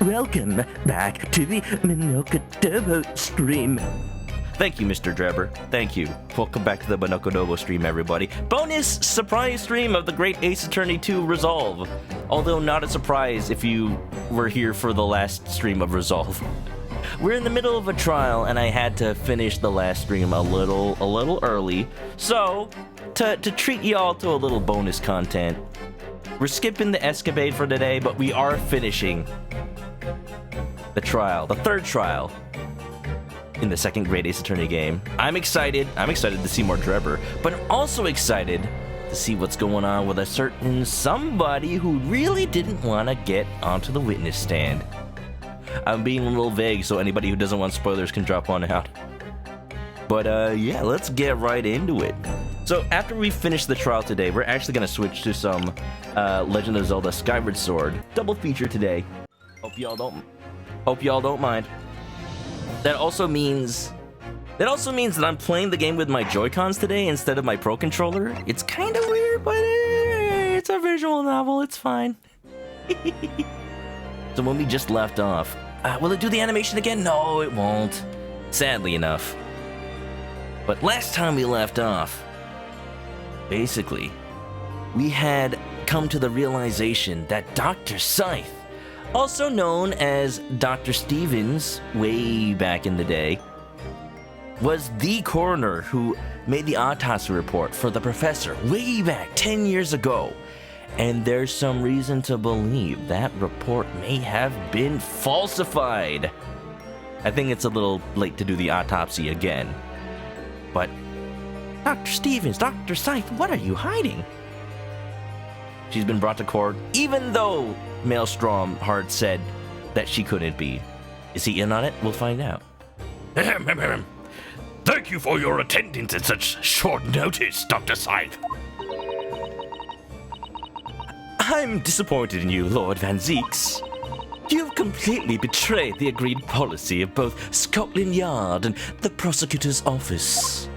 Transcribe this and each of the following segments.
welcome back to the ManokAdobo stream. Thank you, Mr. Drebber. Thank you. Welcome back to the ManokAdobo stream, everybody. Bonus surprise stream of the Great Ace Attorney 2 Resolve. Although not a surprise if you were here for the last stream of Resolve. We're in the middle of a trial, and I had to finish the last stream a little early. So, to treat y'all to a little bonus content, we're skipping the escapade for today, but we are finishing the trial, the third trial in the second Great Ace Attorney game. I'm excited to see more Drebber, but I'm also excited to see what's going on with a certain somebody who really didn't want to get onto the witness stand. I'm being a little vague, so anybody who doesn't want spoilers can drop on out. But yeah, let's get right into it. So after we finish the trial today, we're actually going to switch to some Legend of Zelda Skyward Sword double feature today. Hope y'all don't mind. That also means that I'm playing the game with my Joy-Cons today instead of my Pro Controller. It's kind of weird, but it's a visual novel. It's fine. So when we just left off, will it do the animation again? No, it won't. Sadly enough. But last time we left off, basically, we had come to the realization that Dr. Sithe, also known as Dr. Stevens way back in the day, was the coroner who made the autopsy report for the professor way back 10 years ago. And there's some reason to believe that report may have been falsified. I think it's a little late to do the autopsy again. But, Dr. Stevens, Dr. Sithe, what are you hiding? She's been brought to court, even though Maelstrom Hart said that she couldn't be. Is he in on it? We'll find out. Thank you for your attendance at such short notice, Dr. Sithe. I'm disappointed in you, Lord Van Zeeks. You've completely betrayed the agreed policy of both Scotland Yard and the prosecutor's office.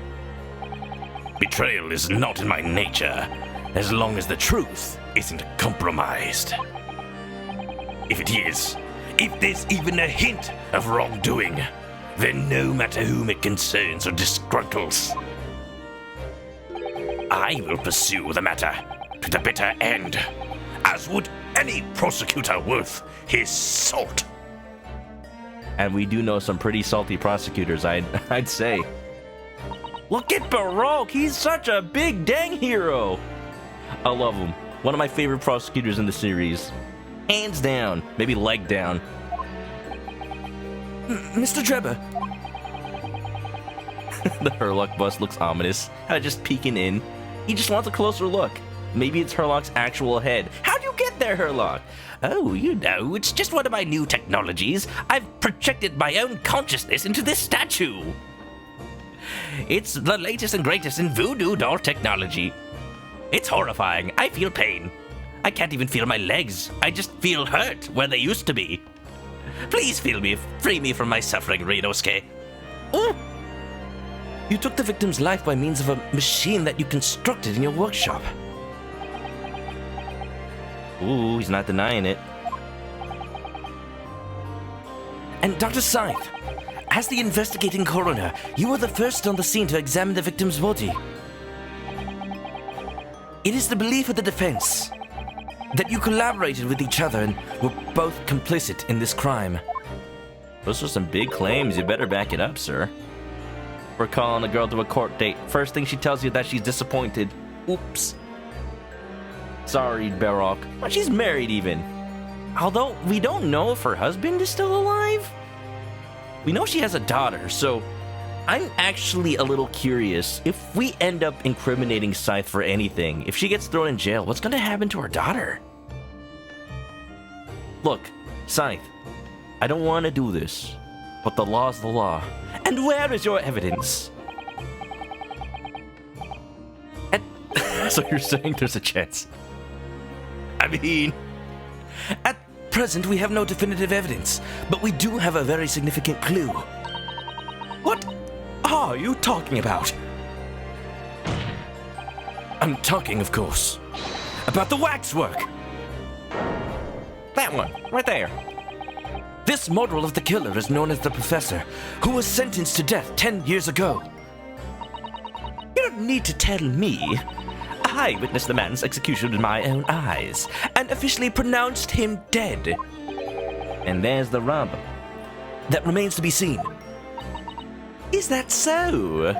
Betrayal is not in my nature, as long as the truth isn't compromised. If it is, if there's even a hint of wrongdoing, then no matter whom it concerns or disgruntles, I will pursue the matter to the bitter end, as would any prosecutor worth his salt. And we do know some pretty salty prosecutors, I'd say. Look at Baroque, he's such a big dang hero. I love him. One of my favorite prosecutors in the series. Hands down, maybe leg down. Mr. Drebber. The Herlock bus looks ominous. Just peeking in. He just wants a closer look. Maybe it's Herlock's actual head. How'd you get there, Herlock? Oh, you know, it's just one of my new technologies. I've projected my own consciousness into this statue. It's the latest and greatest in voodoo doll technology. It's horrifying. I feel pain. I can't even feel my legs. I just feel hurt where they used to be. Please free me from my suffering, Rinosuke. Oh! You took the victim's life by means of a machine that you constructed in your workshop. Ooh, he's not denying it. And Dr. Sithe, as the investigating coroner, you were the first on the scene to examine the victim's body. It is the belief of the defense that you collaborated with each other and were both complicit in this crime. Those are some big claims. You better back it up, sir. We're calling a girl to a court date. First thing she tells you that she's disappointed. Oops. Sorry, Baroque. Well, she's married even. Although, we don't know if her husband is still alive. We know she has a daughter, so I'm actually a little curious. If we end up incriminating Sithe for anything, if she gets thrown in jail, what's gonna happen to her daughter? Look, Sithe, I don't want to do this, but the law's the law. And where is your evidence? So you're saying there's a chance? I mean, at present we have no definitive evidence, but we do have a very significant clue. What are you talking about? I'm talking, of course, about the waxwork. That one, right there. This model of the killer is known as the Professor, who was sentenced to death 10 years ago. You don't need to tell me. I witnessed the man's execution with my own eyes and officially pronounced him dead. And there's the rub. That remains to be seen. Is that so?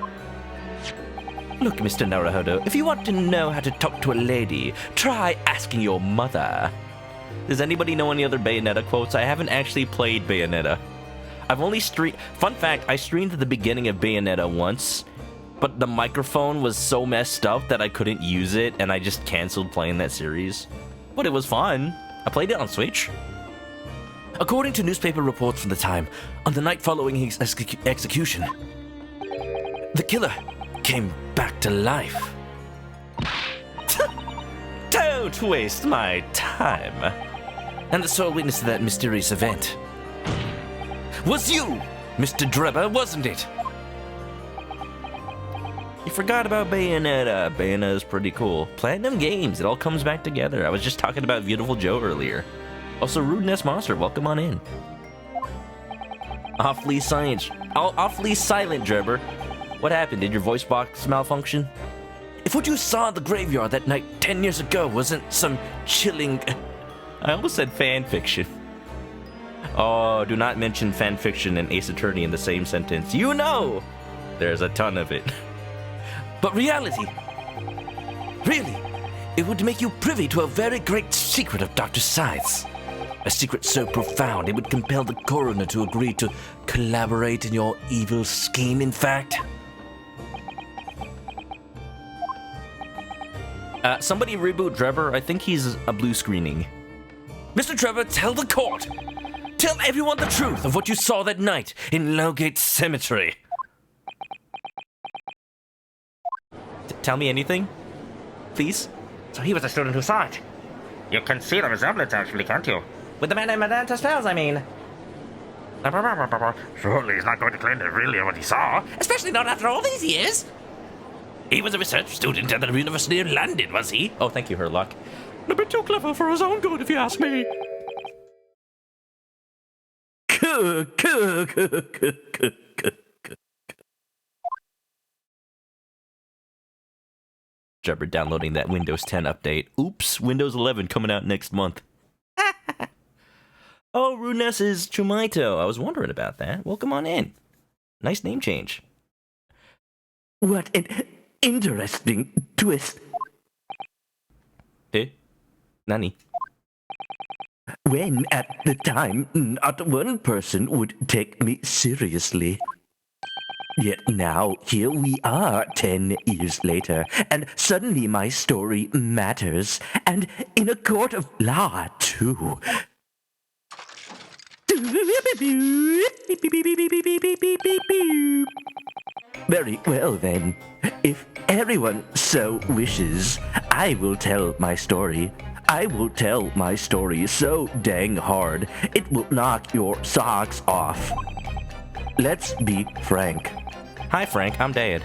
Look, Mr. Naruhodo, if you want to know how to talk to a lady, try asking your mother. Does anybody know any other Bayonetta quotes? I haven't actually played Bayonetta. I've only streamed... Fun fact, I streamed at the beginning of Bayonetta once, but the microphone was so messed up that I couldn't use it, and I just canceled playing that series. But it was fun. I played it on Switch. According to newspaper reports from the time, on the night following his execution, the killer came back to life. Don't waste my time. And the sole witness to that mysterious event was you, Mr. Drebber, wasn't it? You forgot about Bayonetta. Bayonetta's pretty cool. Platinum Games, it all comes back together. I was just talking about Beautiful Joe earlier. Also, Rudeness Monster, welcome on in. Awfully silent, Drebber. What happened? Did your voice box malfunction? If what you saw at the graveyard that night 10 years ago wasn't some chilling... I almost said fan fiction. Oh, do not mention fan fiction and Ace Attorney in the same sentence. You know! There's a ton of it. But reality, really, it would make you privy to a very great secret of Dr. Scythe's. A secret so profound it would compel the coroner to agree to collaborate in your evil scheme, in fact. Somebody reboot Drebber. I think he's a blue screening. Mr. Drebber, tell the court. Tell everyone the truth of what you saw that night in Lowgate Cemetery. Tell me anything, please. So he was a student who saw it. You can see the resemblance, actually, can't you? With the man in Madame spells, I mean. Surely he's not going to claim to really what he saw. Especially not after all these years. He was a research student at the University of London, was he? Oh, thank you, Herlock. A bit too clever for his own good, if you ask me. Drebber downloading that Windows 10 update. Oops, Windows 11 coming out next month. Oh, Rudeness is Chumaito. I was wondering about that. Welcome on in. Nice name change. What an interesting twist. Eh? Nani? When at the time, not one person would take me seriously. Yet now, here we are 10 years later, and suddenly my story matters, and in a court of law, too. Very well, then. If everyone so wishes, I will tell my story. I will tell my story so dang hard, it will knock your socks off. Let's be frank. Hi, Frank. I'm Dad.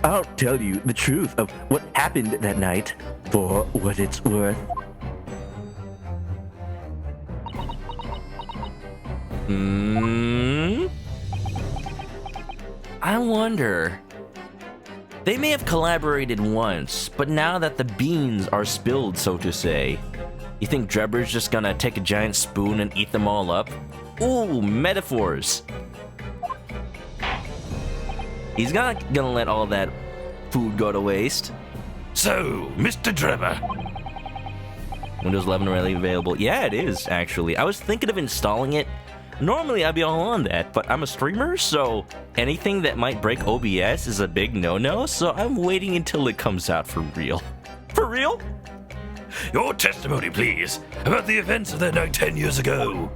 I'll tell you the truth of what happened that night, for what it's worth. I wonder. They may have collaborated once, but now that the beans are spilled, so to say, you think Drebber's just gonna take a giant spoon and eat them all up? Ooh, metaphors. He's not gonna let all that food go to waste. So, Mr. Drebber. Windows 11 already available. Yeah, it is, actually. I was thinking of installing it. Normally, I'd be all on that, but I'm a streamer, so anything that might break OBS is a big no-no, so I'm waiting until it comes out for real. For real? Your testimony, please, about the events of that night 10 years ago.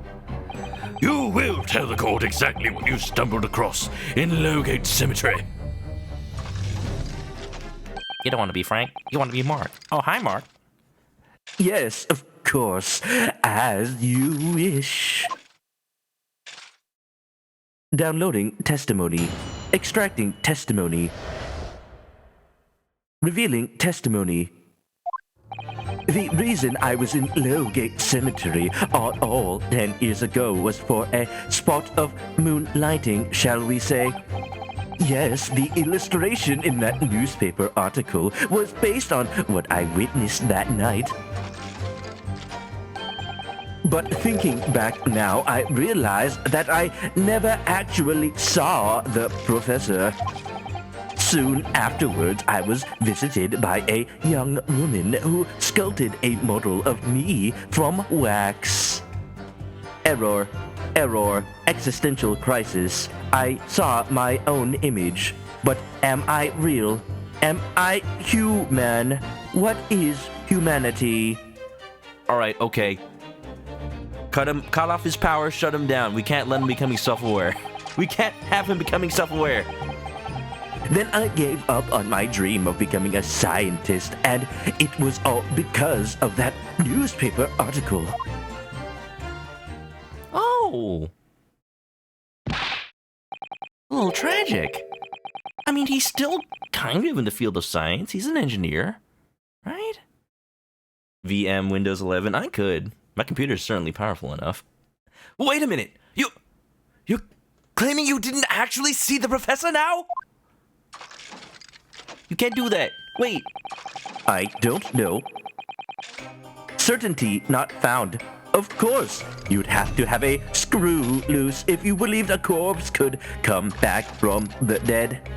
You will tell the court exactly what you stumbled across in Lowgate Cemetery. You don't want to be Frank. You want to be Mark. Oh, hi, Mark. Yes, of course, as you wish. Downloading testimony. Extracting testimony. Revealing testimony. The reason I was in Lowgate Cemetery all 10 years ago was for a spot of moonlighting, shall we say. Yes, the illustration in that newspaper article was based on what I witnessed that night. But thinking back now, I realize that I never actually saw the professor. Soon afterwards, I was visited by a young woman who sculpted a model of me from wax. Error, existential crisis. I saw my own image. But am I real? Am I human? What is humanity? All right, okay. Cut off his power, shut him down. We can't let him becoming self-aware. We can't have him becoming self-aware. Then I gave up on my dream of becoming a scientist, and it was all because of that newspaper article. Oh. A little tragic. I mean, he's still kind of in the field of science. He's an engineer, right? VM Windows 11, I could. My computer's certainly powerful enough. Wait a minute. You're claiming you didn't actually see the professor now? You can't do that. Wait. I don't know. Certainty not found. Of course, you'd have to have a screw loose if you believed a corpse could come back from the dead.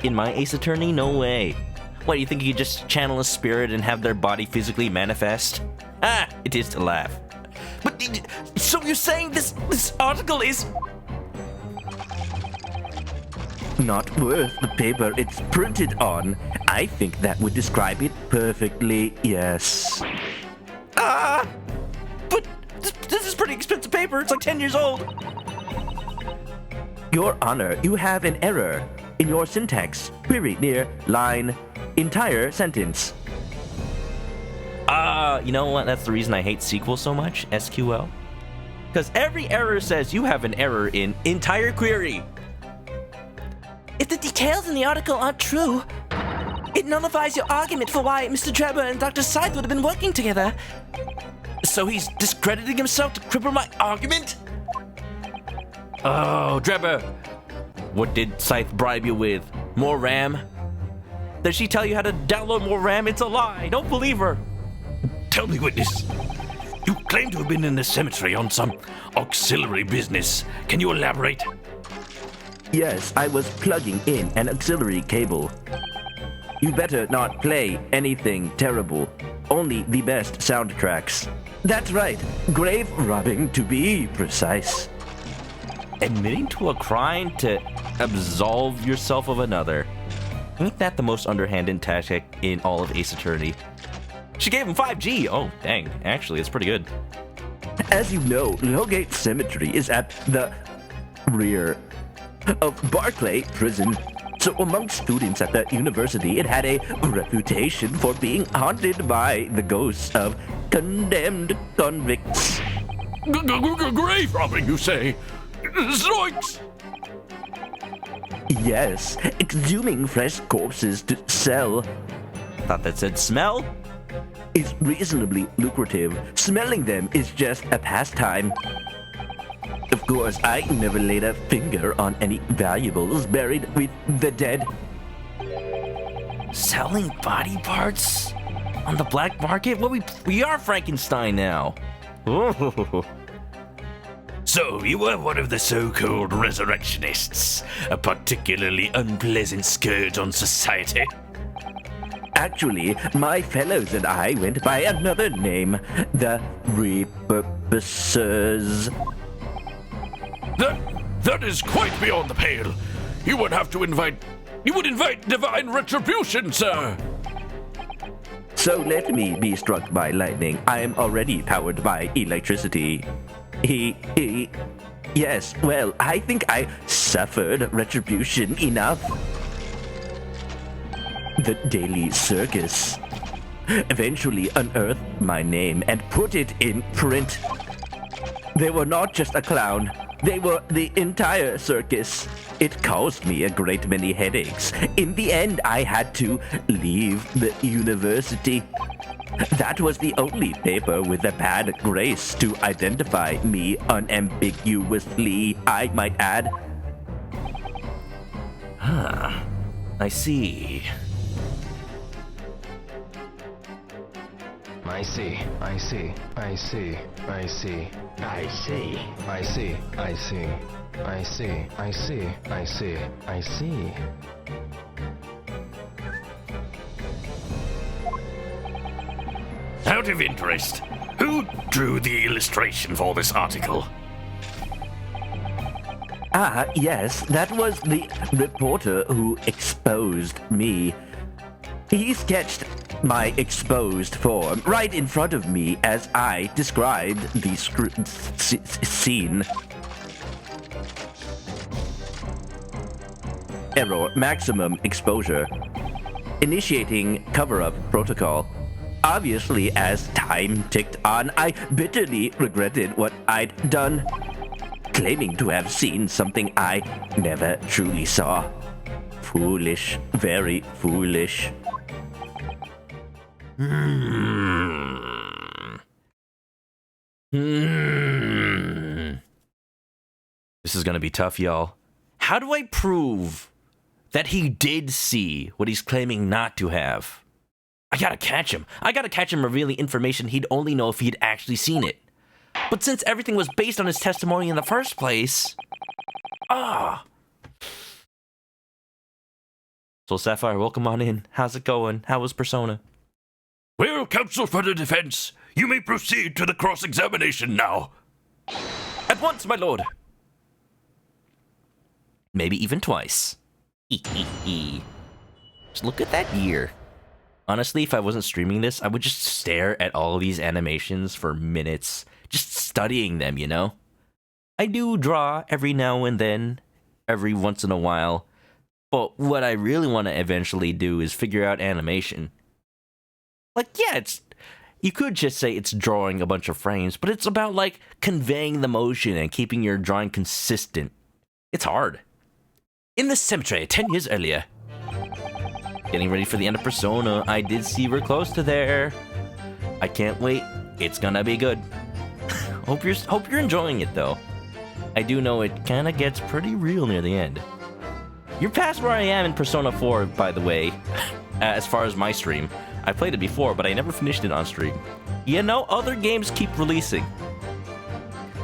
In my Ace Attorney, no way. What, do you think you could just channel a spirit and have their body physically manifest? Ah, it is to laugh. But so you're saying this article is Not worth the paper it's printed on. I think that would describe it perfectly, yes. But this is pretty expensive paper. It's like 10 years old. Your Honor, you have an error in your syntax. Query near line entire sentence. You know what? That's the reason I hate SQL so much, SQL. Because every error says you have an error in entire query. If the details in the article aren't true, it nullifies your argument for why Mr. Drebber and Dr. Scythe would have been working together. so he's discrediting himself to cripple my argument? Oh, Drebber. What did Scythe bribe you with? More RAM? Does she tell you how to download more RAM? It's a lie. Don't believe her. Tell me, witness. You claim to have been in the cemetery on some auxiliary business. Can you elaborate? Yes, I was plugging in an auxiliary cable. You better not play anything terrible. Only the best soundtracks. That's right, grave robbing to be precise. Admitting to a crime to absolve yourself of another. Ain't that the most underhanded tactic in all of Ace Attorney? She gave him 5G. Oh, dang. Actually, it's pretty good. As you know, Lowgate Cemetery is at the rear of Barclay Prison. So among students at the university, it had a reputation for being haunted by the ghosts of condemned convicts. Grave robbing, you say? Zoinks! Yes, exhuming fresh corpses to sell Thought that said smell? is reasonably lucrative. Smelling them is just a pastime. Of course, I never laid a finger on any valuables buried with the dead. Selling body parts? On the black market? Well, we are Frankenstein now. Ooh. So, you were one of the so-called resurrectionists, a particularly unpleasant scourge on society. Actually, my fellows and I went by another name, the Repurposers. That is quite beyond the pale. You would invite divine retribution, sir. So let me be struck by lightning. I am already powered by electricity. Yes, well, I think I suffered retribution enough. The Daily Circus eventually unearthed my name and put it in print. They were not just a clown. They were the entire circus. It caused me a great many headaches. In the end, I had to leave the university. That was the only paper with a bad grace to identify me unambiguously, I might add. I see. I see. I see. I see. I see. I see. I see. I see. I see. I see. I see. I see. Out of interest, who drew the illustration for this article? Ah, yes, that was the reporter who exposed me. He sketched my exposed form right in front of me as I described the scene. Error, maximum exposure. Initiating cover-up protocol. Obviously, as time ticked on, I bitterly regretted what I'd done, claiming to have seen something I never truly saw. Foolish, very foolish. This is gonna be tough, y'all. How do I prove that he did see what he's claiming not to have? I gotta catch him. I gotta catch him revealing information he'd only know if he'd actually seen it. But since everything was based on his testimony in the first place... So, Sapphire, welcome on in. How's it going? How was Persona? Well, counsel for the defense, you may proceed to the cross-examination now. At once, my lord. Maybe even twice. Just look at that year. Honestly, if I wasn't streaming this, I would just stare at all these animations for minutes, just studying them, you know? I do draw every now and then, every once in a while, but what I really want to eventually do is figure out animation. Like, yeah, you could just say it's drawing a bunch of frames, but it's about, like, conveying the motion and keeping your drawing consistent. It's hard. In the cemetery 10 years earlier. Getting ready for the end of Persona. I did see we're close to there. I can't wait. It's gonna be good. Hope you're enjoying it, though. I do know it kind of gets pretty real near the end. You're past where I am in Persona 4, by the way, as far as my stream. I played it before, but I never finished it on stream. You know, other games keep releasing.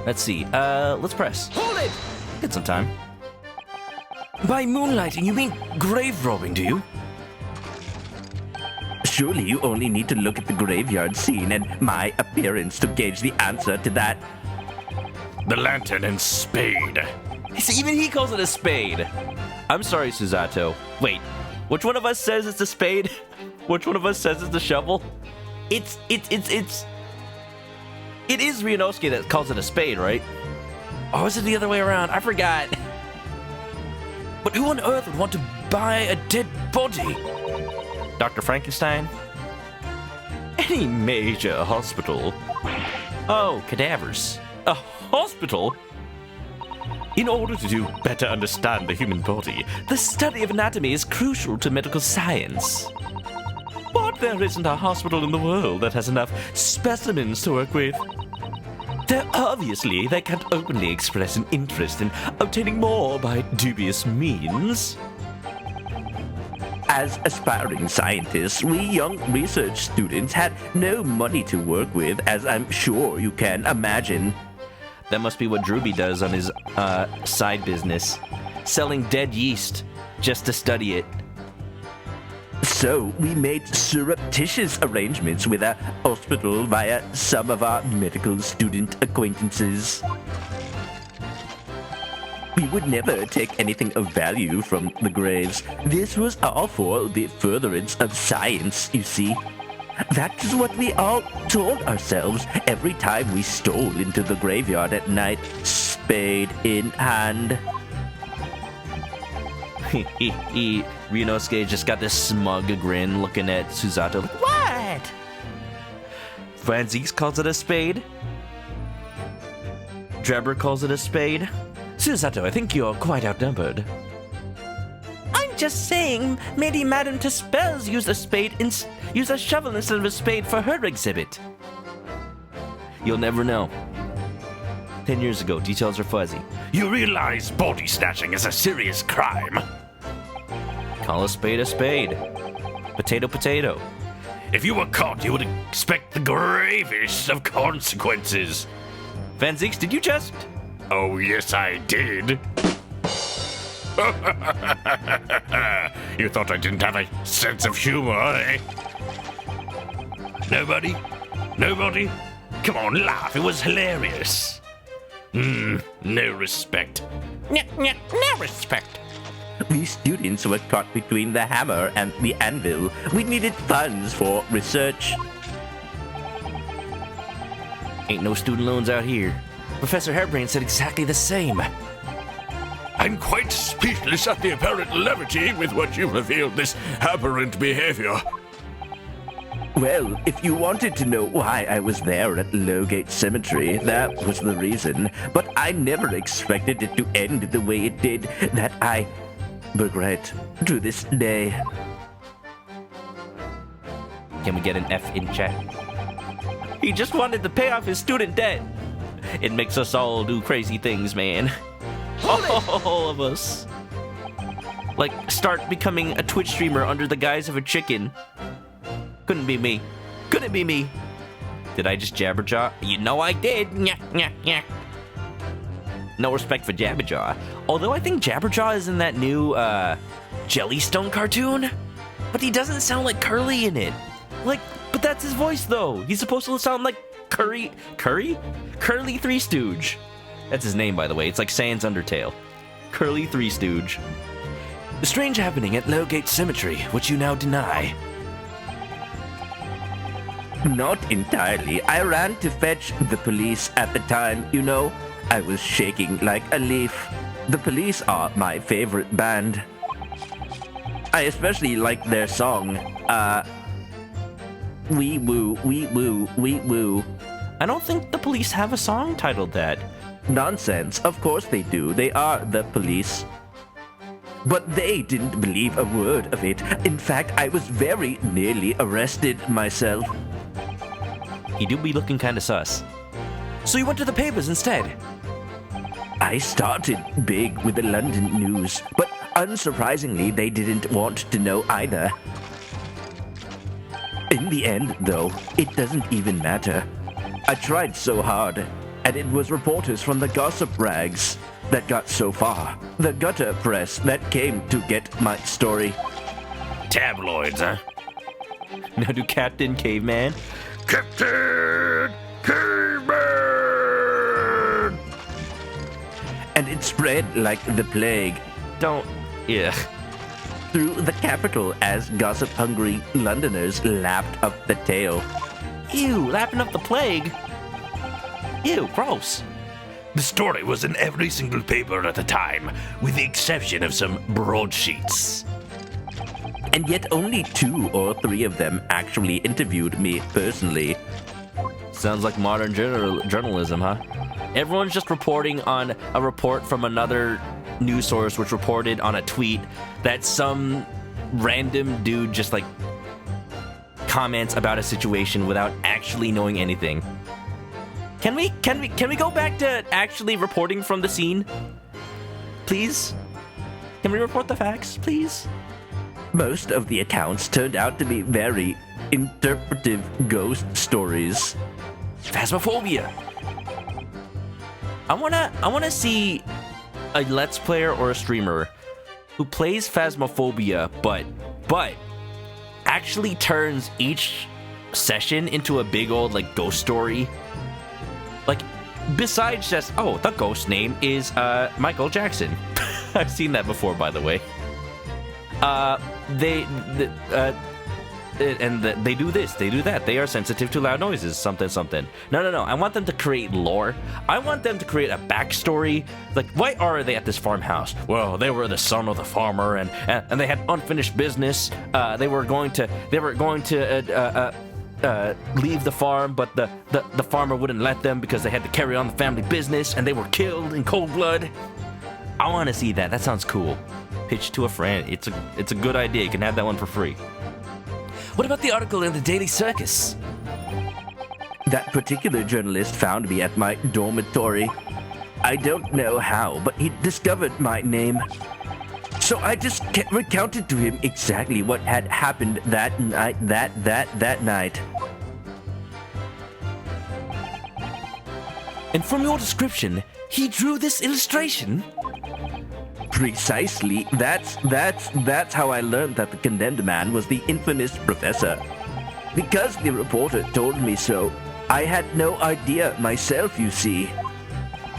Let's see. Let's press. Hold it! Get some time. By moonlighting, you mean grave robbing, do you? Surely you only need to look at the graveyard scene and my appearance to gauge the answer to that. The lantern and spade. See, even he calls it a spade. I'm sorry, Susato. Wait, which one of us says it's a spade? Which one of us says it's a shovel? It is Ryunosuke that calls it a spade, right? Or is it the other way around? I forgot. But who on earth would want to buy a dead body? Dr. Frankenstein? Any major hospital. Oh, cadavers. A hospital? In order to better understand the human body, The study of anatomy is crucial to medical science. but there isn't a hospital in the world that has enough specimens to work with. Obviously, they can't openly express an interest in obtaining more by dubious means. As aspiring scientists, we young research students had no money to work with, as I'm sure you can imagine. That must be what Drewby does on his side business. Selling dead yeast just to study it. So we made surreptitious arrangements with a hospital via some of our medical student acquaintances. We would never take anything of value from the graves. This was all for the furtherance of science, you see. That is what we all told ourselves every time we stole into the graveyard at night, spade in hand. Ryunosuke just got this smug grin looking at Susato like, what? Franzese calls it a spade. Drebber calls it a spade. Susato, I think you're quite outnumbered. I'm just saying, maybe Madame Tuspel's use a shovel instead of a spade for her exhibit. You'll never know. 10 years ago, details are fuzzy. You realize body snatching is a serious crime. Call a spade a spade. Potato, potato. If you were caught, you would expect the gravest of consequences. Van Zieks, did you just... Oh, yes, I did. You thought I didn't have a sense of humor, eh? Nobody? Nobody? Come on, laugh. It was hilarious. No respect. No respect. We students were caught between the hammer and the anvil. We needed funds for research. Ain't no student loans out here. Professor Hairbrain said exactly the same. I'm quite speechless at the apparent levity with which you revealed this aberrant behavior. Well, if you wanted to know why I was there at Lowgate Cemetery, that was the reason. But I never expected it to end the way it did, that I regret to this day. Can we get an F in chat? He just wanted to pay off his student debt. It makes us all do crazy things, man. All of us. Like, start becoming a Twitch streamer under the guise of a chicken. Couldn't be me. Couldn't be me. Did I just jabberjaw? You know I did. Nyah, nyah, nyah. No respect for Jabberjaw. Although I think Jabberjaw is in that new Jellystone cartoon. But he doesn't sound like Curly in it. Like, but that's his voice though. He's supposed to sound like Curly Three Stooge. That's his name, by the way. It's like Sans Undertale. Curly Three Stooge. The strange happening at Lowgate Cemetery, which you now deny. Not entirely. I ran to fetch the police at the time, you know. I was shaking like a leaf. The Police are my favorite band. I especially like their song, Wee Woo, Wee Woo, Wee Woo. I don't think the Police have a song titled that. Nonsense. Of course they do. They are the police. But they didn't believe a word of it. In fact, I was very nearly arrested myself. He do be looking kinda sus. So you went to the papers instead? I started big with the London news, but unsurprisingly, they didn't want to know either. In the end, though, it doesn't even matter. I tried so hard, and it was reporters from the gossip rags that got so far. The gutter press that came to get my story. Tabloids, huh? Now do Captain Caveman. Captain Caveman! And it spread like the plague Don't. Yeah. through the capital as gossip-hungry Londoners lapped up the tale. Ew, lapping up the plague. Ew, gross. The story was in every single paper at the time, with the exception of some broadsheets. And yet only 2 or 3 of them actually interviewed me personally. Sounds like modern journalism, huh? Everyone's just reporting on a report from another news source, which reported on a tweet that some random dude just like comments about a situation without actually knowing anything. Can we go back to actually reporting from the scene? Please? Can we report the facts, please? Most of the accounts turned out to be very interpretive ghost stories. Phasmophobia. I wanna see a Let's Player or a streamer who plays Phasmophobia, but actually turns each session into a big old like ghost story. Like, besides just, oh, the ghost name is Michael Jackson. I've seen that before, by the way. They do this, they do that. They are sensitive to loud noises, something, something. No. I want them to create lore. I want them to create a backstory. Like, why are they at this farmhouse? Well, they were the son of the farmer, and they had unfinished business. They were going to leave the farm, but the farmer wouldn't let them because they had to carry on the family business, and they were killed in cold blood. I want to see that. That sounds cool. Pitch to a friend. It's a good idea. You can have that one for free. What about the article in the Daily Circus? That particular journalist found me at my dormitory. I don't know how, but he discovered my name. So I just recounted to him exactly what had happened that night, that night. And from your description, he drew this illustration? Precisely. That's how I learned that the condemned man was the infamous professor. Because the reporter told me so, I had no idea myself, you see.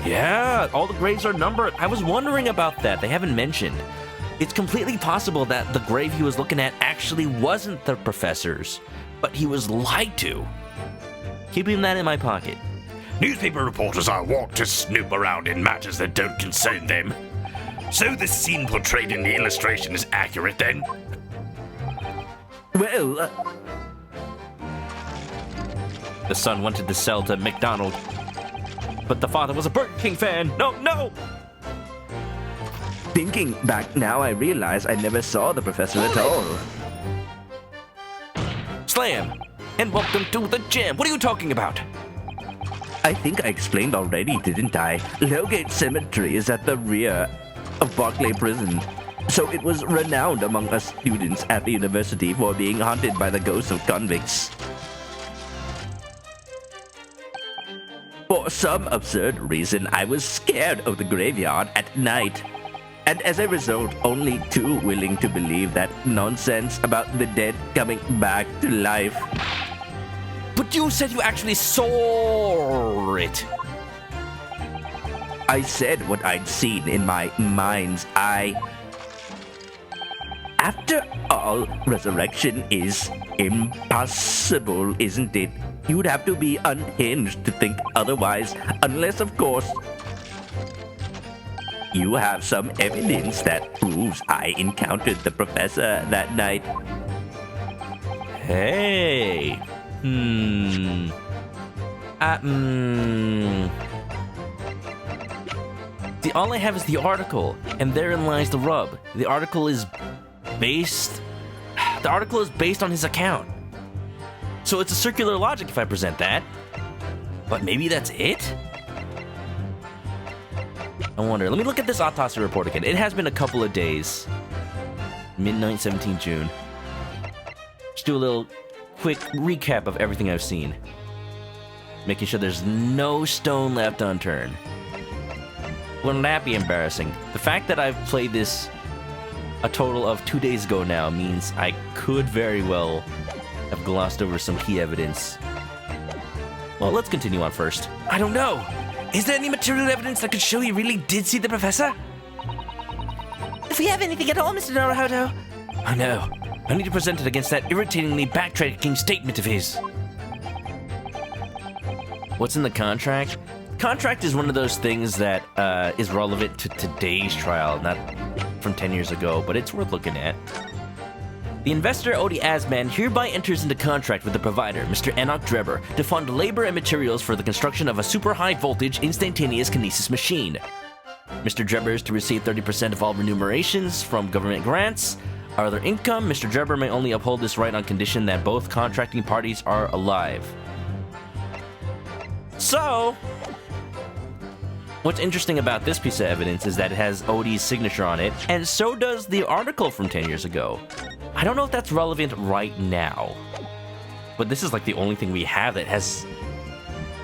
Yeah, all the graves are numbered. I was wondering about that. They haven't mentioned. It's completely possible that the grave he was looking at actually wasn't the professor's, but he was lied to. Keeping that in my pocket. Newspaper reporters are wont to snoop around in matters that don't concern them. So the scene portrayed in the illustration is accurate then? Well, The son wanted to sell to McDonald, but the father was a Burger King fan. No! thinking back now, I realize I never saw the professor at all. Slam! And welcome to the jam. What are you talking about? I think I explained already, didn't I? Lowgate Cemetery is at the rear of Barclay Prison. So it was renowned among us students at the university for being haunted by the ghosts of convicts. For some absurd reason, I was scared of the graveyard at night. And as a result, only too willing to believe that nonsense about the dead coming back to life. But you said you actually saw it. I said what I'd seen in my mind's eye. After all, resurrection is impossible, isn't it? You'd have to be unhinged to think otherwise, unless, of course, you have some evidence that proves I encountered the professor that night. Hey. See, all I have is the article, and therein lies the rub. The article is based on his account. So it's a circular logic if I present that. But maybe that's it? I wonder. Let me look at this autopsy report again. It has been a couple of days. Midnight, 17 June. Just do a little quick recap of everything I've seen. Making sure there's no stone left unturned. Wouldn't that be embarrassing? The fact that I've played this a total of 2 days ago now means I could very well have glossed over some key evidence. Well, let's continue on first. I don't know. Is there any material evidence that could show he really did see the professor? If we have anything at all, Mr. Naruhodo. I know. I need to present it against that irritatingly backtracking statement of his. What's in the contract? Contract is one of those things that is relevant to today's trial, not from 10 years ago, but it's worth looking at. The investor, Odie Asman, hereby enters into contract with the provider, Mr. ManokAdobo, to fund labor and materials for the construction of a super high-voltage instantaneous kinesis machine. Mr. Dreber is to receive 30% of all remunerations from government grants. Other income, Mr. Dreber may only uphold this right on condition that both contracting parties are alive. So, what's interesting about this piece of evidence is that it has Odie's signature on it, and so does the article from 10 years ago. I don't know if that's relevant right now, but this is like the only thing we have that has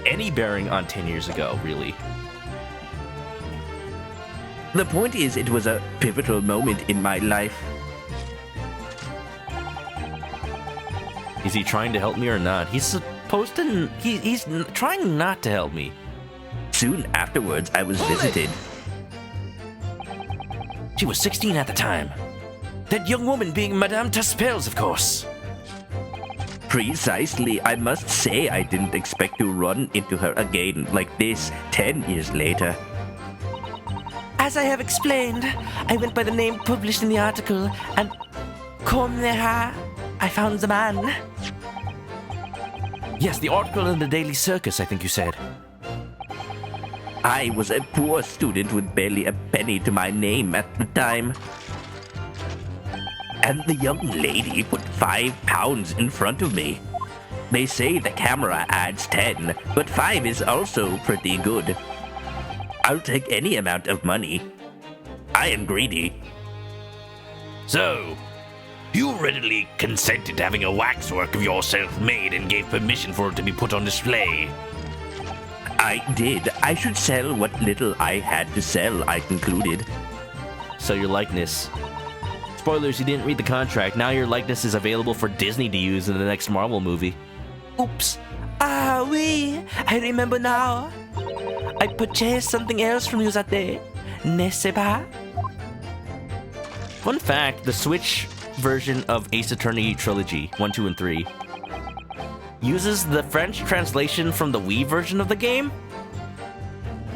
any bearing on 10 years ago, really. The point is, it was a pivotal moment in my life. Is he trying to help me or not? He's supposed to... He's trying not to help me. Soon afterwards, I was visited. She was 16 at the time. That young woman being Madame Taspels, of course. Precisely. I must say I didn't expect to run into her again like this 10 years later. As I have explained, I went by the name published in the article, and come there, I found the man. Yes, the article in the Daily Circus, I think you said. I was a poor student with barely a penny to my name at the time. And the young lady put £5 in front of me. They say the camera adds 10, but 5 is also pretty good. I'll take any amount of money. I am greedy. So, you readily consented to having a waxwork of yourself made and gave permission for it to be put on display. I did. I should sell what little I had to sell, I concluded. So your likeness. Spoilers, you didn't read the contract. Now your likeness is available for Disney to use in the next Marvel movie. Oops. Ah, oui. I remember now. I purchased something else from you that day. N'est-ce pas? Fun fact, the Switch version of Ace Attorney Trilogy 1, 2, and 3 uses the French translation from the Wii version of the game.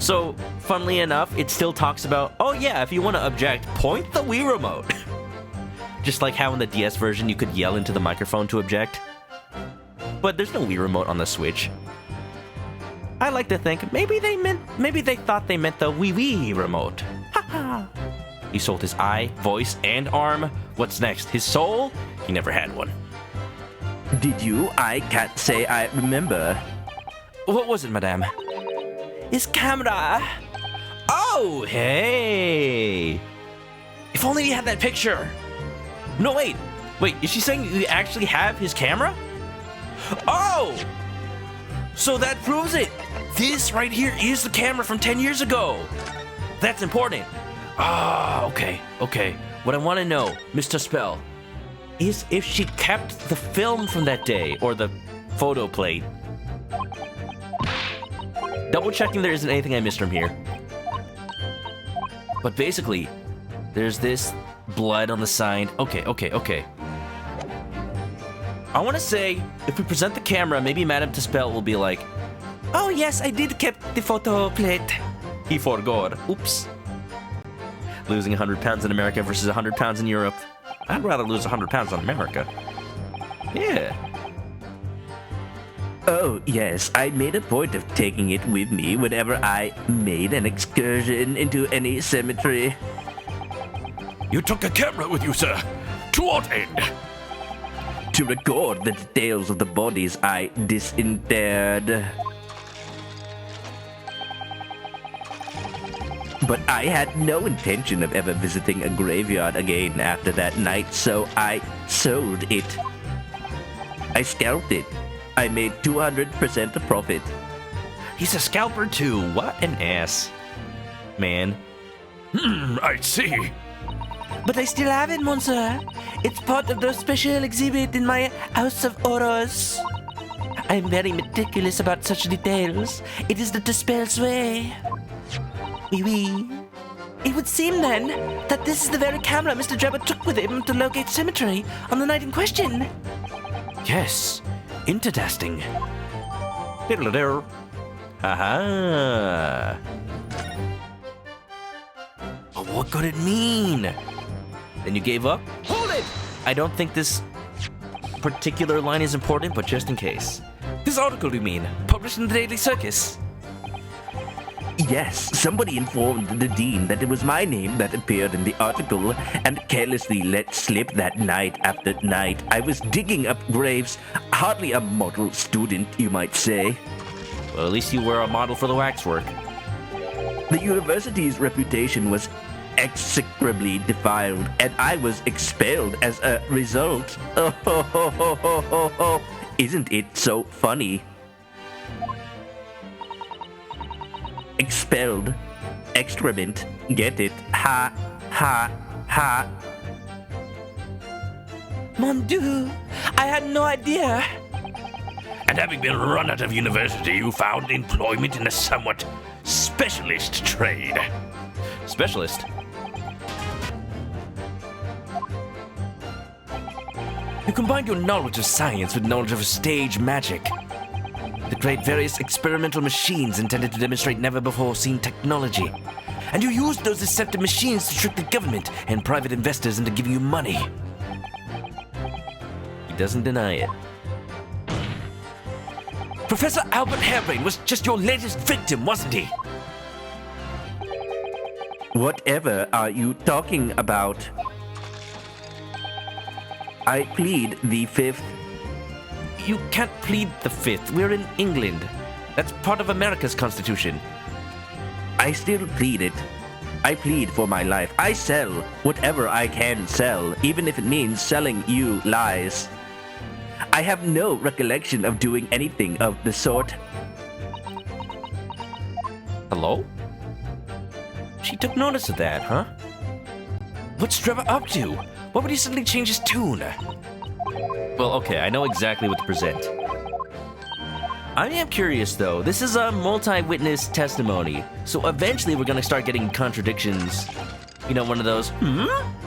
So, funnily enough, it still talks about, oh yeah, if you want to object, point the Wii remote. Just like how in the DS version you could yell into the microphone to object. But there's no Wii remote on the Switch. I like to think maybe they thought they meant the Wii remote. Haha. He sold his eye, voice, and arm. What's next? His soul? He never had one. Did you? I can't say I remember. What was it, madame? His camera. Oh, hey! If only we had that picture. No, wait, is she saying you actually have his camera? Oh! So that proves it. This right here is the camera from 10 years ago. That's important. Ah, okay. What I want to know, Mr. Spell, is if she kept the film from that day, or the photo plate. Double checking there isn't anything I missed from here. But basically, there's this blood on the sign. Okay. I want to say, if we present the camera, maybe Madame Tispel will be like, Oh yes, I did keep the photo plate. he forgot. Oops. Losing 100 pounds in America versus 100 pounds in Europe. I'd rather lose 100 pounds in America. Yeah. Oh, yes, I made a point of taking it with me whenever I made an excursion into any cemetery. You took a camera with you, sir. To what end? To record the details of the bodies I disinterred. But I had no intention of ever visiting a graveyard again after that night, so I sold it. I scalped it. I made 200% profit. He's a scalper too. What an ass. Man. I see. But I still have it, monsieur. It's part of the special exhibit in my House of Horrors. I am very meticulous about such details. It is the Tispel's way. Oui. It would seem then that this is the very camera Mr. Drebber took with him to locate cemetery on the night in question. Yes. Interesting. Diddle-a-diddle. Haha. But what could it mean? Then you gave up? Hold it! I don't think this particular line is important, but just in case. This article, you mean? Published in the Daily Circus? Yes, somebody informed the dean that it was my name that appeared in the article and carelessly let slip that night after night. I was digging up graves. Hardly a model student, you might say. Well, at least you were a model for the waxwork. The university's reputation was execrably defiled, and I was expelled as a result. Isn't it so funny? Expelled. Excrement. Get it? Ha, ha, ha. Mon Dieu, I had no idea. And having been run out of university, you found employment in a somewhat specialist trade. Specialist? You combined your knowledge of science with knowledge of stage magic to create various experimental machines intended to demonstrate never-before-seen technology. And you used those deceptive machines to trick the government and private investors into giving you money. He doesn't deny it. Professor Albert Harebrain was just your latest victim, wasn't he? Whatever are you talking about? I plead the fifth. You can't plead the fifth. We're in England. That's part of America's constitution. I still plead it. I plead for my life. I sell whatever I can sell, even if it means selling you lies. I have no recollection of doing anything of the sort. Hello? She took notice of that, huh? What's Trevor up to? Why would he suddenly change his tune? Well, okay, I know exactly what to present. I am curious, though. This is a multi-witness testimony, so eventually we're gonna start getting contradictions. You know, one of those,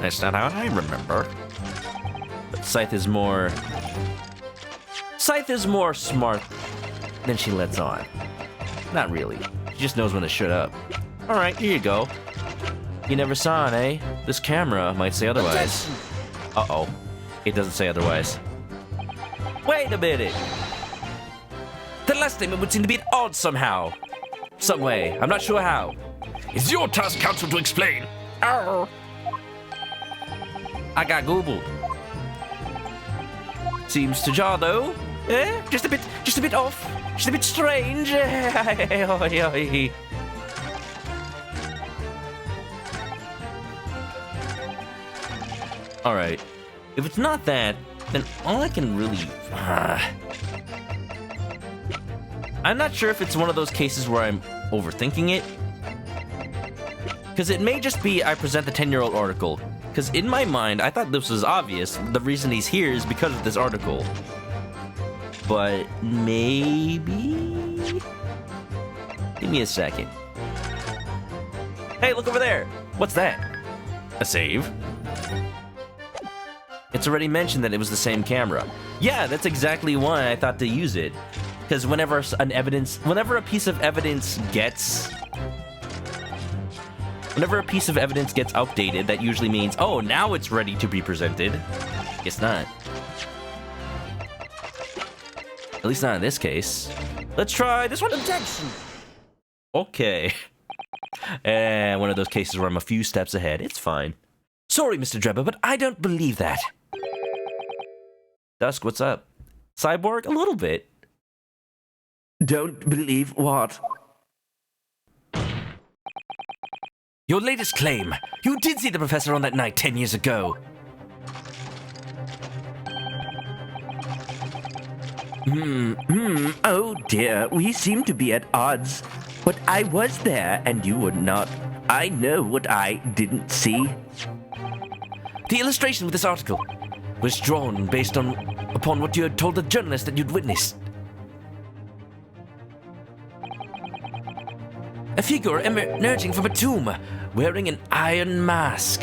that's not how I remember. But Sithe is more smart than she lets on. Not really. She just knows when to shut up. Alright, here you go. You never saw it, eh? This camera might say otherwise. Uh-oh. It doesn't say otherwise. Wait a minute! The last statement would seem to be at odds somehow. Some way. I'm not sure how. It's your task, counsel, to explain. I got googled. Seems to jar, though. Eh? Just a bit off. Just a bit strange. Alright. If it's not that, then all I can really... I'm not sure if it's one of those cases where I'm overthinking it. Because it may just be I present the 10-year-old article. Because in my mind, I thought this was obvious. The reason he's here is because of this article. But maybe... Give me a second. Hey, look over there! What's that? A save? It's already mentioned that it was the same camera. Yeah, that's exactly why I thought to use it. Because whenever a piece of evidence gets updated, that usually means, oh, now it's ready to be presented. Guess not. At least not in this case. Let's try this one. Objection. Okay. And one of those cases where I'm a few steps ahead. It's fine. Sorry, Mr. Drebber, but I don't believe that. Dusk, what's up? Cyborg? A little bit. Don't believe what? Your latest claim. You did see the professor on that night 10 years ago. Oh dear, we seem to be at odds. But I was there and you were not. I know what I didn't see. The illustration with this article was drawn based upon what you had told the journalist that you'd witnessed. A figure emerging from a tomb, wearing an iron mask.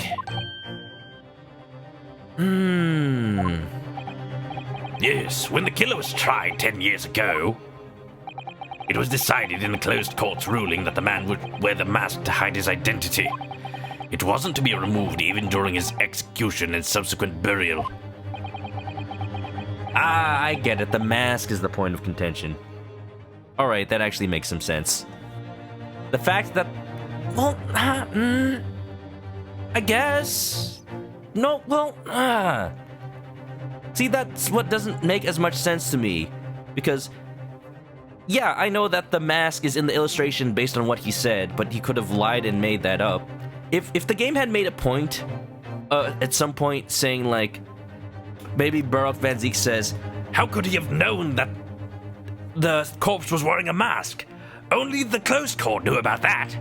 Yes, when the killer was tried 10 years ago, it was decided in a closed court's ruling that the man would wear the mask to hide his identity. It wasn't to be removed even during his execution and subsequent burial. Ah, I get it. The mask is the point of contention. Alright, that actually makes some sense. The fact that... Well, I guess... No, well... See, that's what doesn't make as much sense to me. Because... Yeah, I know that the mask is in the illustration based on what he said, but he could have lied and made that up. If the game had made a point, at some point, saying like... Maybe Baruch Van Ziek says, how could he have known that the corpse was wearing a mask? Only the closed court knew about that.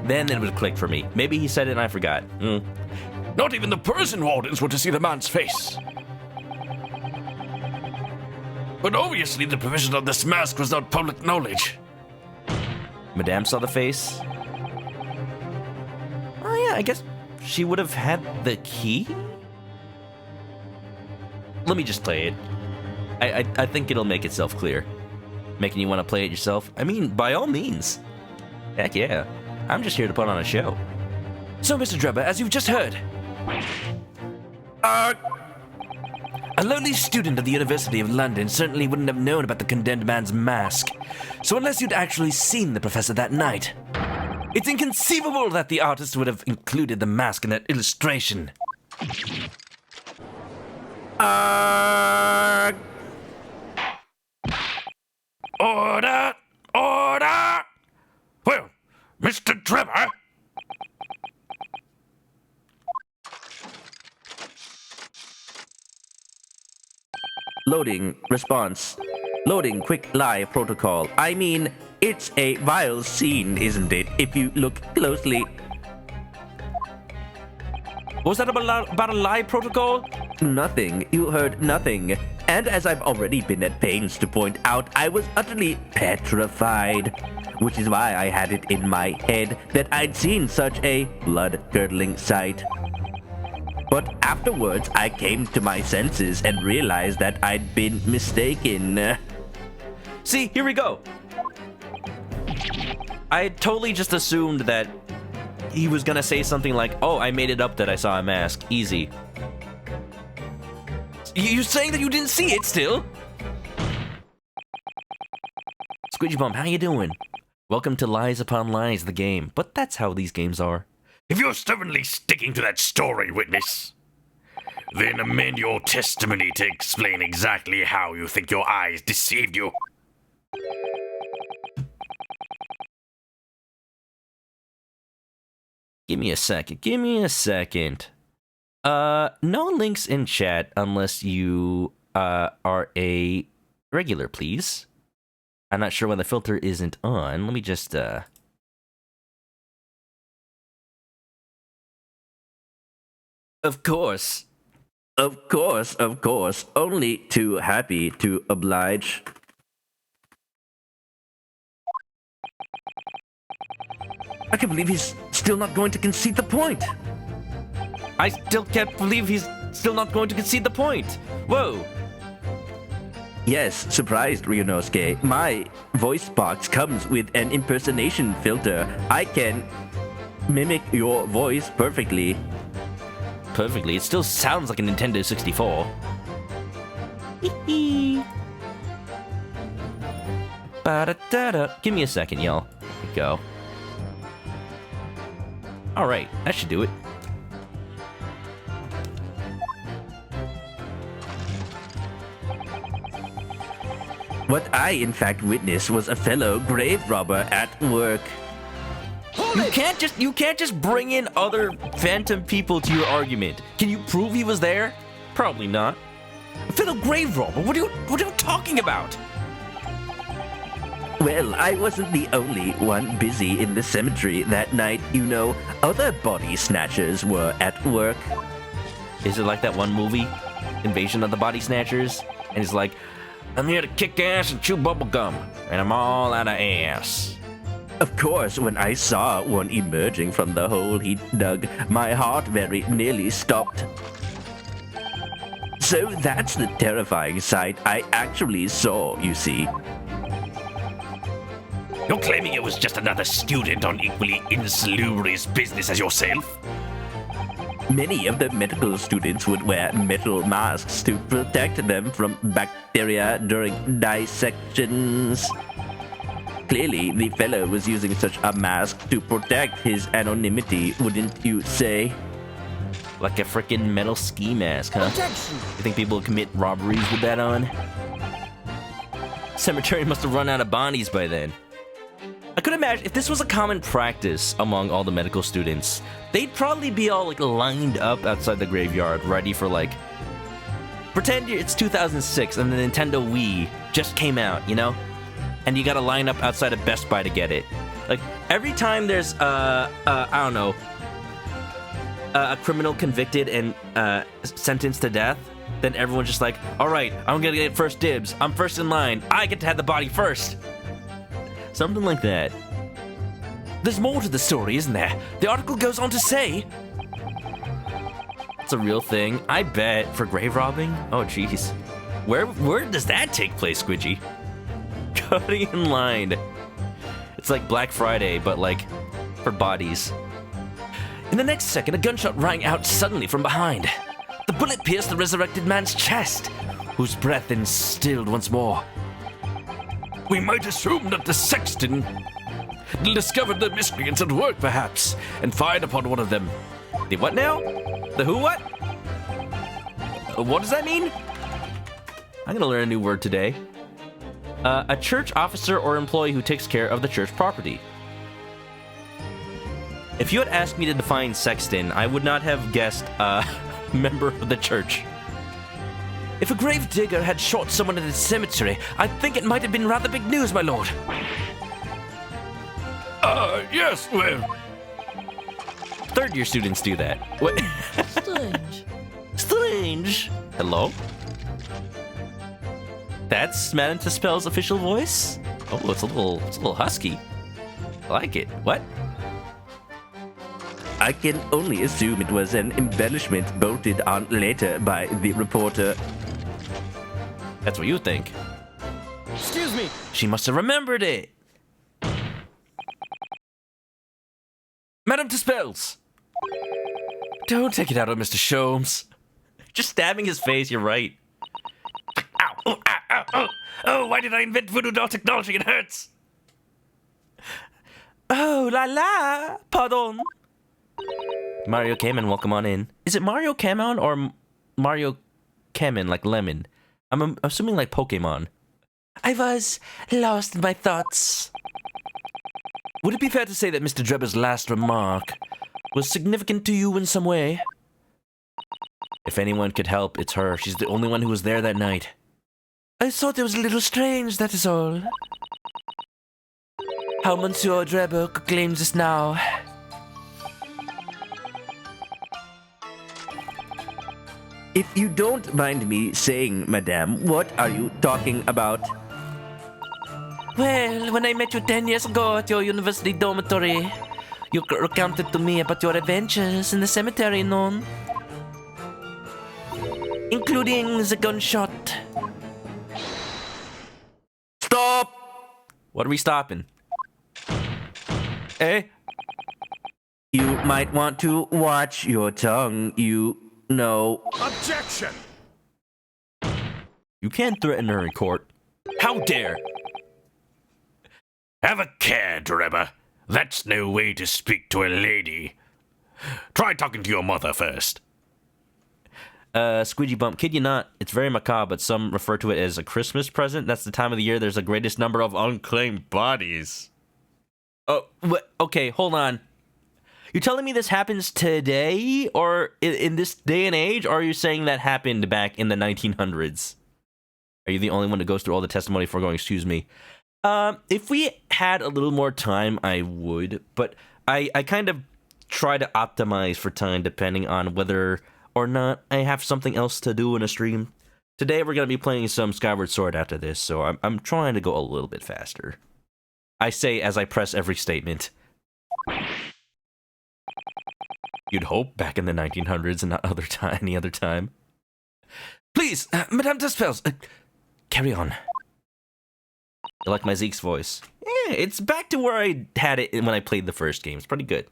Then it would click for me. Maybe he said it and I forgot. Not even the prison wardens were to see the man's face. But obviously the provision of this mask was not public knowledge. Madame saw the face? Oh yeah, I guess she would have had the key? Let me just play it. I think it'll make itself clear. Making you want to play it yourself? I mean, by all means. Heck yeah. I'm just here to put on a show. So, Mr. Drebber, as you've just heard... a lowly student of the University of London certainly wouldn't have known about the condemned man's mask. So unless you'd actually seen the professor that night, It's inconceivable that the artist would have included the mask in that illustration. Order! Order! Well, Mr. Trevor. Loading response. Loading quick lie protocol. I mean, it's a vile scene, isn't it? If you look closely. Was that about a lie protocol? Nothing. You heard nothing. And as I've already been at pains to point out, I was utterly petrified. Which is why I had it in my head that I'd seen such a blood-curdling sight. But afterwards, I came to my senses and realized that I'd been mistaken. See, here we go. I totally just assumed that he was gonna say something like, oh, I made it up that I saw a mask. Easy. You're saying that you didn't see it still? Squidgy Bum, how you doing? Welcome to Lies Upon Lies, the game. But that's how these games are. If you're stubbornly sticking to that story, witness, then amend your testimony to explain exactly how you think your eyes deceived you. Give me a second. Give me a second. No links in chat unless you are a regular, please. I'm not sure why the filter isn't on. Let me just Of course. Of course, of course. Only too happy to oblige. I can't believe he's still not going to concede the point. I still can't believe he's still not going to concede the point. Whoa. Yes, surprised, Ryunosuke. My voice box comes with an impersonation filter. I can mimic your voice perfectly. Perfectly. It still sounds like a Nintendo 64. Ba-da-da-da. Give me a second, y'all. Here we go. Alright, that should do it. What I in fact witnessed was a fellow grave robber at work. You can't just bring in other phantom people to your argument. Can you prove he was there? Probably not. A fellow grave robber? What are you talking about? Well, I wasn't the only one busy in the cemetery that night, you know. Other body snatchers were at work. Is it like that one movie, Invasion of the Body Snatchers? And he's like, I'm here to kick ass and chew bubblegum, and I'm all out of ass. Of course, when I saw one emerging from the hole he dug, my heart very nearly stopped. So that's the terrifying sight I actually saw, you see. You're claiming it was just another student on equally insalubrious business as yourself? Many of the medical students would wear metal masks to protect them from bacteria during dissections. Clearly, the fellow was using such a mask to protect his anonymity, wouldn't you say? Like a freaking metal ski mask, huh? You think people commit robberies with that on? Cemetery must have run out of bodies by then. I could imagine if this was a common practice among all the medical students, they'd probably be all like lined up outside the graveyard, ready for like. Pretend it's 2006 and the Nintendo Wii just came out, you know, and you gotta line up outside of Best Buy to get it. Like every time there's I don't know, a criminal convicted and sentenced to death, then everyone's just like, all right, I'm gonna get first dibs. I'm first in line. I get to have the body first. Something like that. There's more to the story, isn't there? The article goes on to say... It's a real thing. I bet. For grave robbing? Oh, jeez. Where does that take place, Squidgy? Cutting in line. It's like Black Friday, but like for bodies. In the next second, a gunshot rang out suddenly from behind. The bullet pierced the resurrected man's chest, whose breath then stilled once more. We might assume that the sexton discover the miscreants at work, perhaps, and fire upon one of them. The what now? The who what? What does that mean? I'm gonna learn a new word today. A church officer or employee who takes care of the church property. If you had asked me to define sexton, I would not have guessed a member of the church. If a grave digger had shot someone in a cemetery, I think it might have been rather big news, my lord. Yes, well... Third-year students do that. What? Strange. Strange. Hello? That's Madame Tuspel's official voice? Oh, it's a little husky. I like it. What? I can only assume it was an embellishment bolted on later by the reporter. That's what you think. Excuse me. She must have remembered it. Madame Tuspels! Don't take it out on Mr. Sholmes. Just stabbing his face, you're right. Ow! Oh, ow, ow, oh. Oh, why did I invent voodoo doll technology? It hurts! Oh, la la. Pardon. Mario came in, welcome on in. Is it Mario Camon or Mario Camin, like lemon? I'm assuming like Pokemon. I was lost in my thoughts. Would it be fair to say that Mr. Drebber's last remark was significant to you in some way? If anyone could help, it's her. She's the only one who was there that night. I thought it was a little strange, that is all. How Monsieur Drebber claims this now. If you don't mind me saying, madame, what are you talking about? Well, when I met you 10 years ago at your university dormitory, you recounted to me about your adventures in the cemetery, non? Including the gunshot. Stop! What are we stopping? Eh? You might want to watch your tongue, you know. Objection. You can't threaten her in court. How dare! Have a care, Drebber. That's no way to speak to a lady. Try talking to your mother first. Squeegee Bump, kid you not, it's very macabre, but some refer to it as a Christmas present. That's the time of the year there's the greatest number of unclaimed bodies. Oh, okay, hold on. You're telling me this happens today, or in this day and age, or are you saying that happened back in the 1900s? Are you the only one that goes through all the testimony before going, excuse me? If we had a little more time, I would, but I kind of try to optimize for time depending on whether or not I have something else to do in a stream. Today we're going to be playing some Skyward Sword after this, so I'm trying to go a little bit faster. I say as I press every statement. You'd hope back in the 1900s and not any other time. Please, Madame Tuspels, carry on. You like my Zeke's voice? Yeah, it's back to where I had it when I played the first game. It's pretty good.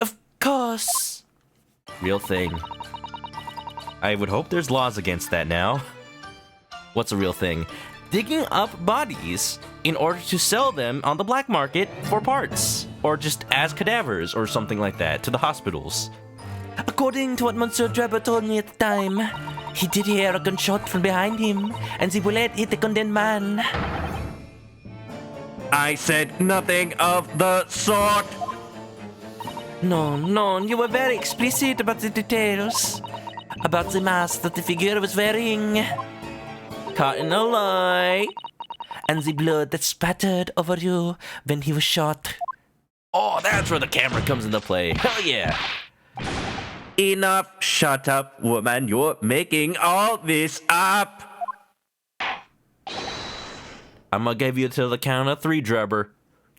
Of course. Real thing. I would hope there's laws against that now. What's a real thing? Digging up bodies in order to sell them on the black market for parts. Or just as cadavers or something like that to the hospitals. According to what Monsieur Drebber told me at the time, he did hear a gunshot from behind him, and the bullet hit the condemned man. I said nothing of the sort. No, you were very explicit about the details. About the mask that the figure was wearing. Caught in a lie. And the blood that spattered over you when he was shot. Oh, that's where the camera comes into play. Hell yeah. Enough. Shut up, woman. You're making all this up. I'm gonna give you to the count of 3, Drebber.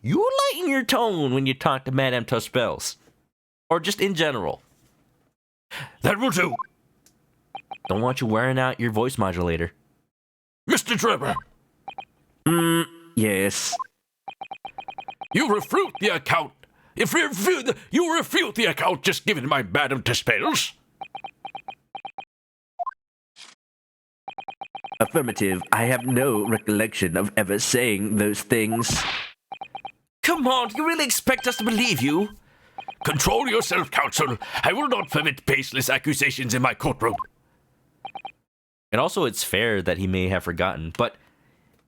You lighten your tone when you talk to Madame Tuspels. Or just in general. That will do. Don't want you wearing out your voice modulator. Mr. Drebber, Yes. you refute the account. You refute the account just given by Madame Tuspels. Affirmative. I have no recollection of ever saying those things. come on, do you really expect us to believe you? Control yourself, counsel. I will not permit baseless accusations in my courtroom. And also, it's fair that he may have forgotten, but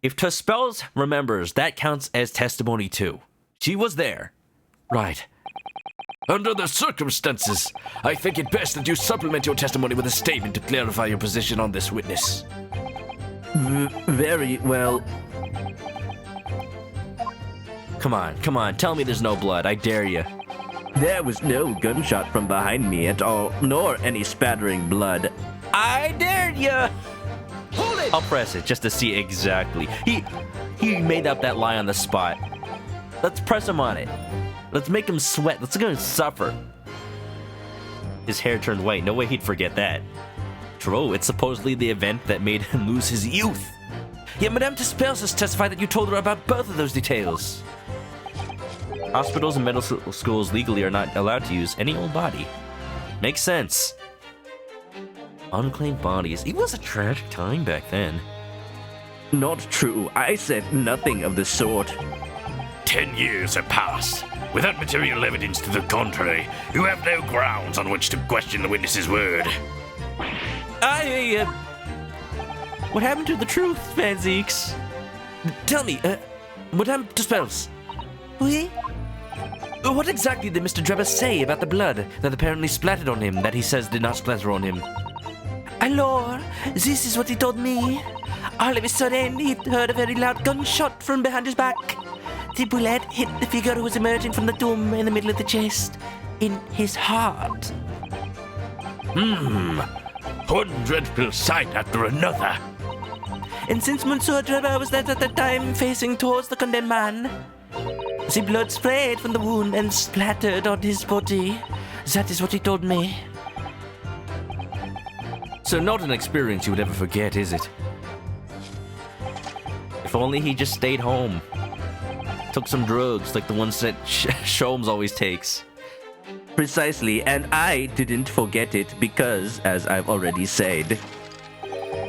if Tuspels remembers, that counts as testimony too. She was there. Right. Under the circumstances, I think it best that you supplement your testimony with a statement to clarify your position on this witness. Very well. Come on, tell me there's no blood. I dare you. There was no gunshot from behind me at all, nor any spattering blood. I dare you. Hold it. I'll press it just to see exactly. He made up that lie on the spot. Let's press him on it. Let's make him sweat. Let's make him suffer. His hair turned white. No way he'd forget that. True, it's supposedly the event that made him lose his youth. Yet Madame Tuspels has testified that you told her about both of those details. Hospitals and medical schools legally are not allowed to use any old body. Makes sense. Unclaimed bodies. It was a tragic time back then. Not true. I said nothing of the sort. 10 years have passed. Without material evidence to the contrary, you have no grounds on which to question the witness's word. What happened to the truth, Fanzeeks? Tell me, Madame Tuspels. Oui? What exactly did Mr. Drebber say about the blood that apparently splattered on him that he says did not splatter on him? Alors, this is what he told me. All of a sudden, he heard a very loud gunshot from behind his back. The bullet hit the figure who was emerging from the tomb in the middle of the chest, in his heart. One dreadful sight after another. And since Monsieur Drebber was at the time facing towards the condemned man, the blood sprayed from the wound and splattered on his body. That is what he told me. So not an experience you would ever forget, is it? If only he just stayed home. Took some drugs like the ones that Sholmes always takes. Precisely, and I didn't forget it because, as I've already said,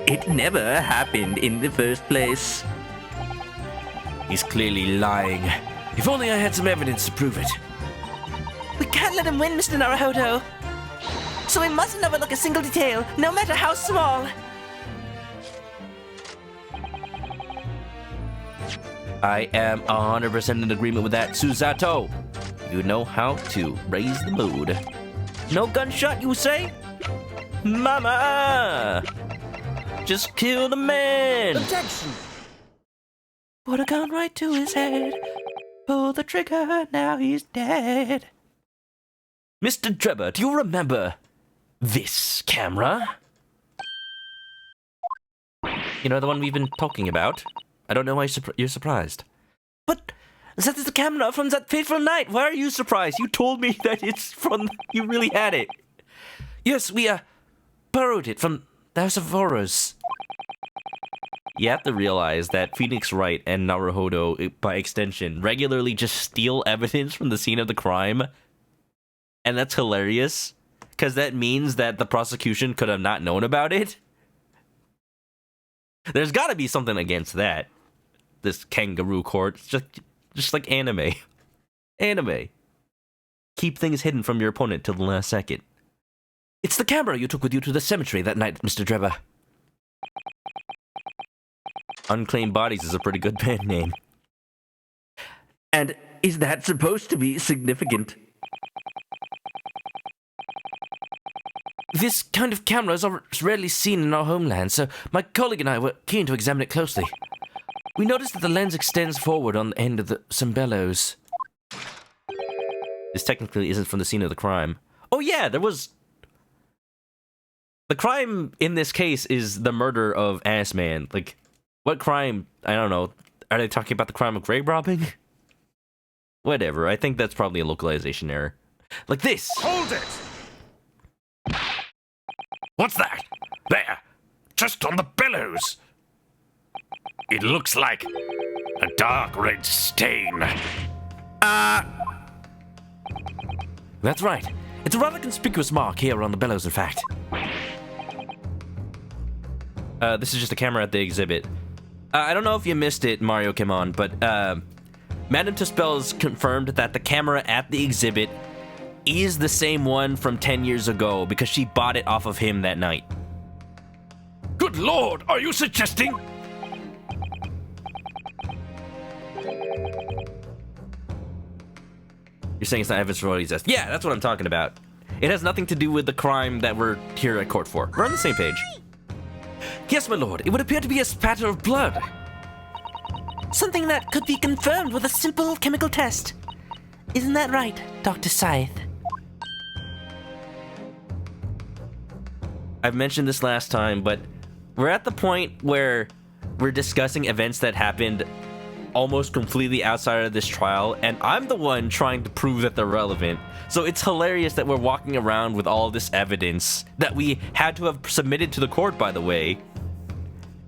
it never happened in the first place. He's clearly lying. If only I had some evidence to prove it. We can't let him win, Mr. Naruhodo. So we mustn't overlook a single detail, no matter how small. I am 100% in agreement with that, Susato. You know how to raise the mood. No gunshot, you say? Mama! Just kill the man! Objection! Put a gun right to his head. Pull the trigger, now he's dead. Mr. Drebber, do you remember this camera? You know, the one we've been talking about? I don't know why you're surprised. But that is the camera from that fateful night. Why are you surprised? You told me that it's from... You really had it. Yes, we, borrowed it from the House of Horrors. You have to realize that Phoenix Wright and Naruhodo, by extension, regularly just steal evidence from the scene of the crime. And that's hilarious, because that means that the prosecution could have not known about it. There's got to be something against that. This kangaroo court. It's just like anime. Anime. Keep things hidden from your opponent till the last second. It's the camera you took with you to the cemetery that night, Mr. Drebber. Unclaimed Bodies is a pretty good band name. And is that supposed to be significant? This kind of camera is rarely seen in our homeland, so my colleague and I were keen to examine it closely. We noticed that the lens extends forward on the end of some bellows. This technically isn't from the scene of the crime. Oh yeah, there was... The crime in this case is the murder of Ass Man. Like, what crime? I don't know. Are they talking about the crime of grave robbing? Whatever, I think that's probably a localization error. Like this! Hold it! What's that? There! Just on the bellows! It looks like a dark red stain. That's right. It's a rather conspicuous mark here on the bellows, in fact. This is just a camera at the exhibit. I don't know if you missed it, Mario came on, but Madame Tuspel's confirmed that the camera at the exhibit is the same one from 10 years ago because she bought it off of him that night. Good lord, are you suggesting? You're saying it's not evidence for what he says. Yeah, that's what I'm talking about. It has nothing to do with the crime that we're here at court for. We're on the same page. Yes, my lord, it would appear to be a spatter of blood. Something that could be confirmed with a simple chemical test. Isn't that right, Dr. Sithe? I've mentioned this last time, but we're at the point where we're discussing events that happened almost completely outside of this trial, and I'm the one trying to prove that they're relevant. So it's hilarious that we're walking around with all this evidence that we had to have submitted to the court, by the way.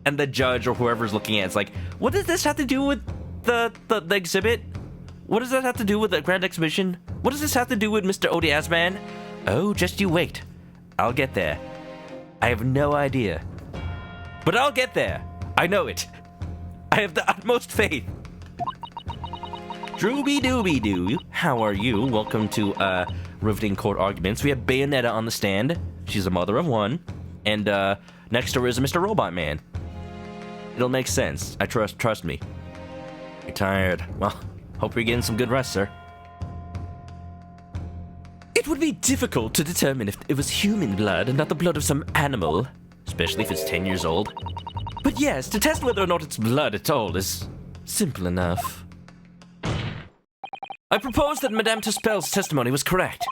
And the judge or whoever's looking at it's like, what does this have to do with the exhibit? What does that have to do with the Grand Exhibition? What does this have to do with Mr. Odiasman? Oh, just you wait. I'll get there. I have no idea. But I'll get there. I know it. I have the utmost faith. Drooby dooby doo. How are you? Welcome to Riveting Court Arguments. We have Bayonetta on the stand. She's a mother of one. And next to her is Mr. Robot Man. It'll make sense. I trust me. You're tired. Well, hope you're getting some good rest, sir. It would be difficult to determine if it was human blood and not the blood of some animal. Especially if it's 10 years old. But yes, to test whether or not it's blood at all is simple enough. I propose that Madame Tuspel's testimony was correct,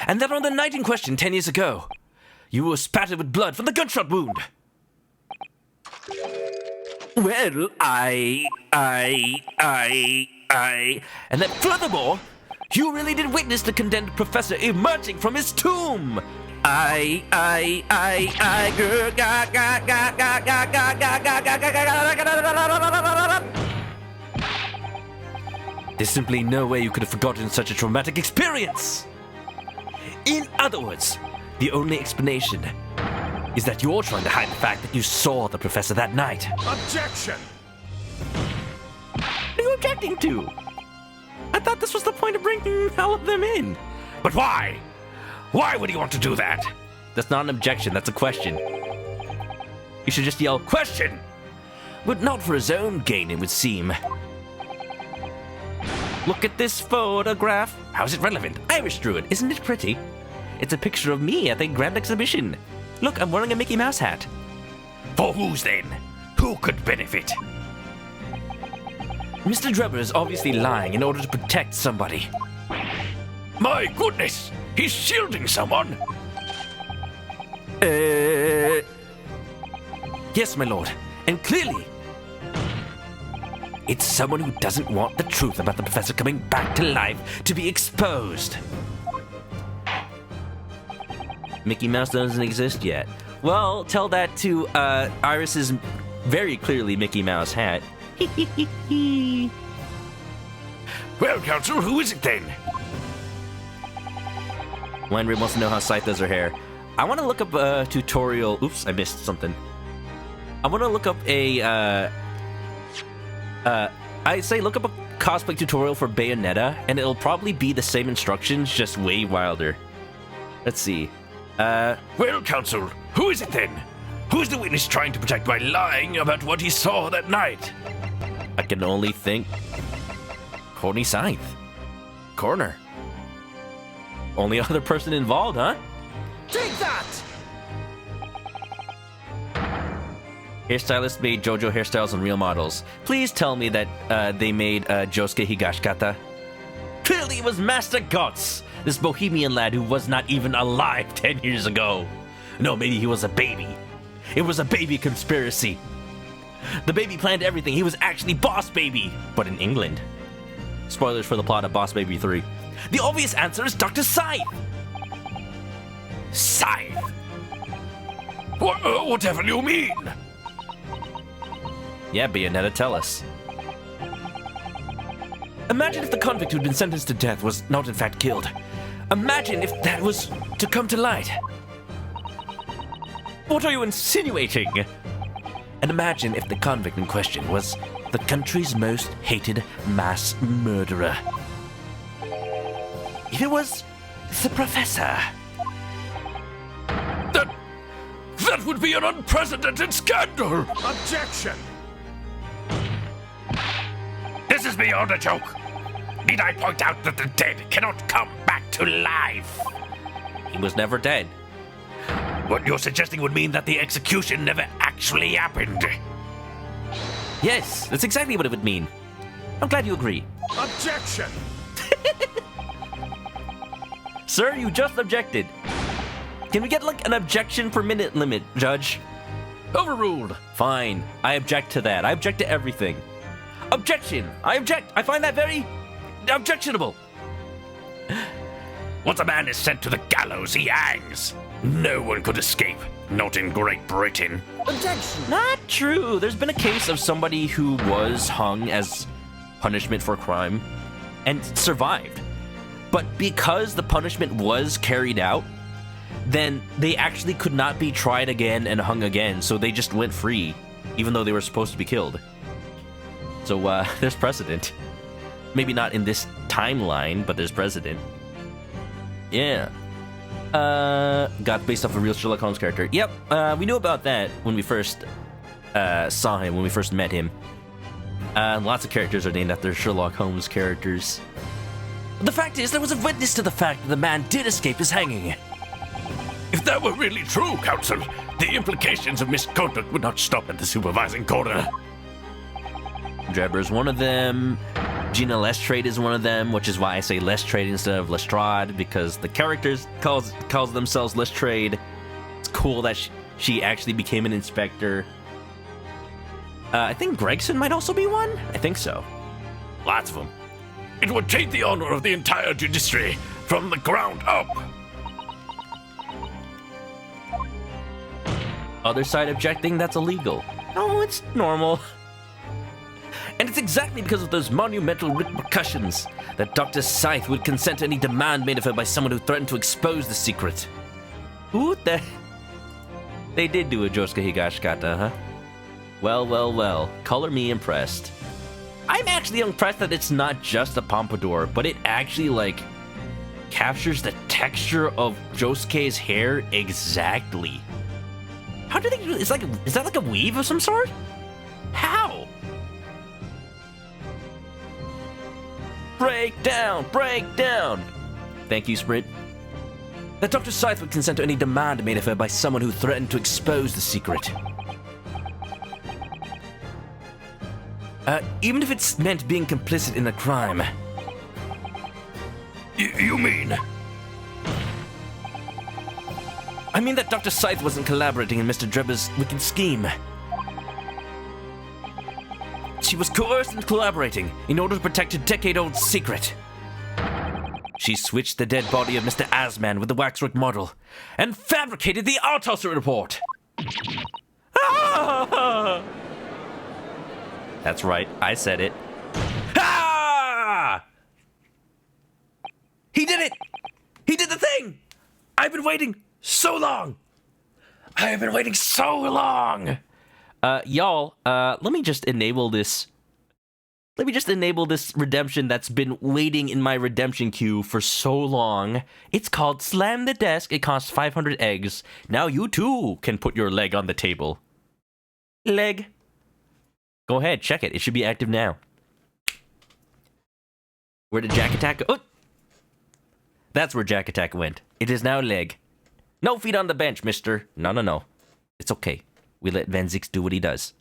and that on the night in question 10 years ago, you were spattered with blood from the gunshot wound. Well, And that furthermore, you really did witness the condemned professor emerging from his tomb. There's simply no way you could have forgotten such a traumatic experience. In other words, the only explanation is that you're trying to hide the fact that you saw the professor that night. Objection! What are you objecting to? I thought this was the point of bringing all of them in. But why? Why would he want to do that? That's not an objection, that's a question. You should just yell, question! But not for his own gain, it would seem. Look at this photograph. How's it relevant? Irish Druid, isn't it pretty? It's a picture of me at the Grand Exhibition. Look, I'm wearing a Mickey Mouse hat. For whose then? Who could benefit? Mr. Drebber is obviously lying in order to protect somebody. My goodness! He's shielding someone! Yes, my lord. And clearly, it's someone who doesn't want the truth about the professor coming back to life to be exposed. Mickey Mouse doesn't exist yet. Well, tell that to Iris's very clearly Mickey Mouse hat. Well, Counsel, who is it then? Weinrib wants to know how Scythe does her hair. I want to look up a tutorial. Oops, I missed something. I want to look up a I say look up a cosplay tutorial for Bayonetta, and it'll probably be the same instructions, just way wilder. Let's see. Well, Counsel, who is it then? Who's the witness trying to protect by lying about what he saw that night? I can only think Corny Scythe. Corner. Only other person involved, huh? Take that! Hairstylist made JoJo hairstyles and real models. Please tell me that they made Josuke Higashikata. Clearly it was Master Guts, this bohemian lad who was not even alive 10 years ago. No, maybe he was a baby. It was a baby conspiracy. The baby planned everything. He was actually Boss Baby, but in England. Spoilers for the plot of Boss Baby 3. The obvious answer is Dr. Scythe. Scythe? Whatever you mean? Yeah, Bayonetta, tell us. Imagine if the convict who'd been sentenced to death was not in fact killed. Imagine if that was to come to light. What are you insinuating? And imagine if the convict in question was the the country's most hated mass murderer. If it was the professor. That would be an unprecedented scandal! Objection! This is beyond a joke. Need I point out that the dead cannot come back to life? He was never dead. What you're suggesting would mean that the execution never actually happened. Yes, that's exactly what it would mean. I'm glad you agree. Objection! Sir, you just objected. Can we get like an objection per minute limit, Judge? Overruled. Fine. I object to that. I object to everything. Objection! I object! I find that very objectionable. Once a man is sent to the gallows, he hangs. No one could escape. Not in Great Britain. Not true. There's been a case of somebody who was hung as punishment for a crime and survived. But because the punishment was carried out, then they actually could not be tried again and hung again, so they just went free, even though they were supposed to be killed. So, there's precedent. Maybe not in this timeline, but there's precedent. Yeah. Got based off a real Sherlock Holmes character. Yep, we knew about that when we first saw him, when we first met him. Lots of characters are named after Sherlock Holmes characters. The fact is, there was a witness to the fact that the man did escape his hanging. If that were really true, Counsel, the implications of misconduct would not stop at the supervising coroner. Drebber's one of them. Gina Lestrade is one of them, which is why I say Lestrade instead of Lestrade, because the characters calls themselves Lestrade. It's cool that she actually became an inspector. I think Gregson might also be one. I think so. Lots of them. It would change the honor of the entire judiciary from the ground up. Other side objecting, that's illegal. Oh, it's normal. And it's exactly because of those monumental repercussions that Dr. Sithe would consent to any demand made of her by someone who threatened to expose the secret. Ooh, they did do a Josuke Higashikata, huh? Well. Color me impressed. I'm actually impressed that it's not just a pompadour, but it actually, like, captures the texture of Josuke's hair exactly. How do they do it? Is that like a weave of some sort? How? Break down! Thank you, Sprint. That Dr. Sithe would consent to any demand made of her by someone who threatened to expose the secret. Even if it's meant being complicit in a crime. You mean? I mean that Dr. Sithe wasn't collaborating in Mr. Drebber's wicked scheme. She was coerced into collaborating in order to protect a decade-old secret. She switched the dead body of Mr. Asman with the waxwork model and fabricated the autopsy report. Ah! That's right, I said it. Ah! He did it! He did the thing! I've been waiting so long! I have been waiting so long! Y'all, let me just enable this. Let me just enable this redemption that's been waiting in my redemption queue for so long. It's called Slam the Desk. It costs 500 eggs. Now you too can put your leg on the table. Leg. Go ahead, check it. It should be active now. Where did Jack Attack go? Oh! That's where Jack Attack went. It is now leg. No feet on the bench, mister. No. It's okay. We let Van Zix do what he does.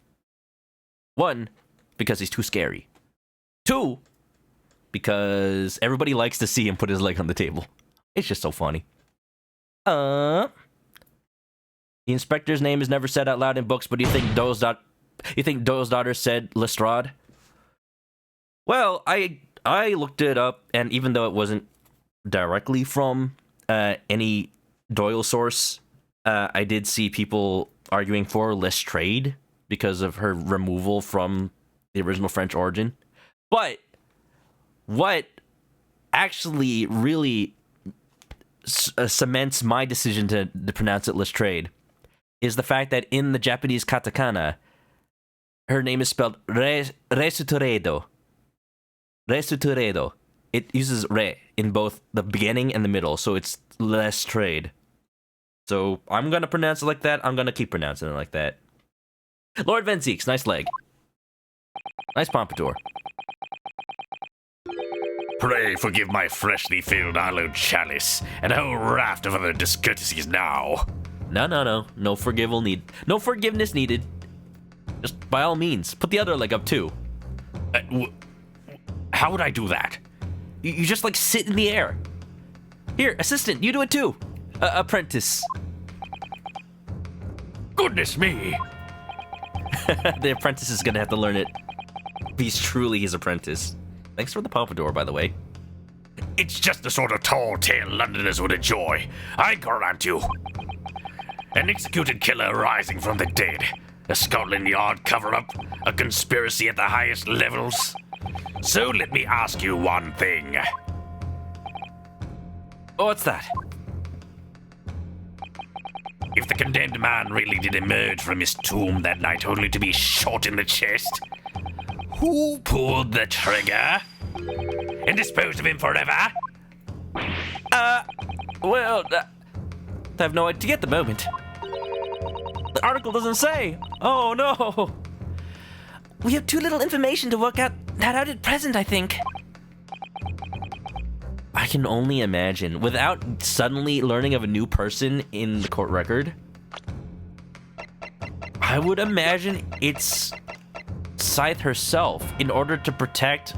1, because he's too scary. 2, because everybody likes to see him put his leg on the table. It's just so funny. The inspector's name is never said out loud in books, but you think Doe's daughter said Lestrade? Well, I looked it up, and even though it wasn't directly from any Doyle source, I did see people arguing for Lestrade because of her removal from the original French origin. But what actually really cements my decision to pronounce it Lestrade is the fact that in the Japanese katakana, Her name is spelled Resutoredo. Resutoredo. It uses re in both the beginning and the middle, so it's less trade. So I'm gonna pronounce it like that. I'm gonna keep pronouncing it like that. Lord Venzeeks, nice leg. Nice pompadour. Pray forgive my freshly filled hallowed chalice and a whole raft of other discourtesies now. No. No forgiveness needed. Just by all means, put the other leg up too. How would I do that? You just like sit in the air. Here, assistant, you do it too. Apprentice. Goodness me! The apprentice is gonna have to learn it. He's truly his apprentice. Thanks for the pompadour, by the way. It's just the sort of tall tale Londoners would enjoy, I grant you. An executed killer rising from the dead, a Scotland Yard cover-up, a conspiracy at the highest levels. So let me ask you one thing. Oh, what's that? If the condemned man really did emerge from his tomb that night only to be shot in the chest, who pulled the trigger and disposed of him forever? Well, I have no idea at the moment. The article doesn't say. Oh, no. We have too little information to work that out at present, I think. I can only imagine, without suddenly learning of a new person in the court record, I would imagine it's Sithe herself in order to protect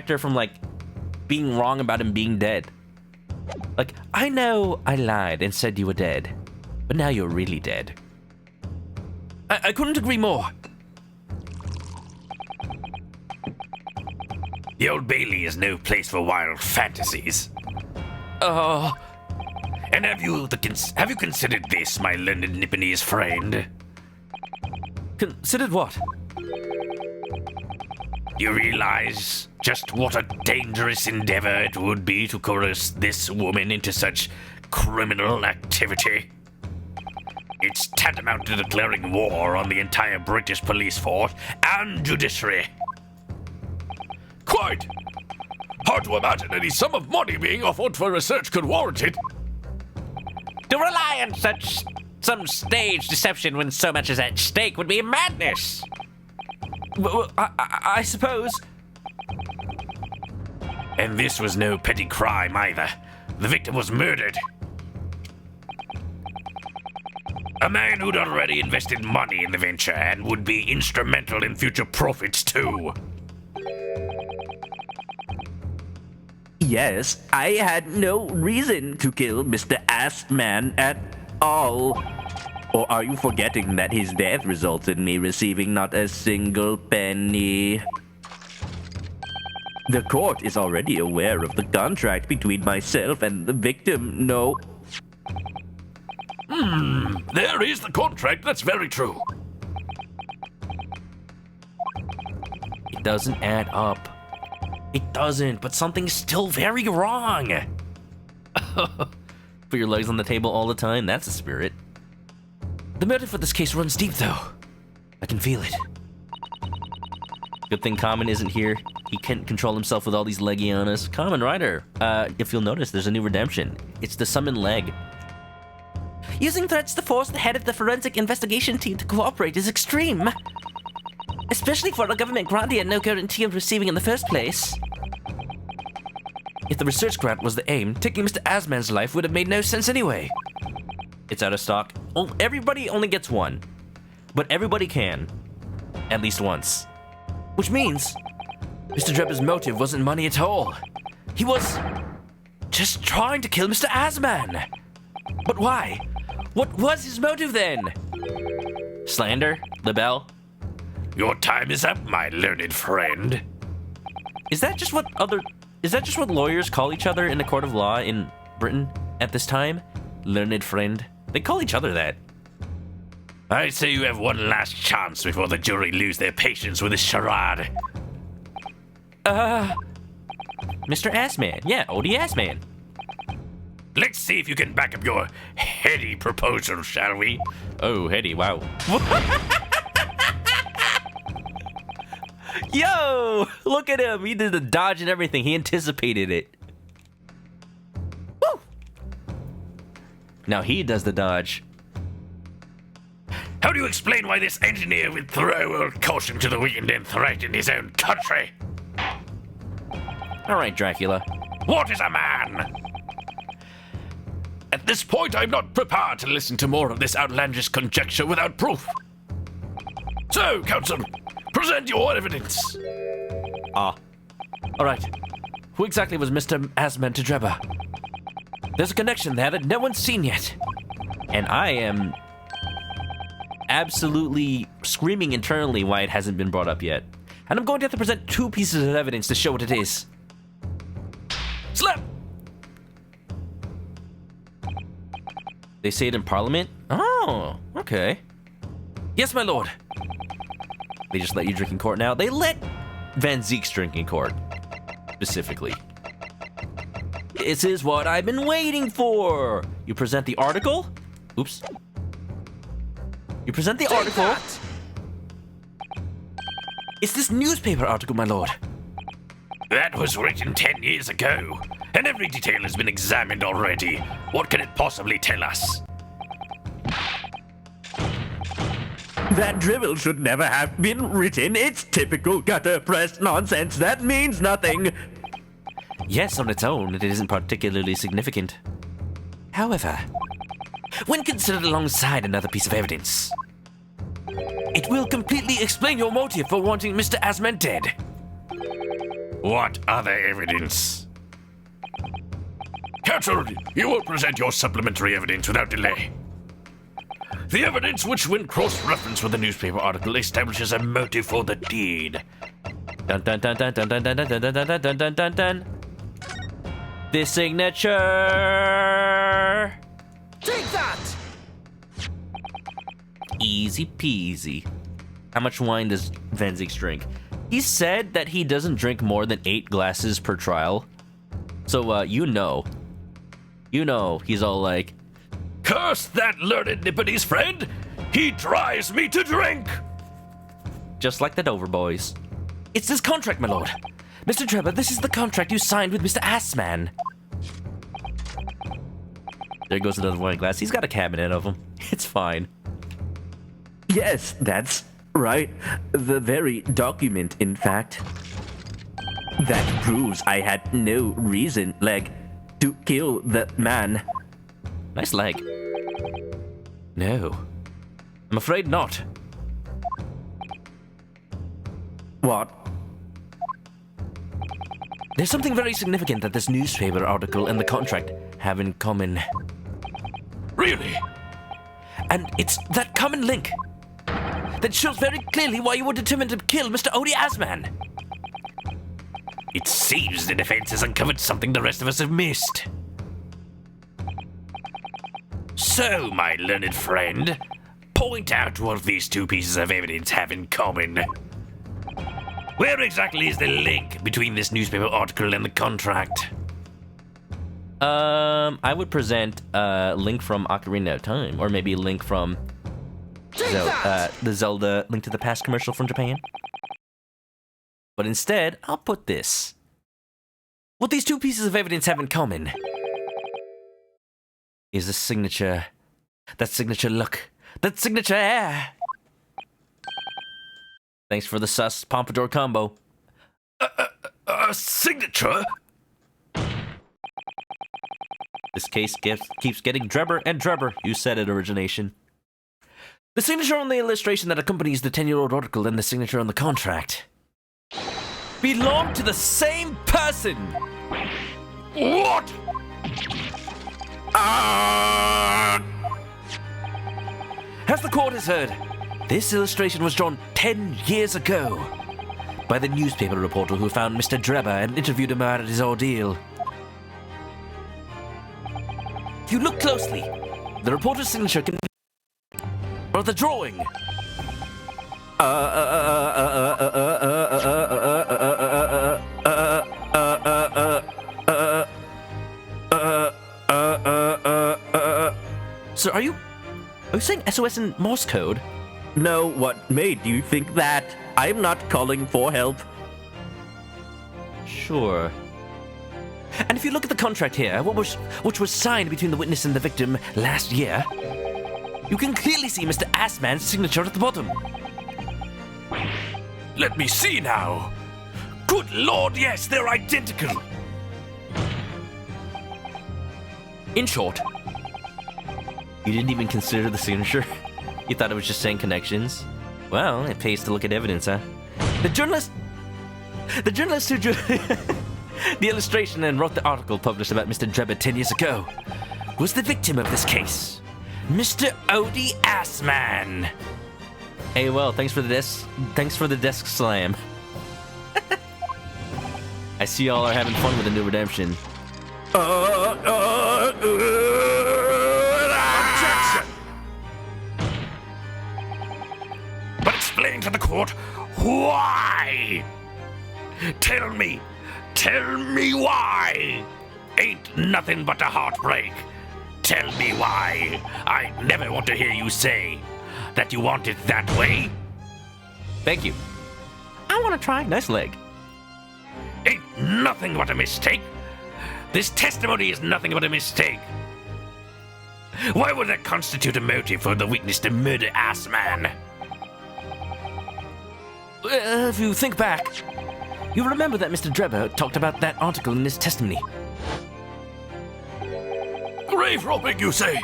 her from, being wrong about him being dead. Like, I know I lied and said you were dead, but now you're really dead. I couldn't agree more. The Old Bailey is no place for wild fantasies. And have you considered this, my learned Nipponese friend? Considered what? You realize just what a dangerous endeavor it would be to coerce this woman into such criminal activity? It's tantamount to declaring war on the entire British police force and judiciary. Quite! Hard to imagine any sum of money being offered for research could warrant it. To rely on some stage deception when so much is at stake would be madness. Well, I suppose. And this was no petty crime either. The victim was murdered. A man who'd already invested money in the venture and would be instrumental in future profits too. Yes, I had no reason to kill Mr. Assman at all. Or are you forgetting that his death resulted in me receiving not a single penny? The court is already aware of the contract between myself and the victim, no? There is the contract, that's very true. It doesn't add up. It doesn't, but something's still very wrong. Put your legs on the table all the time, that's a spirit. The motive for this case runs deep, though. I can feel it. Good thing Common isn't here. He can't control himself with all these Legianas. Common Rider, if you'll notice, there's a new redemption. It's the summon leg. Using threats to force the head of the forensic investigation team to cooperate is extreme. Especially for a government grant he had no guarantee of receiving in the first place. If the research grant was the aim, taking Mr. Asman's life would have made no sense anyway. It's out of stock. Oh, everybody only gets one. But everybody can. At least once. Which means Mr. Drebber's motive wasn't money at all. He was just trying to kill Mr. Asman. But why? What was his motive then? Slander? Libel? Your time is up, my learned friend. Is that just what lawyers call each other in the court of law in Britain at this time? Learned friend? They call each other that. I say you have one last chance before the jury lose their patience with this charade. Mr. Assman. Yeah, Odie Assman. Let's see if you can back up your heady proposal, shall we? Oh, heady, wow. Yo! Look at him! He did the dodge and everything. He anticipated it. Woo! Now he does the dodge. How do you explain why this engineer would throw caution to the wind and threaten his own country? Alright, Dracula. What is a man? At this point, I'm not prepared to listen to more of this outlandish conjecture without proof. So, Counsel, present your evidence. Alright. Who exactly was Mr. Asman to Drebber? There's a connection there that no one's seen yet. And I am absolutely screaming internally why it hasn't been brought up yet. And I'm going to have to present 2 pieces of evidence to show what it is. Slap! They say it in Parliament? Oh, okay. Yes, my lord. They just let you drink in court now. They let Van Zeeks drink in court, specifically. This is what I've been waiting for. You present the article. Oops. You present the article. It's this newspaper article, my lord. That was written 10 years ago, and every detail has been examined already. What can it possibly tell us? That drivel should never have been written. It's typical gutter press nonsense that means nothing. Yes, on its own, it isn't particularly significant. However, when considered alongside another piece of evidence, it will completely explain your motive for wanting Mr. Asman dead. What other evidence? Counsel, you will present your supplementary evidence without delay. The evidence which, when cross-referenced with the newspaper article, establishes a motive for the deed. Dun dun dun dun dun dun dun dun dun dun dun dun dun dun. This signature. Take that! Easy peasy. How much wine does Van Zeeks drink? He said that he doesn't drink more than 8 glasses per trial. So, you know, he's all like, Curse that learned Nipponese friend! He drives me to drink! just like the Dover boys. It's this contract, my lord. Mr. Drebber, this is the contract you signed with Mr. Assman. There goes another wine glass. He's got a cabinet of them. It's fine. Yes, that's right. The very document, in fact. That proves I had no reason, to kill the man. Nice leg. No. I'm afraid not. What? There's something very significant that this newspaper article and the contract have in common. Really? And it's that common link that shows very clearly why you were determined to kill Mr. Odie Asman. It seems the defense has uncovered something the rest of us have missed. So, my learned friend, point out what these 2 pieces of evidence have in common. Where exactly is the link between this newspaper article and the contract? I would present a link from Ocarina of Time, or maybe a link from the Zelda Link to the Past commercial from Japan. But instead, I'll put this. What these 2 pieces of evidence have in common is the signature. That signature look. That signature air. Thanks for the sus pompadour combo. A signature? This case keeps getting Drebber and Drebber. You said it, Origination. The signature on the illustration that accompanies the 10-year-old article and the signature on the contract belong to the same person. What? As the court has heard, this illustration was drawn 10 years ago by the newspaper reporter who found Mr. Drebber and interviewed him about his ordeal. If you look closely, the reporter's signature can be or the drawing. So are you saying SOS in Morse code? No, what made you think that? I'm not calling for help. Sure. And if you look at the contract here, which was signed between the witness and the victim last year, you can clearly see Mr. Assman's signature at the bottom. Let me see now. Good lord, yes, they're identical. In short, You didn't even consider the signature? You thought it was just saying connections? Well, it pays to look at evidence, huh? the journalist who drew the illustration and wrote the article published about Mr. Drebber 10 years ago was the victim of this case, Mr. Odie Assman. Hey, well, thanks for the desk slam. I see y'all are having fun with the new redemption. Objection! But explain to the court why. Tell me why. Ain't nothing but a heartbreak. Tell me why. I never want to hear you say that you want it that way. Thank you. I want to try. Nice leg. Ain't nothing but a mistake. This testimony is nothing but a mistake. Why would that constitute a motive for the witness to murder Assman? If you think back, you remember that Mr. Drebber talked about that article in his testimony. Grave robbing, you say?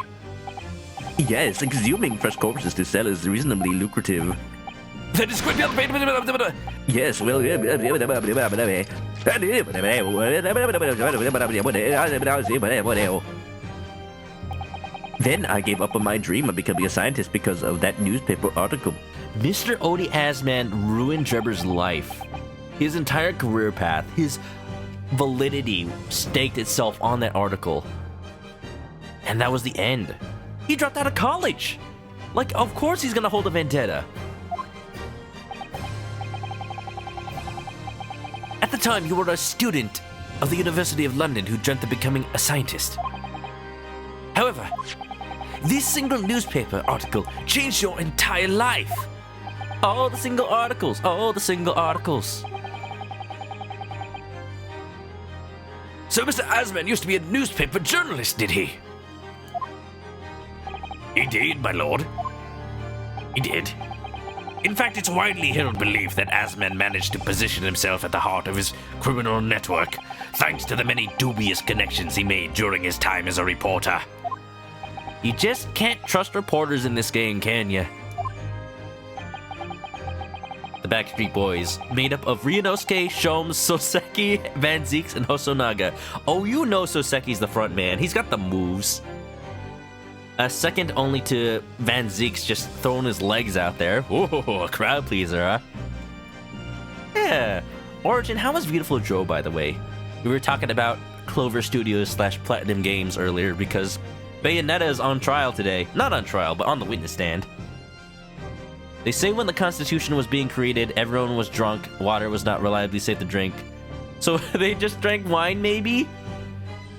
Yes, exhuming fresh corpses to sell is reasonably lucrative. That is quite Yes, well, then I gave up on my dream of becoming a scientist because of that newspaper article. Mr. Odie Assman ruined Drebber's life. His entire career path, his validity staked itself on that article. And that was the end. He dropped out of college. Like, of course he's gonna hold a vendetta. At the time, you were a student of the University of London who dreamt of becoming a scientist. However, this single newspaper article changed your entire life. All the single articles. All the single articles. So Mr. Assman used to be a newspaper journalist, did he? He did, my lord. He did. In fact, it's widely held belief that Assman managed to position himself at the heart of his criminal network, thanks to the many dubious connections he made during his time as a reporter. You just can't trust reporters in this game, can ya? The Backstreet Boys, made up of Ryunosuke, Shomes, Soseki, Van Zeeks, and Hosonaga. Oh, you know Soseki's the front man. He's got the moves. Second only to Van Zeeks just throwing his legs out there. Ooh, a crowd pleaser, huh? Yeah. Origin, how was Beautiful Joe, by the way? We were talking about Clover Studios / Platinum Games earlier because Bayonetta is on trial today. Not on trial, but on the witness stand. They say when the Constitution was being created, everyone was drunk, water was not reliably safe to drink. So they just drank wine, maybe?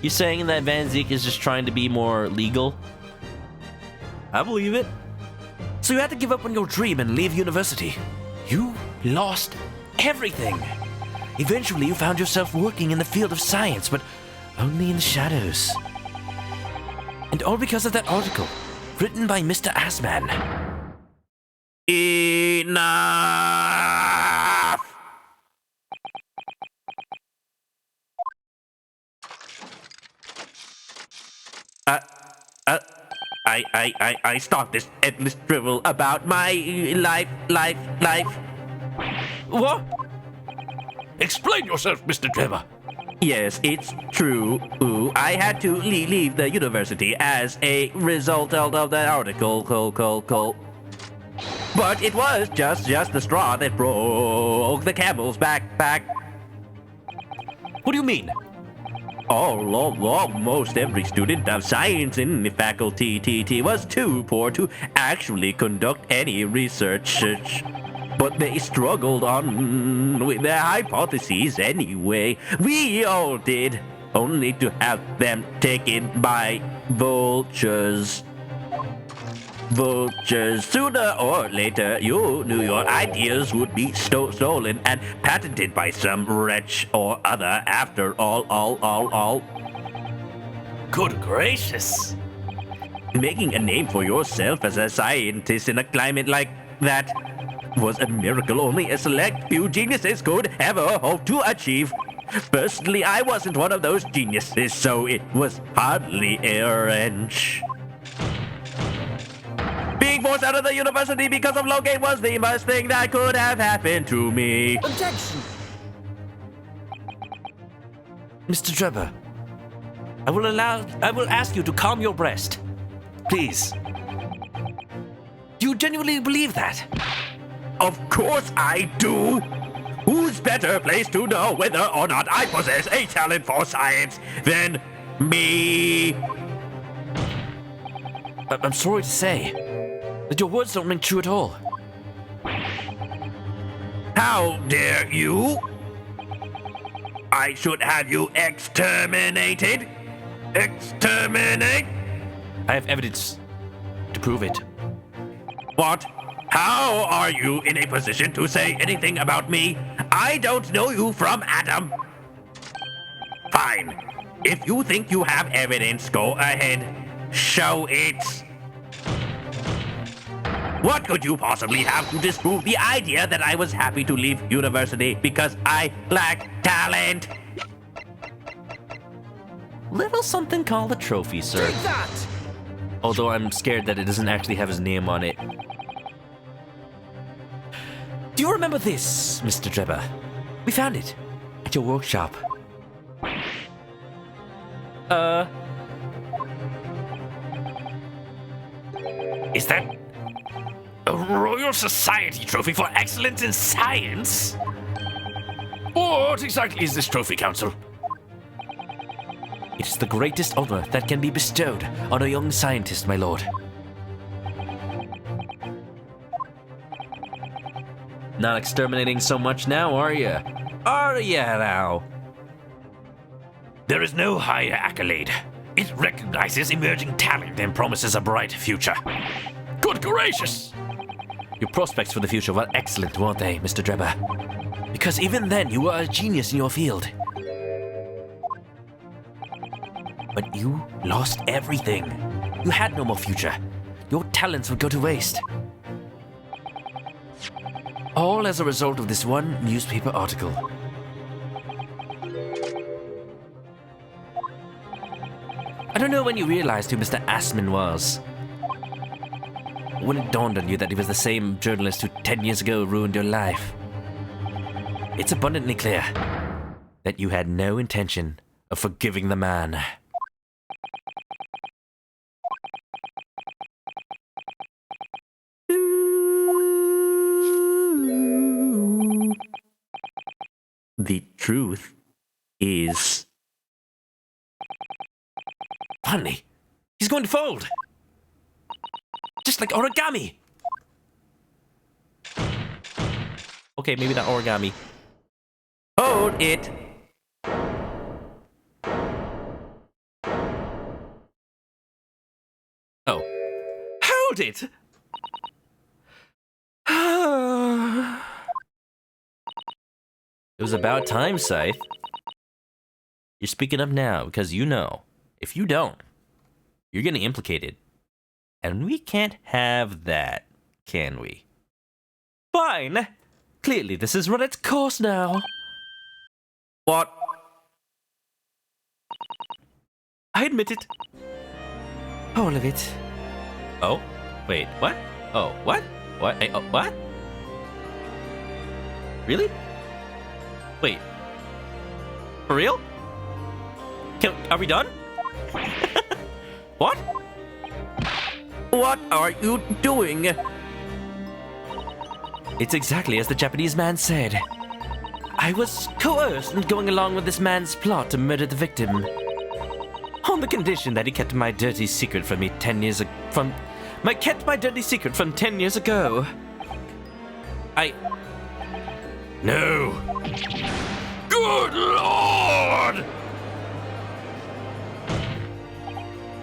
You're saying that Van Zeek is just trying to be more legal? I believe it. So you had to give up on your dream and leave university. You lost everything. Eventually, you found yourself working in the field of science, but only in the shadows. And all because of that article, written by Mr. Assman. Enough! I stop this endless drivel about my life. What? Explain yourself, Mr. Drebber. Yes, it's true. I had to leave the university as a result of that article. But it was just the straw that broke the camel's back. What do you mean? Almost every student of science in the faculty was too poor to actually conduct any research. But they struggled on with their hypotheses anyway. We all did, only to have them taken by vultures. vultures. Sooner or later, you knew your ideas would be stolen and patented by some wretch or other. After all. Good gracious. Making a name for yourself as a scientist in a climate like that was a miracle only a select few geniuses could ever hope to achieve. Personally, I wasn't one of those geniuses, so it was hardly a wrench. Being forced out of the university because of Logate was the worst thing that could have happened to me. Objection! Mr. Drebber, I will ask you to calm your breast. Please. Do you genuinely believe that? Of course I do. Who's better placed to know whether or not I possess a talent for science than me? I'm sorry to say that your words don't ring true at all. How dare you? I should have you exterminated. Exterminate? I have evidence to prove it. What? How are you in a position to say anything about me? I don't know you from Adam. Fine. If you think you have evidence, go ahead. Show it. What could you possibly have to disprove the idea that I was happy to leave university because I lack talent? Little something called a trophy, sir. Take that! Although I'm scared that it doesn't actually have his name on it. Do you remember this, Mr. Drebber? We found it at your workshop. Is that a Royal Society trophy for excellence in science? What exactly is this trophy, Council? It is the greatest honor that can be bestowed on a young scientist, my lord. Not exterminating so much now, are ya? Are ya now? There is no higher accolade. It recognizes emerging talent and promises a bright future. Good gracious! Your prospects for the future were excellent, weren't they, Mr. Drebber? Because even then, you were a genius in your field. But you lost everything. You had no more future. Your talents would go to waste. All as a result of this one newspaper article. I don't know when you realized who Mr. Assman was. When it dawned on you that he was the same journalist who 10 years ago ruined your life. It's abundantly clear that you had no intention of forgiving the man. The truth is... Finally, he's going to fold. Just like origami. Okay, maybe not origami. Hold it. Oh. Hold it! It was about time, Sithe. You're speaking up now because you know. If you don't, you're getting implicated. And we can't have that, can we? Fine. Clearly, this has run its course now. What? I admit it. All of it. Oh? Wait, what? Oh, what? What? Oh, what? Really? Wait. For real? Are we done? What? What are you doing? It's exactly as the Japanese man said. I was coerced into going along with this man's plot to murder the victim. On the condition that he kept my dirty secret from me 10 years ago. Kept my dirty secret from 10 years ago. No. Good Lord!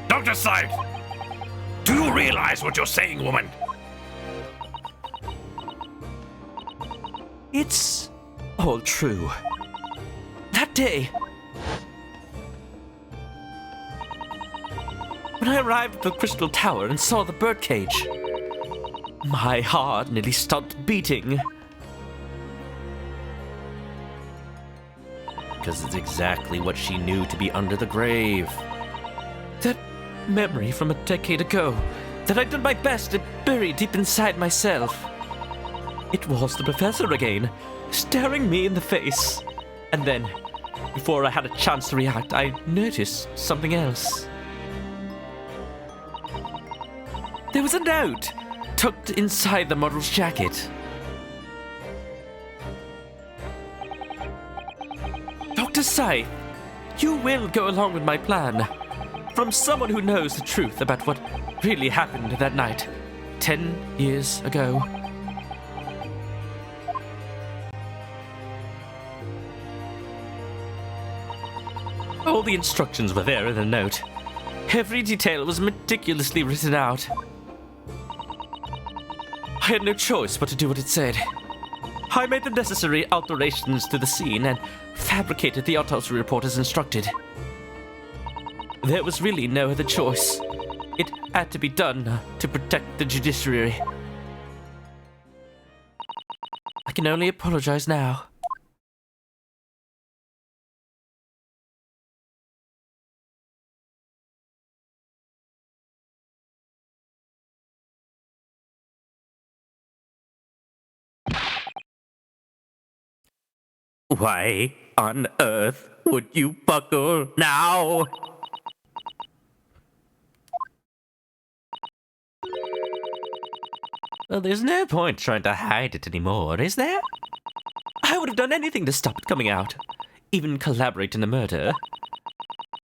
Dr. Sithe, do you you realize what you're saying, woman? It's all true. That day, when I arrived at the Crystal Tower and saw the birdcage, my heart nearly stopped beating. Because it's exactly what she knew to be under the grave. That memory from a decade ago that I'd done my best to bury deep inside myself. It was the professor again, staring me in the face. And then, before I had a chance to react, I noticed something else. There was a note tucked inside the model's jacket. Dr. Sithe, you will go along with my plan. From someone who knows the truth about what really happened that night, 10 years ago. All the instructions were there in the note. Every detail was meticulously written out. I had no choice but to do what it said. I made the necessary alterations to the scene and fabricated the autopsy report as instructed. There was really no other choice. It had to be done to protect the judiciary. I can only apologize now. Why on earth would you buckle now? Well, there's no point trying to hide it anymore, is there? I would have done anything to stop it coming out, even collaborate in the murder.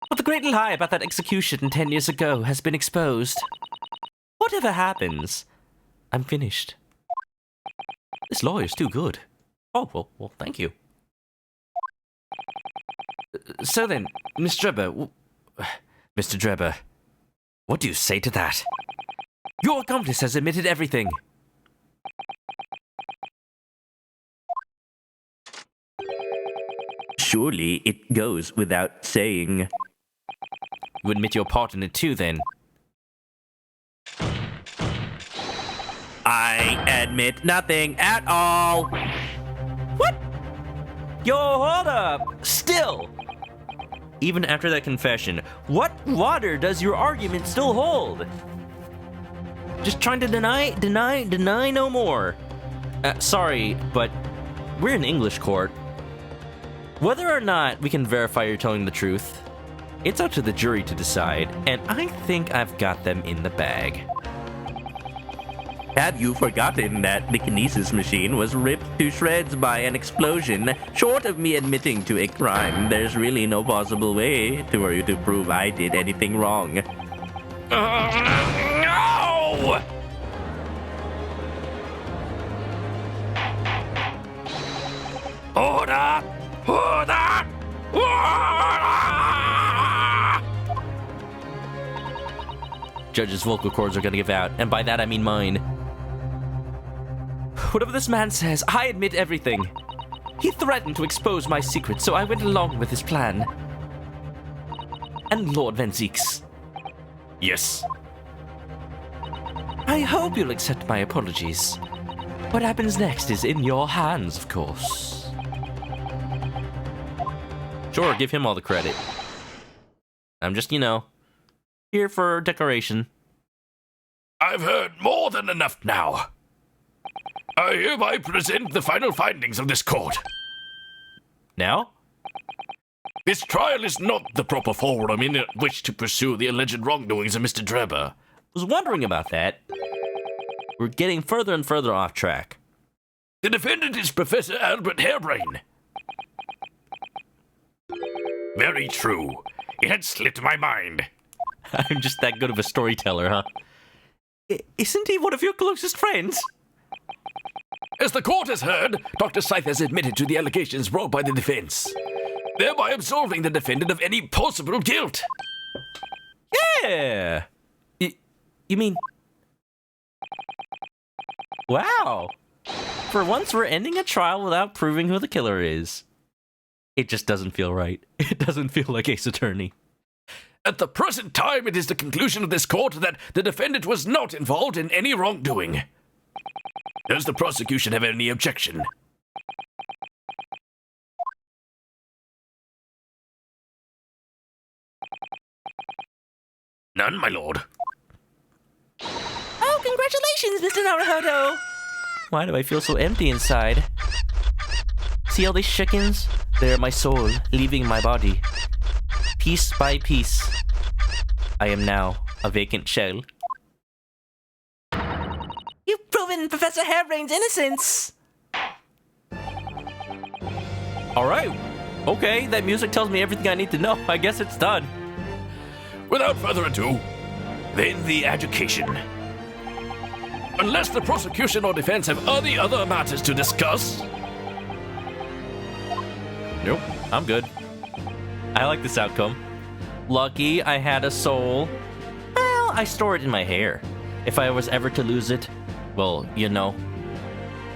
But the great lie about that execution 10 years ago has been exposed. Whatever happens, I'm finished. This lawyer's too good. Oh, well, thank you. So then, Miss Drebber, Mr. Drebber, what do you say to that? Your accomplice has admitted everything. Surely it goes without saying. You admit your part in it too, then. I admit nothing at all. What? Yo, hold up! Still! Even after that confession, what water does your argument still hold? Just trying to deny no more. Sorry, but we're in English court. Whether or not we can verify you're telling the truth, it's up to the jury to decide, and I think I've got them in the bag. Have you forgotten that the kinesis machine was ripped to shreds by an explosion? Short of me admitting to a crime, there's really no possible way for you to prove I did anything wrong. No! Order! Order! Order! Judge's vocal cords are gonna give out, and by that I mean mine. Whatever this man says, I admit everything. He threatened to expose my secret, so I went along with his plan. And Lord Van Zieks, Yes. I hope you'll accept my apologies. What happens next is in your hands, of course. Sure, give him all the credit. I'm just, here for decoration. I've heard more than enough now. I hereby present the final findings of this court. Now? This trial is not the proper forum in which to pursue the alleged wrongdoings of Mr. Drebber. Was wondering about that. We're getting further and further off track. The defendant is Professor Albert Harebrain. Very true. It had slipped my mind. I'm just that good of a storyteller, huh? Isn't he one of your closest friends? As the court has heard, Dr. Sithe has admitted to the allegations brought by the defense, thereby absolving the defendant of any possible guilt. Yeah! You mean Wow. For once, we're ending a trial without proving who the killer is. It just doesn't feel right. It doesn't feel like Ace Attorney. At the present time, it is the conclusion of this court that the defendant was not involved in any wrongdoing. Does the prosecution have any objection? None, my lord. Oh, congratulations, Mr. Naruhodo! Why do I feel so empty inside? See all these chickens? They're my soul, leaving my body. Piece by piece, I am now a vacant shell. You've proven Professor Hairbrain's innocence! Alright. Okay, that music tells me everything I need to know. I guess it's done. Without further ado, then the adjudication. Unless the prosecution or defense have any other matters to discuss. Nope, I'm good. I like this outcome. Lucky I had a soul. Well, I store it in my hair. If I was ever to lose it, well, you know,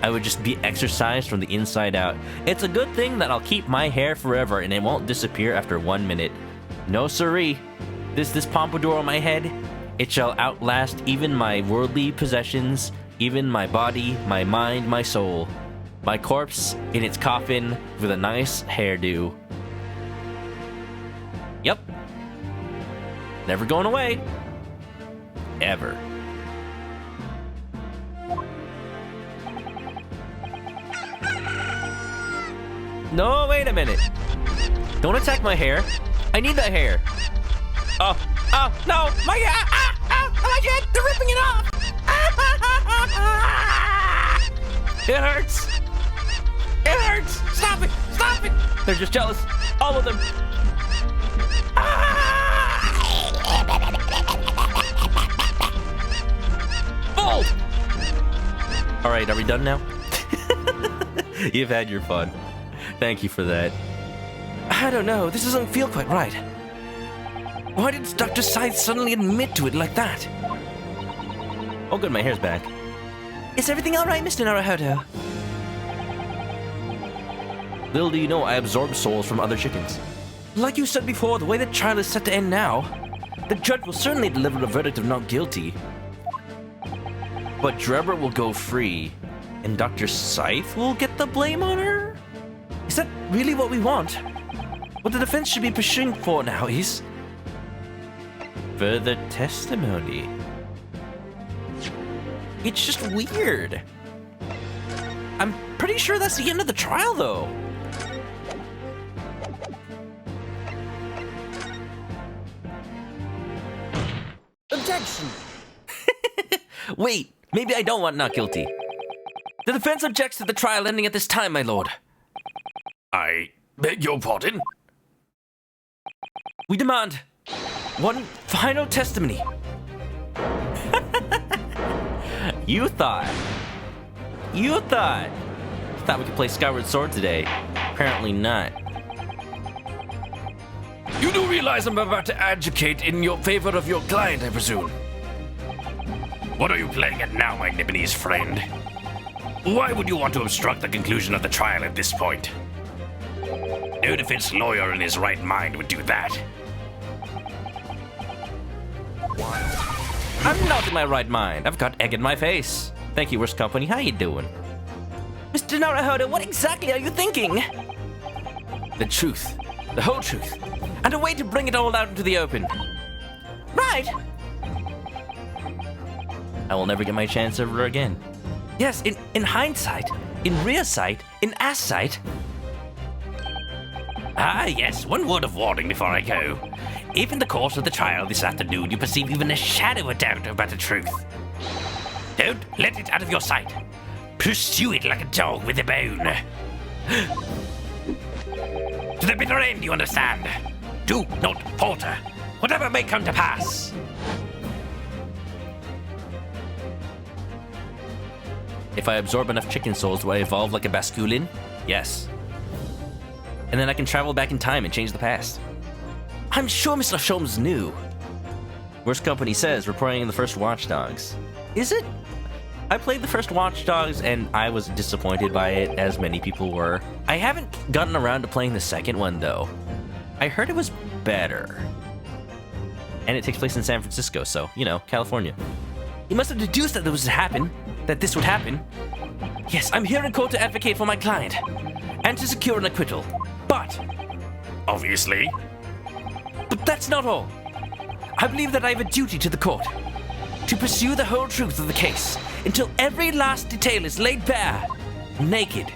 I would just be exercised from the inside out. It's a good thing that I'll keep my hair forever and it won't disappear after 1 minute. No siree. This pompadour on my head, it shall outlast even my worldly possessions, even my body, my mind, my soul. My corpse in its coffin with a nice hairdo. Yep. Never going away. Ever. No, wait a minute. Don't attack my hair. I need that hair. Oh, no, my hair! My head! They're ripping it off! It hurts! It hurts! Stop it! Stop it! They're just jealous. All of them. Bold! Alright, are we done now? You've had your fun. Thank you for that. I don't know. This doesn't feel quite right. Why did Dr. Scythe suddenly admit to it like that? Oh good, my hair's back. Is everything alright, Mr. Naruhodo? Little do you know, I absorb souls from other chickens. Like you said before, the way the trial is set to end now, the judge will certainly deliver a verdict of not guilty. But Drebber will go free, and Dr. Scythe will get the blame on her? Is that really what we want? What the defense should be pursuing for now is further testimony. It's just weird. I'm pretty sure that's the end of the trial, though. Objection! Wait, maybe I don't want not guilty. The defense objects to the trial ending at this time, my lord. I beg your pardon? We demand one final testimony. You thought we could play Skyward Sword today. Apparently not. You do realize I'm about to advocate in your favor of your client, I presume? What are you playing at now, my Nibonese friend? Why would you want to obstruct the conclusion of the trial at this point? No defense lawyer in his right mind would do that. I'm not in my right mind. I've got egg in my face. Thank you, Worst Company. How you doing? Mr. Naruhodo, what exactly are you thinking? The truth. The whole truth. And a way to bring it all out into the open. Right! I will never get my chance ever again. Yes, in hindsight, in rear sight, in ass sight. Ah, yes, one word of warning before I go. If in the course of the trial this afternoon you perceive even a shadow of doubt about the truth, don't let it out of your sight. Pursue it like a dog with a bone. To the bitter end, you understand? Do not falter, whatever may come to pass. If I absorb enough chicken souls, do I evolve like a basculin? Yes. And then I can travel back in time and change the past. I'm sure Mr. Sholmes knew. Worst Company says we're playing the first Watchdogs. Is it? I played the first Watch Dogs and I was disappointed by it, as many people were. I haven't gotten around to playing the second one though. I heard it was better. And it takes place in San Francisco, so, you know, California. He must have deduced that this would happen. Yes, I'm here in court to advocate for my client and to secure an acquittal. But Obviously. that's not all. I believe that I have a duty to the court to pursue the whole truth of the case until every last detail is laid bare, naked.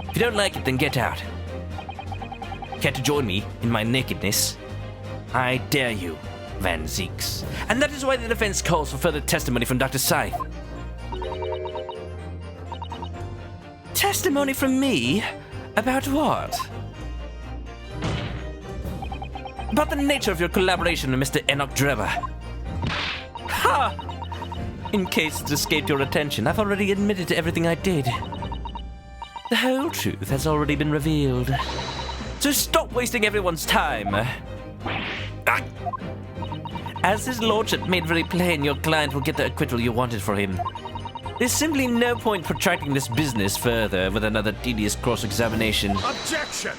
If you don't like it, then get out. Care to join me in my nakedness? I dare you, Van Zieks. And that is why the defense calls for further testimony from Dr. Sithe. Testimony from me? About what? About the nature of your collaboration with Mr. ManokAdobo. Ha! In case it escaped your attention, I've already admitted to everything I did. The whole truth has already been revealed. So stop wasting everyone's time. As his lordship made very plain, your client will get the acquittal you wanted for him. There's simply no point protracting this business further with another tedious cross-examination. Objection!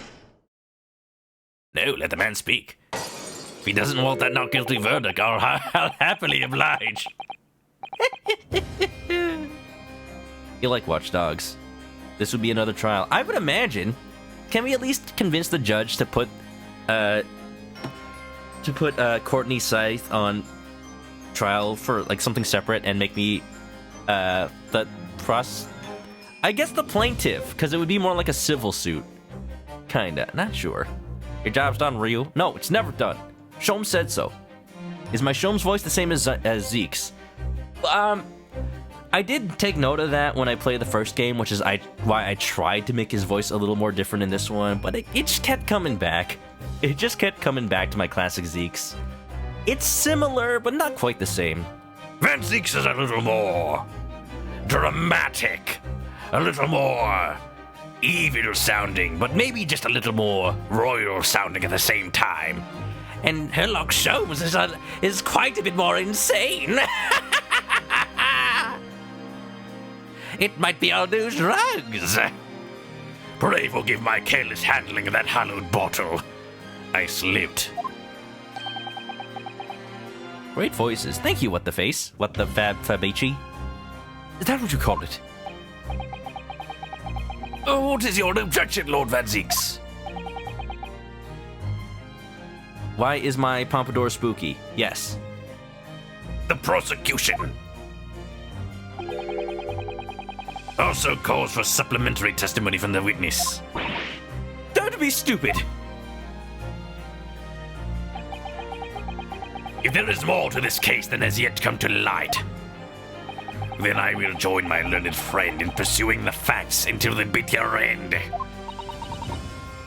No, let the man speak. If he doesn't want that not guilty verdict, I'll happily oblige. You like Watch Dogs. This would be another trial. I would imagine. Can we at least convince the judge to put Courtney Scythe on trial for like something separate and make me I guess the plaintiff, because it would be more like a civil suit. Kinda. Not sure. Your job's done, Ryu. No, it's never done. Shom said so. Is my Shom's voice the same as Zeke's? I did take note of that when I played the first game, which is why I tried to make his voice a little more different in this one, but it just kept coming back. It just kept coming back to my classic Zeke's. It's similar, but not quite the same. Van Zieks is a little more dramatic, a little more evil sounding, but maybe just a little more royal sounding at the same time. And Herlock Sholmes is quite a bit more insane. It might be all those drugs. Pray forgive my careless handling of that hallowed bottle. I slipped. Great voices. Thank you, What the Face. What the Fabici. Is that what you call it? Oh, what is your objection, Lord Van Zieks? Why is my pompadour spooky? Yes. The prosecution also calls for supplementary testimony from the witness. Don't be stupid. If there is more to this case than has yet come to light, then I will join my learned friend in pursuing the facts until the bitter end.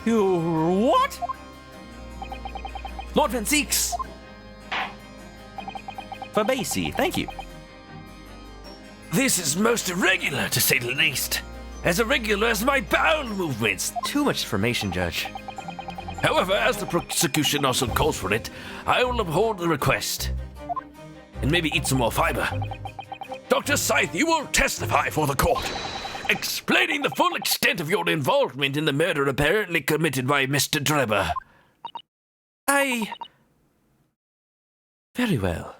You what? Lord Van Zieks! Fabici, thank you. This is most irregular, to say the least. As irregular as my bowel movements. Too much information, Judge. However, as the prosecution also calls for it, I will uphold the request. And maybe eat some more fiber. Dr. Scythe, you will testify for the court, explaining the full extent of your involvement in the murder apparently committed by Mr. Drebber. Very well.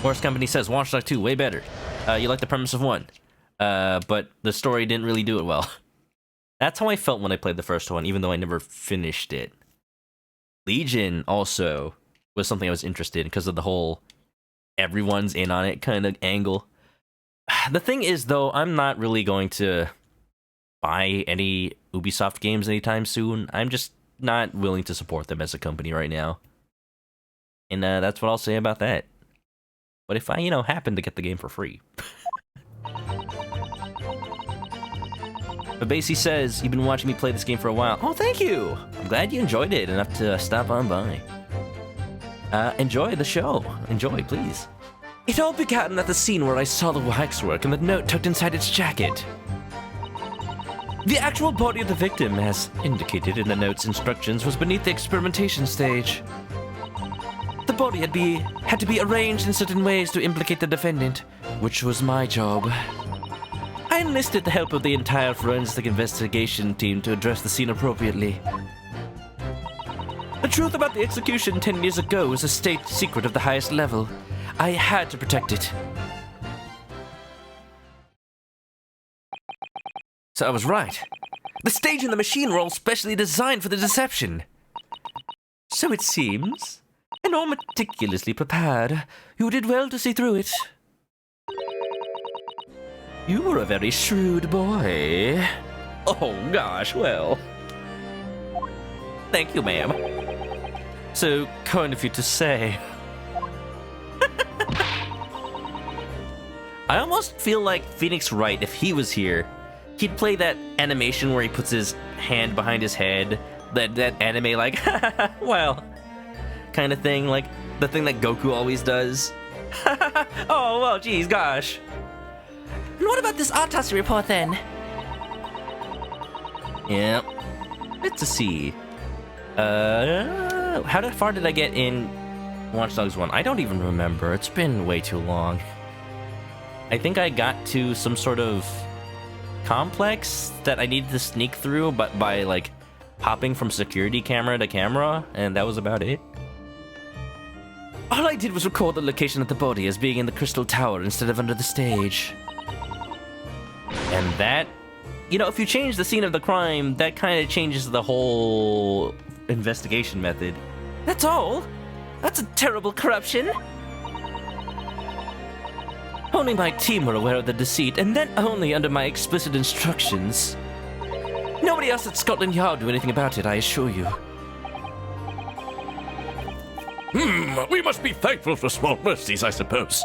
Horse Company says Watch Dogs 2 way better. You like the premise of 1, but the story didn't really do it well. That's how I felt when I played the first one, even though I never finished it. Legion also was something I was interested in because of the whole everyone's in on it kind of angle. The thing is, though, I'm not really going to buy any Ubisoft games anytime soon. I'm just not willing to support them as a company right now. And that's what I'll say about that. But if I, happen to get the game for free. But Basie says, you've been watching me play this game for a while. Oh, thank you! I'm glad you enjoyed it enough to stop on by. Enjoy the show. Enjoy, please. It all began at the scene where I saw the waxwork and the note tucked inside its jacket. The actual body of the victim, as indicated in the note's instructions, was beneath the experimentation stage. body had to be arranged in certain ways to implicate the defendant, which was my job. I enlisted the help of the entire forensic investigation team to address the scene appropriately. The truth about the execution 10 years ago is a state secret of the highest level. I had to protect it. So I was right. The stage and the machine were all specially designed for the deception. So it seems. And all meticulously prepared. You did well to see through it. You were a very shrewd boy. Oh gosh, well. Thank you, ma'am. So kind of you to say. I almost feel like Phoenix Wright, if he was here, he'd play that animation where he puts his hand behind his head. That anime, like, well, kind of thing, like the thing that Goku always does. Oh, well, geez, gosh. And what about this autopsy report then? Yep. Let's see. How far did I get in Watch Dogs 1? I don't even remember. It's been way too long. I think I got to some sort of complex that I needed to sneak through, but by, like, hopping from security camera to camera, and that was about it. All I did was record the location of the body as being in the Crystal Tower instead of under the stage. And that, you know, if you change the scene of the crime, that kind of changes the whole investigation method. That's all? That's a terrible corruption. Only my team were aware of the deceit, and then only under my explicit instructions. Nobody else at Scotland Yard knew anything about it, I assure you. We must be thankful for small mercies, I suppose.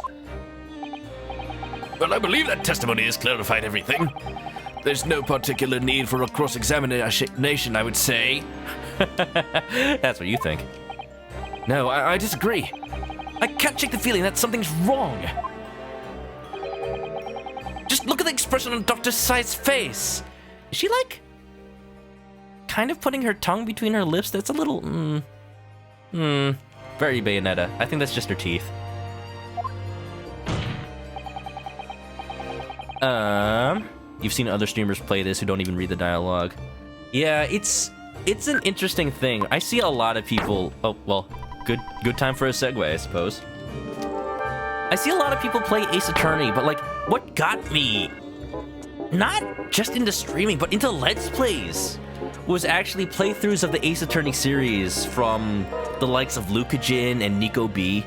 Well, I believe that testimony has clarified everything. There's no particular need for a cross-examination, I would say. That's what you think. No, I disagree. I can't shake the feeling that something's wrong. Just look at the expression on Dr. Scythe's face. Is she, like, kind of putting her tongue between her lips? That's a little, Very Bayonetta. I think that's just her teeth. You've seen other streamers play this who don't even read the dialogue. Yeah, it's an interesting thing. I see a lot of people. Oh well, good time for a segue, I suppose. I see a lot of people play Ace Attorney, but like, what got me not just into streaming, but into Let's Plays was actually playthroughs of the Ace Attorney series from the likes of Lucajin and Nico B,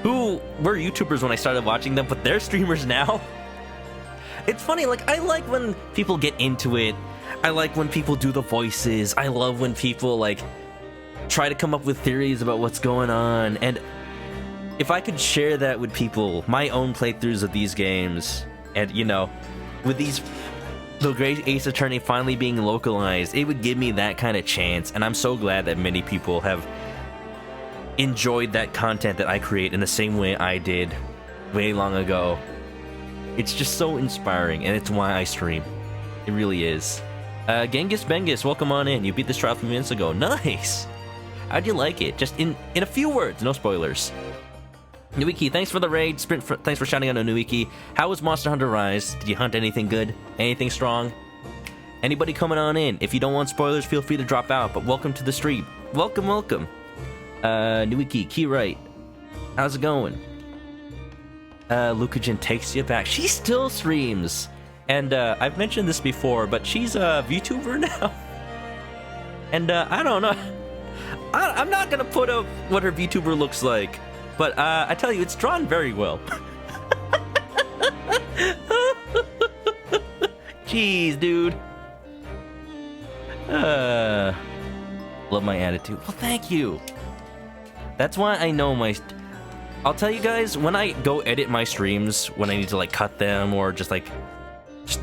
who were YouTubers when I started watching them, but they're streamers now. It's funny, like, I like when people get into it. I like when people do the voices. I love when people, like, try to come up with theories about what's going on. And if I could share that with people, my own playthroughs of these games, and, you know, with the Great Ace Attorney finally being localized, it would give me that kind of chance. And I'm so glad that many people have enjoyed that content that I create in the same way I did way long ago. It's just so inspiring, and it's why I stream. It really is. Genghis Bengus, welcome on in. You beat this trial a few minutes ago. Nice! How'd you like it? Just in a few words, no spoilers. Nuiki, thanks for the raid. Thanks for shouting out on Nuiki. How was Monster Hunter Rise? Did you hunt anything good? Anything strong? Anybody coming on in? If you don't want spoilers, feel free to drop out, but welcome to the stream. Welcome, welcome. Nuiki, Key Right. How's it going? Lucajin takes you back. She still streams. And I've mentioned this before, but she's a VTuber now. And I don't know. I'm not gonna put up what her VTuber looks like, but I tell you, it's drawn very well. Jeez, dude. Love my attitude. Well, thank you. That's why I know my... I'll tell you guys, when I go edit my streams, when I need to, like, cut them or just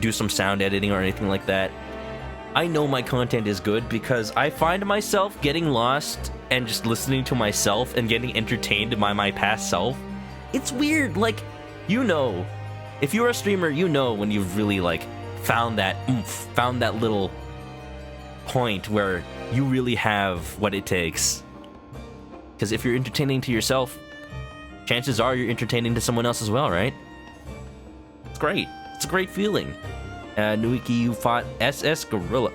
do some sound editing or anything like that, I know my content is good because I find myself getting lost and just listening to myself and getting entertained by my past self. It's weird, like, you know, if you're a streamer, you know when you've really, like, found that oomph, found that little point where you really have what it takes Because if you're entertaining to yourself, chances are you're entertaining to someone else as well, right? It's great. It's a great feeling. Nuiki, you fought SS Gorilla.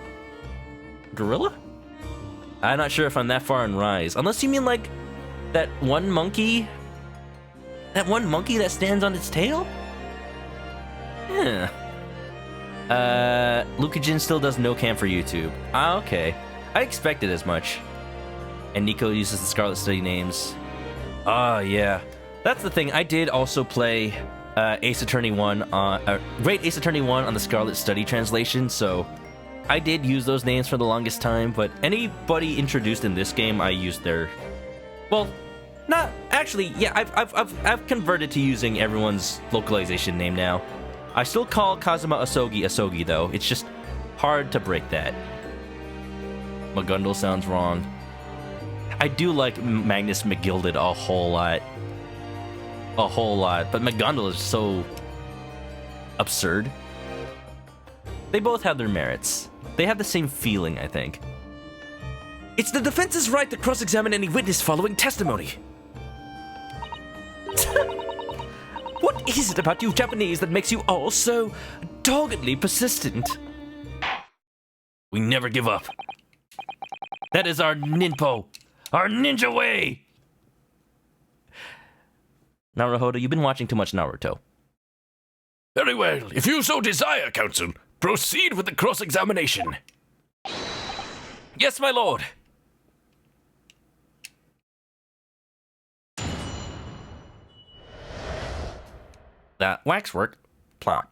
Gorilla? I'm not sure if I'm that far in Rise. Unless you mean like that one monkey? That one monkey that stands on its tail? Yeah. Lucajin still does no cam for YouTube. Ah, okay. I expected as much. And Nico uses the Scarlet Study names. Ah, yeah. That's the thing. I did also play Ace Attorney 1 on Great Ace Attorney 1 on the Scarlet Study translation, so I did use those names for the longest time, but anybody introduced in this game, I used their... Well, not actually. Yeah, I've converted to using everyone's localization name now. I still call Kazuma Asogi Asogi though. It's just hard to break that. McGundle sounds wrong. I do like Magnus McGilded a whole lot. A whole lot, but McGundle is so absurd. They both have their merits. They have the same feeling, I think. It's the defense's right to cross-examine any witness following testimony. What is it about you Japanese that makes you all so doggedly persistent? We never give up. That is our ninpo, our ninja way. Naruhodo, you've been watching too much Naruto. Very well. If you so desire, Counsel, proceed with the cross-examination. Yes, my lord. That waxwork plot.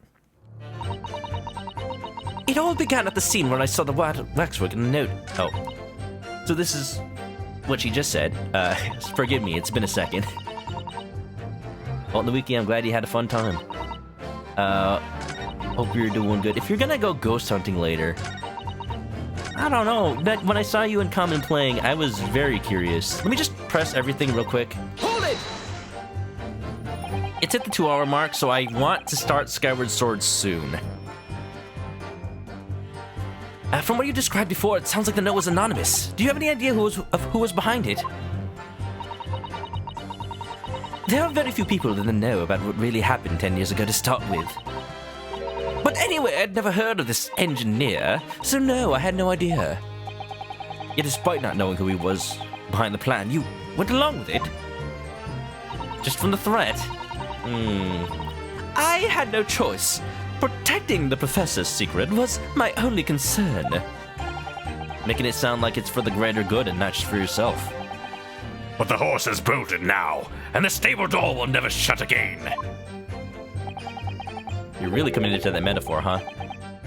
It all began at the scene when I saw the waxwork in the note. Oh. So this is what she just said. Forgive me, it's been a second. Well, Nuiki, I'm glad you had a fun time. Hope you're doing good. If you're gonna go ghost hunting later, I don't know. When I saw you in Common playing, I was very curious. Let me just press everything real quick. Hold it! It's at the 2-hour mark, so I want to start Skyward Sword soon. From what you described before, it sounds like the note was anonymous. Do you have any idea who was behind it? There are very few people in the know about what really happened 10 years ago to start with. But anyway, I'd never heard of this engineer, so no, I had no idea. Yet despite not knowing who he was behind the plan, you went along with it? Just from the threat? I had no choice. Protecting the professor's secret was my only concern. Making it sound like it's for the greater good and not just for yourself. But the horse has bolted now, and the stable door will never shut again. You're really committed to that metaphor, huh?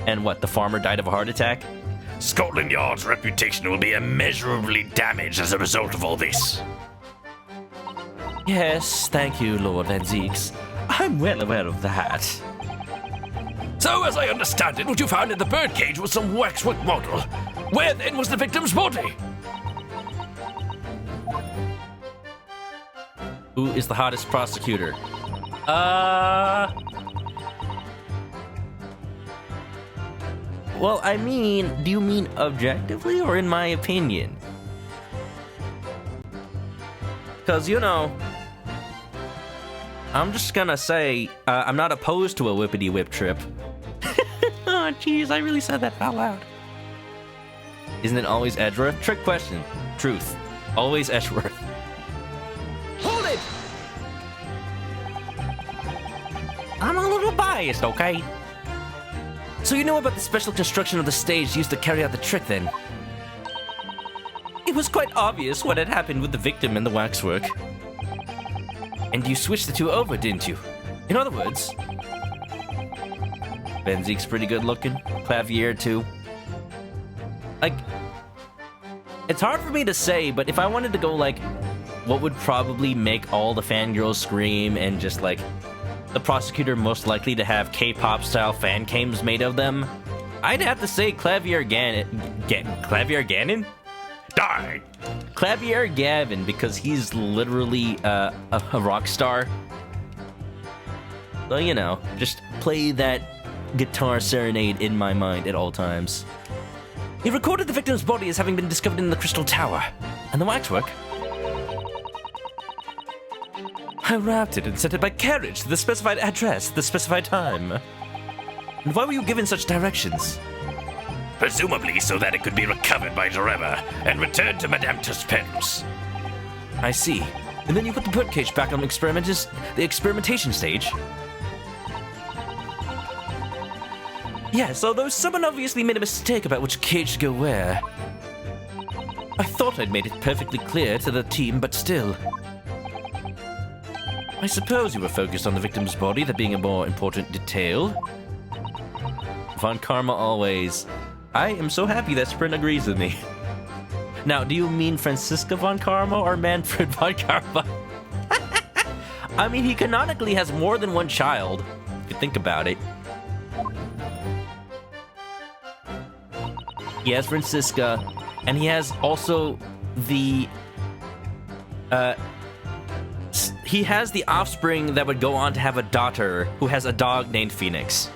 And what, the farmer died of a heart attack? Scotland Yard's reputation will be immeasurably damaged as a result of all this. Yes, thank you, Lord Van Zeeks. I'm well aware of that. So, as I understand it, what you found in the birdcage was some waxwork model. Where then was the victim's body? Who is the hottest prosecutor? Well, I mean, do you mean objectively or in my opinion? Because, you know, I'm just gonna say, I'm not opposed to a whippity-whip trip. Oh, jeez, I really said that out loud. Isn't it always Edgeworth? Trick question. Truth. Always Edgeworth. Hold it! I'm a little biased, okay? So you know about the special construction of the stage used to carry out the trick, then? It was quite obvious what had happened with the victim and the waxwork. And you switched the two over, didn't you? In other words... Benzique's pretty good looking. Clavier, too. Like, it's hard for me to say, but if I wanted to go, like, what would probably make all the fangirls scream and just, like, the prosecutor most likely to have K-pop style fan cams made of them, I'd have to say Clavier Clavier Ganon? Die! Clavier Gavin, because he's literally a rock star. So, you know, just play that guitar serenade in my mind at all times. He recorded the victim's body as having been discovered in the Crystal Tower. And the waxwork? I wrapped it and sent it by carriage to the specified address, the specified time. And why were you given such directions? Presumably so that it could be recovered by Dreba and returned to Madame Tuspens. I see. And then you put the birdcage back on the experimentation stage? Yes, although someone obviously made a mistake about which cage to go where. I thought I'd made it perfectly clear to the team, but still. I suppose you were focused on the victim's body, that being a more important detail. Von Karma always. I am so happy that Sprint agrees with me. Now, do you mean Franziska von Karma or Manfred von Karma? I mean, he canonically has more than one child, if you think about it. He has Franziska, and he has also the... he has the offspring that would go on to have a daughter who has a dog named Phoenix.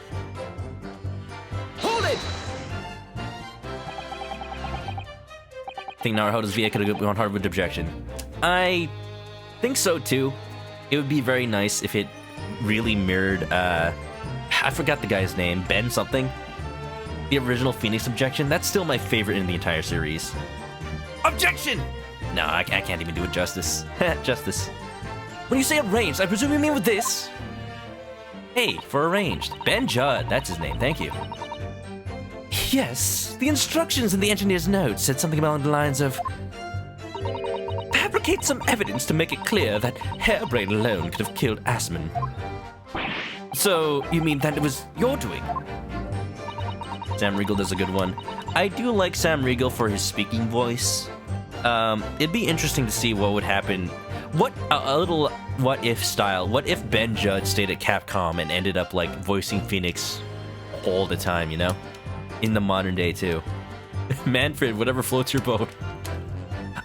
Hold it! I think Naruhodo's VA could have gone hard with objection. I think so too. It would be very nice if it really mirrored, I forgot the guy's name, Ben something. The original Phoenix objection. That's still my favorite in the entire series. Objection! No, I can't even do it justice. Justice. When you say arranged, I presume you mean with this? Hey, for arranged. Ben Judd, that's his name, thank you. Yes, the instructions in the engineer's notes said something along the lines of... Fabricate some evidence to make it clear that Hairbrain alone could have killed Asman. So, you mean that it was your doing? Sam Riegel does a good one. I do like Sam Riegel for his speaking voice. It'd be interesting to see what would happen. What a little what if style. What if Ben Judd stayed at Capcom and ended up like voicing Phoenix all the time, you know? In the modern day too. Manfred, whatever floats your boat.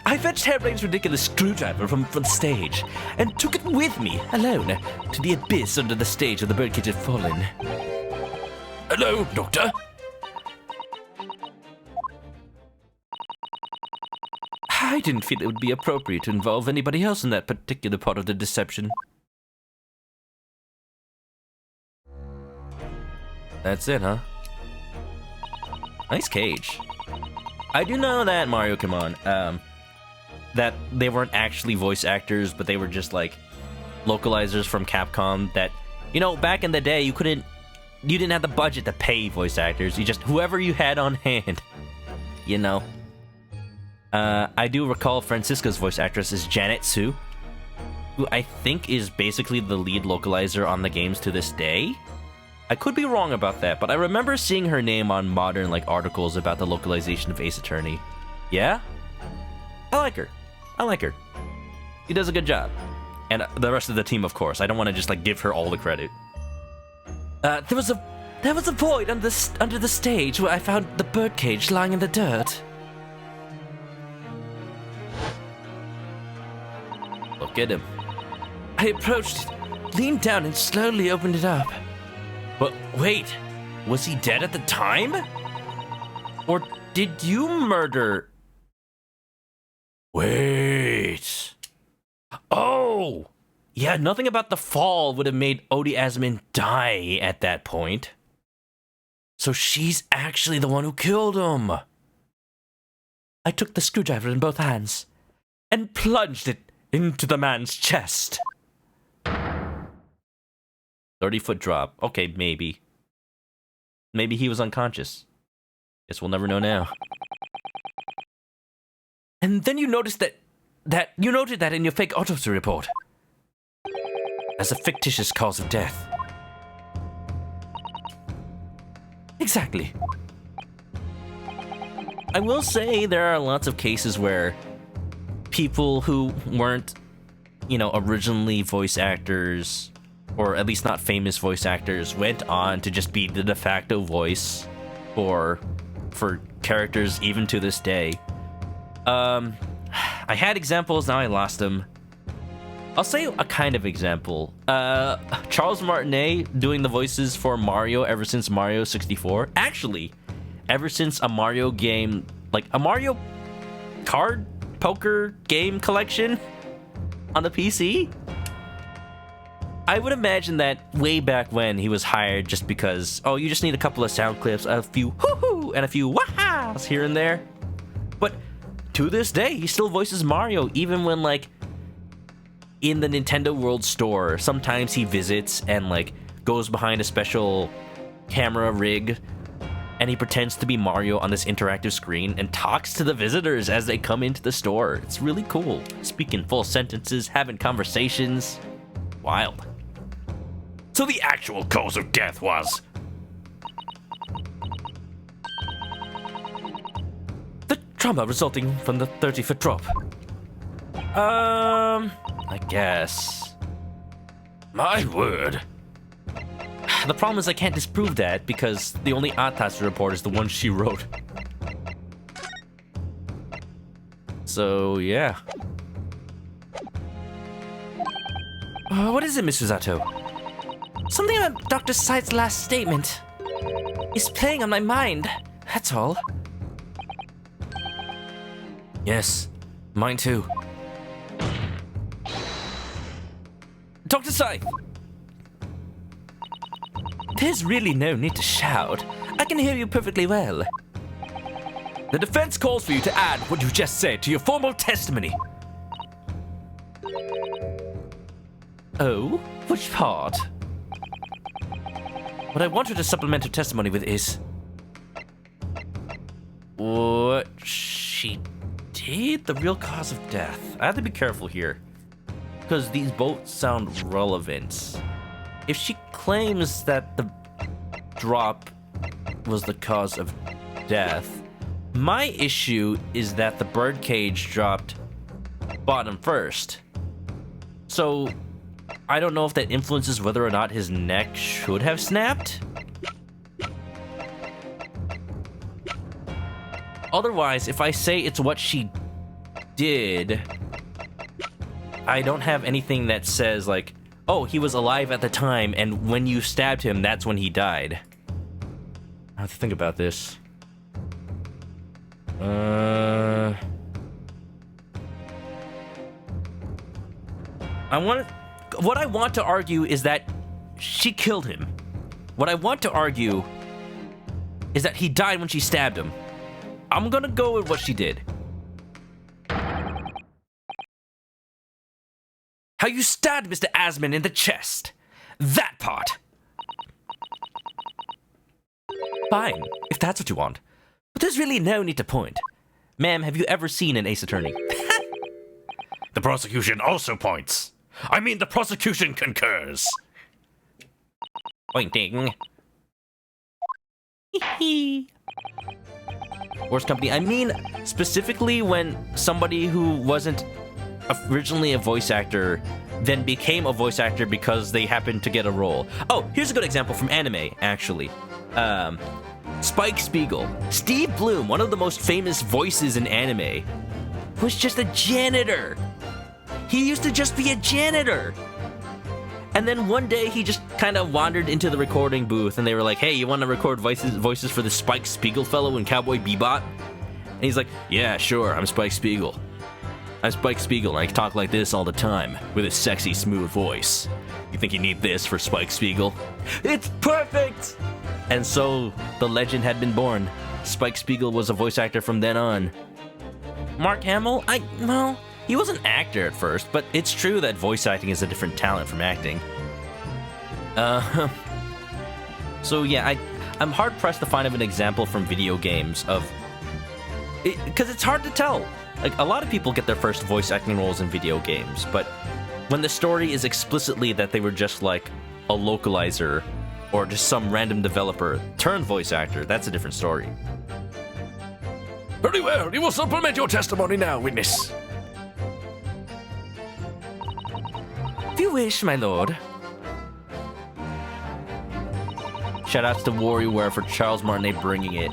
I fetched Hairbrain's ridiculous screwdriver from the stage and took it with me, alone, to the abyss under the stage where the birdcage had fallen. Hello, Doctor? I didn't feel it would be appropriate to involve anybody else in that particular part of the deception. That's it, huh? Nice cage. I do know that Mario Come On, that they weren't actually voice actors, but they were just like localizers from Capcom that, you know, back in the day you didn't have the budget to pay voice actors. You just, whoever you had on hand, you know. I do recall Franziska's voice actress is Janet Su, who I think is basically the lead localizer on the games to this day. I could be wrong about that, but I remember seeing her name on modern like articles about the localization of Ace Attorney. Yeah? I like her. I like her. She does a good job. And the rest of the team, of course. I don't want to just like give her all the credit. There was a void under the stage where I found the birdcage lying in the dirt. Look at him. I approached it, leaned down, and slowly opened it up. But wait, was he dead at the time? Or did you murder... Wait. Oh! Yeah, nothing about the fall would have made Odie Asman die at that point. So she's actually the one who killed him. I took the screwdriver in both hands and plunged it into the man's chest. 30-foot drop. Okay, maybe. Maybe he was unconscious. Guess we'll never know now. And then you noticed that you noted that in your fake autopsy report as a fictitious cause of death. Exactly. I will say there are lots of cases where people who weren't, you know, originally voice actors, or at least not famous voice actors, went on to just be the de facto voice for characters even to this day. I had examples, now I lost them. I'll say a kind of example. Charles Martinet doing the voices for Mario ever since Mario 64. Actually, ever since a Mario game, like a Mario card poker game collection on the PC. I would imagine that way back when he was hired just because, oh, you just need a couple of sound clips, a few hoo-hoo, and a few wah-hows here and there. But to this day, he still voices Mario, even when, like, in the Nintendo World Store, sometimes he visits and, like, goes behind a special camera rig, and he pretends to be Mario on this interactive screen and talks to the visitors as they come into the store. It's really cool. Speaking full sentences, having conversations. Wild. So the actual cause of death was... The trauma resulting from the 30-foot drop. I guess. My word. The problem is I can't disprove that because the only autopsy report is the one she wrote. So, yeah. What is it, Mr. Zato? Something about Dr. Scythe's last statement is playing on my mind, that's all. Yes, mine too. Dr. Scythe! There's really no need to shout. I can hear you perfectly well. The defense calls for you to add what you just said to your formal testimony. Oh? Which part? What I want her to supplement her testimony with is... what she did? The real cause of death. I have to be careful here, because these both sound relevant. If she claims that the drop was the cause of death, my issue is that the birdcage dropped bottom first. So I don't know if that influences whether or not his neck should have snapped. Otherwise, if I say it's what she did, I don't have anything that says, like, oh, he was alive at the time, and when you stabbed him, that's when he died. I have to think about this. What I want to argue is that she killed him. What I want to argue is that he died when she stabbed him. I'm gonna go with what she did. How you stabbed Mr. Asman in the chest. That part. Fine, if that's what you want. But there's really no need to point. Ma'am, have you ever seen an Ace Attorney? The prosecution also points. I mean, the prosecution concurs. Pointing. Worst company. I mean, specifically when somebody who wasn't originally a voice actor then became a voice actor because they happened to get a role. Oh, here's a good example from anime, actually. Spike Spiegel. Steve Bloom, one of the most famous voices in anime, was just a janitor. He used to just be a janitor. And then one day he just kind of wandered into the recording booth and they were like, hey, you want to record voices for the Spike Spiegel fellow in Cowboy Bebop? And he's like, yeah, sure, I'm Spike Spiegel. I'm Spike Spiegel and I talk like this all the time with a sexy, smooth voice. You think you need this for Spike Spiegel? It's perfect! And so the legend had been born. Spike Spiegel was a voice actor from then on. Mark Hamill? Well, he was an actor at first, but it's true that voice acting is a different talent from acting. So yeah, I'm hard-pressed to find an example from video games of... Because it's hard to tell. Like, a lot of people get their first voice acting roles in video games, but when the story is explicitly that they were just like a localizer or just some random developer turned voice actor, that's a different story. Very well, you will supplement your testimony now, witness. If you wish, my lord. Shoutouts to WarioWare for Charles Martinet bringing it.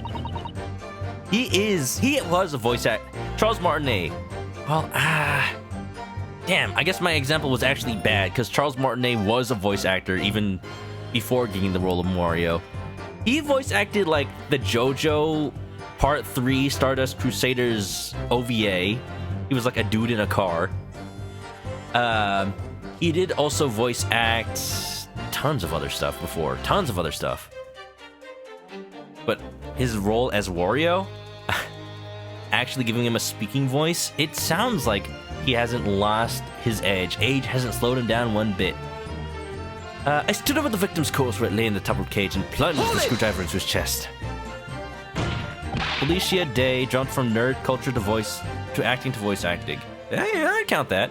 He was a voice actor. Charles Martinet. Well, damn, I guess my example was actually bad because Charles Martinet was a voice actor even before getting the role of Mario. He voice acted like the JoJo Part 3 Stardust Crusaders OVA. He was like a dude in a car. He did also voice act tons of other stuff before. Tons of other stuff. But his role as Wario, actually giving him a speaking voice, it sounds like he hasn't lost his edge. Age hasn't slowed him down one bit. I stood over the victim's corpse where it lay in the toppled cage and plunged the screwdriver into his chest. Felicia Day jumped from nerd culture to acting to voice acting. Yeah, I'd count that.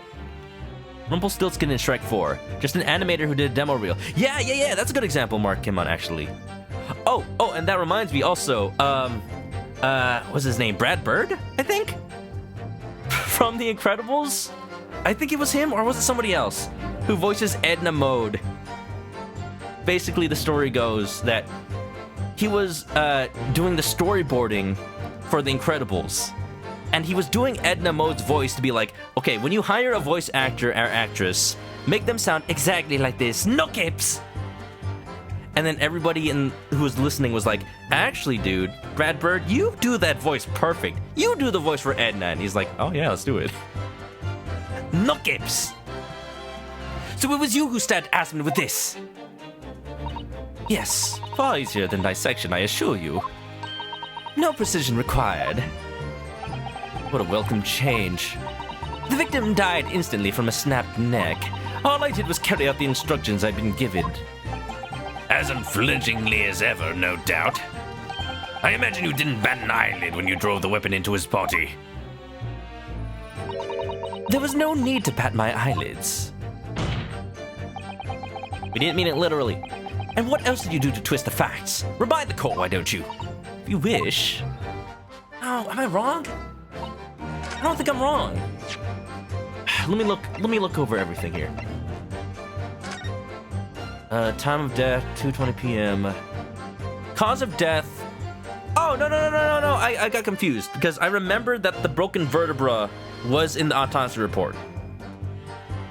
Rumpelstiltskin in Shrek 4. Just an animator who did a demo reel. Yeah, that's a good example Mark came on, actually. Oh, and that reminds me also, what's his name? Brad Bird, I think? From The Incredibles? I think it was him, or was it somebody else? Who voices Edna Mode. Basically, the story goes that he was doing the storyboarding for The Incredibles. And he was doing Edna Mode's voice to be like, okay, when you hire a voice actor or actress, make them sound exactly like this. No kips! And then everybody who was listening was like, actually, dude, Brad Bird, you do that voice perfect. You do the voice for Edna. And he's like, oh yeah, let's do it. No kips! So it was you who stabbed Asmund with this? Yes, far easier than dissection, I assure you. No precision required. What a welcome change. The victim died instantly from a snapped neck. All I did was carry out the instructions I'd been given. As unflinchingly as ever, no doubt. I imagine you didn't bat an eyelid when you drove the weapon into his body. There was no need to pat my eyelids. We didn't mean it literally. And what else did you do to twist the facts? Remind the court, why don't you? If you wish. Oh, am I wrong? I don't think I'm wrong. Let me look over everything here. Time of death, 2:20 p.m. Cause of death. Oh, no. I got confused because I remembered that the broken vertebra was in the autopsy report.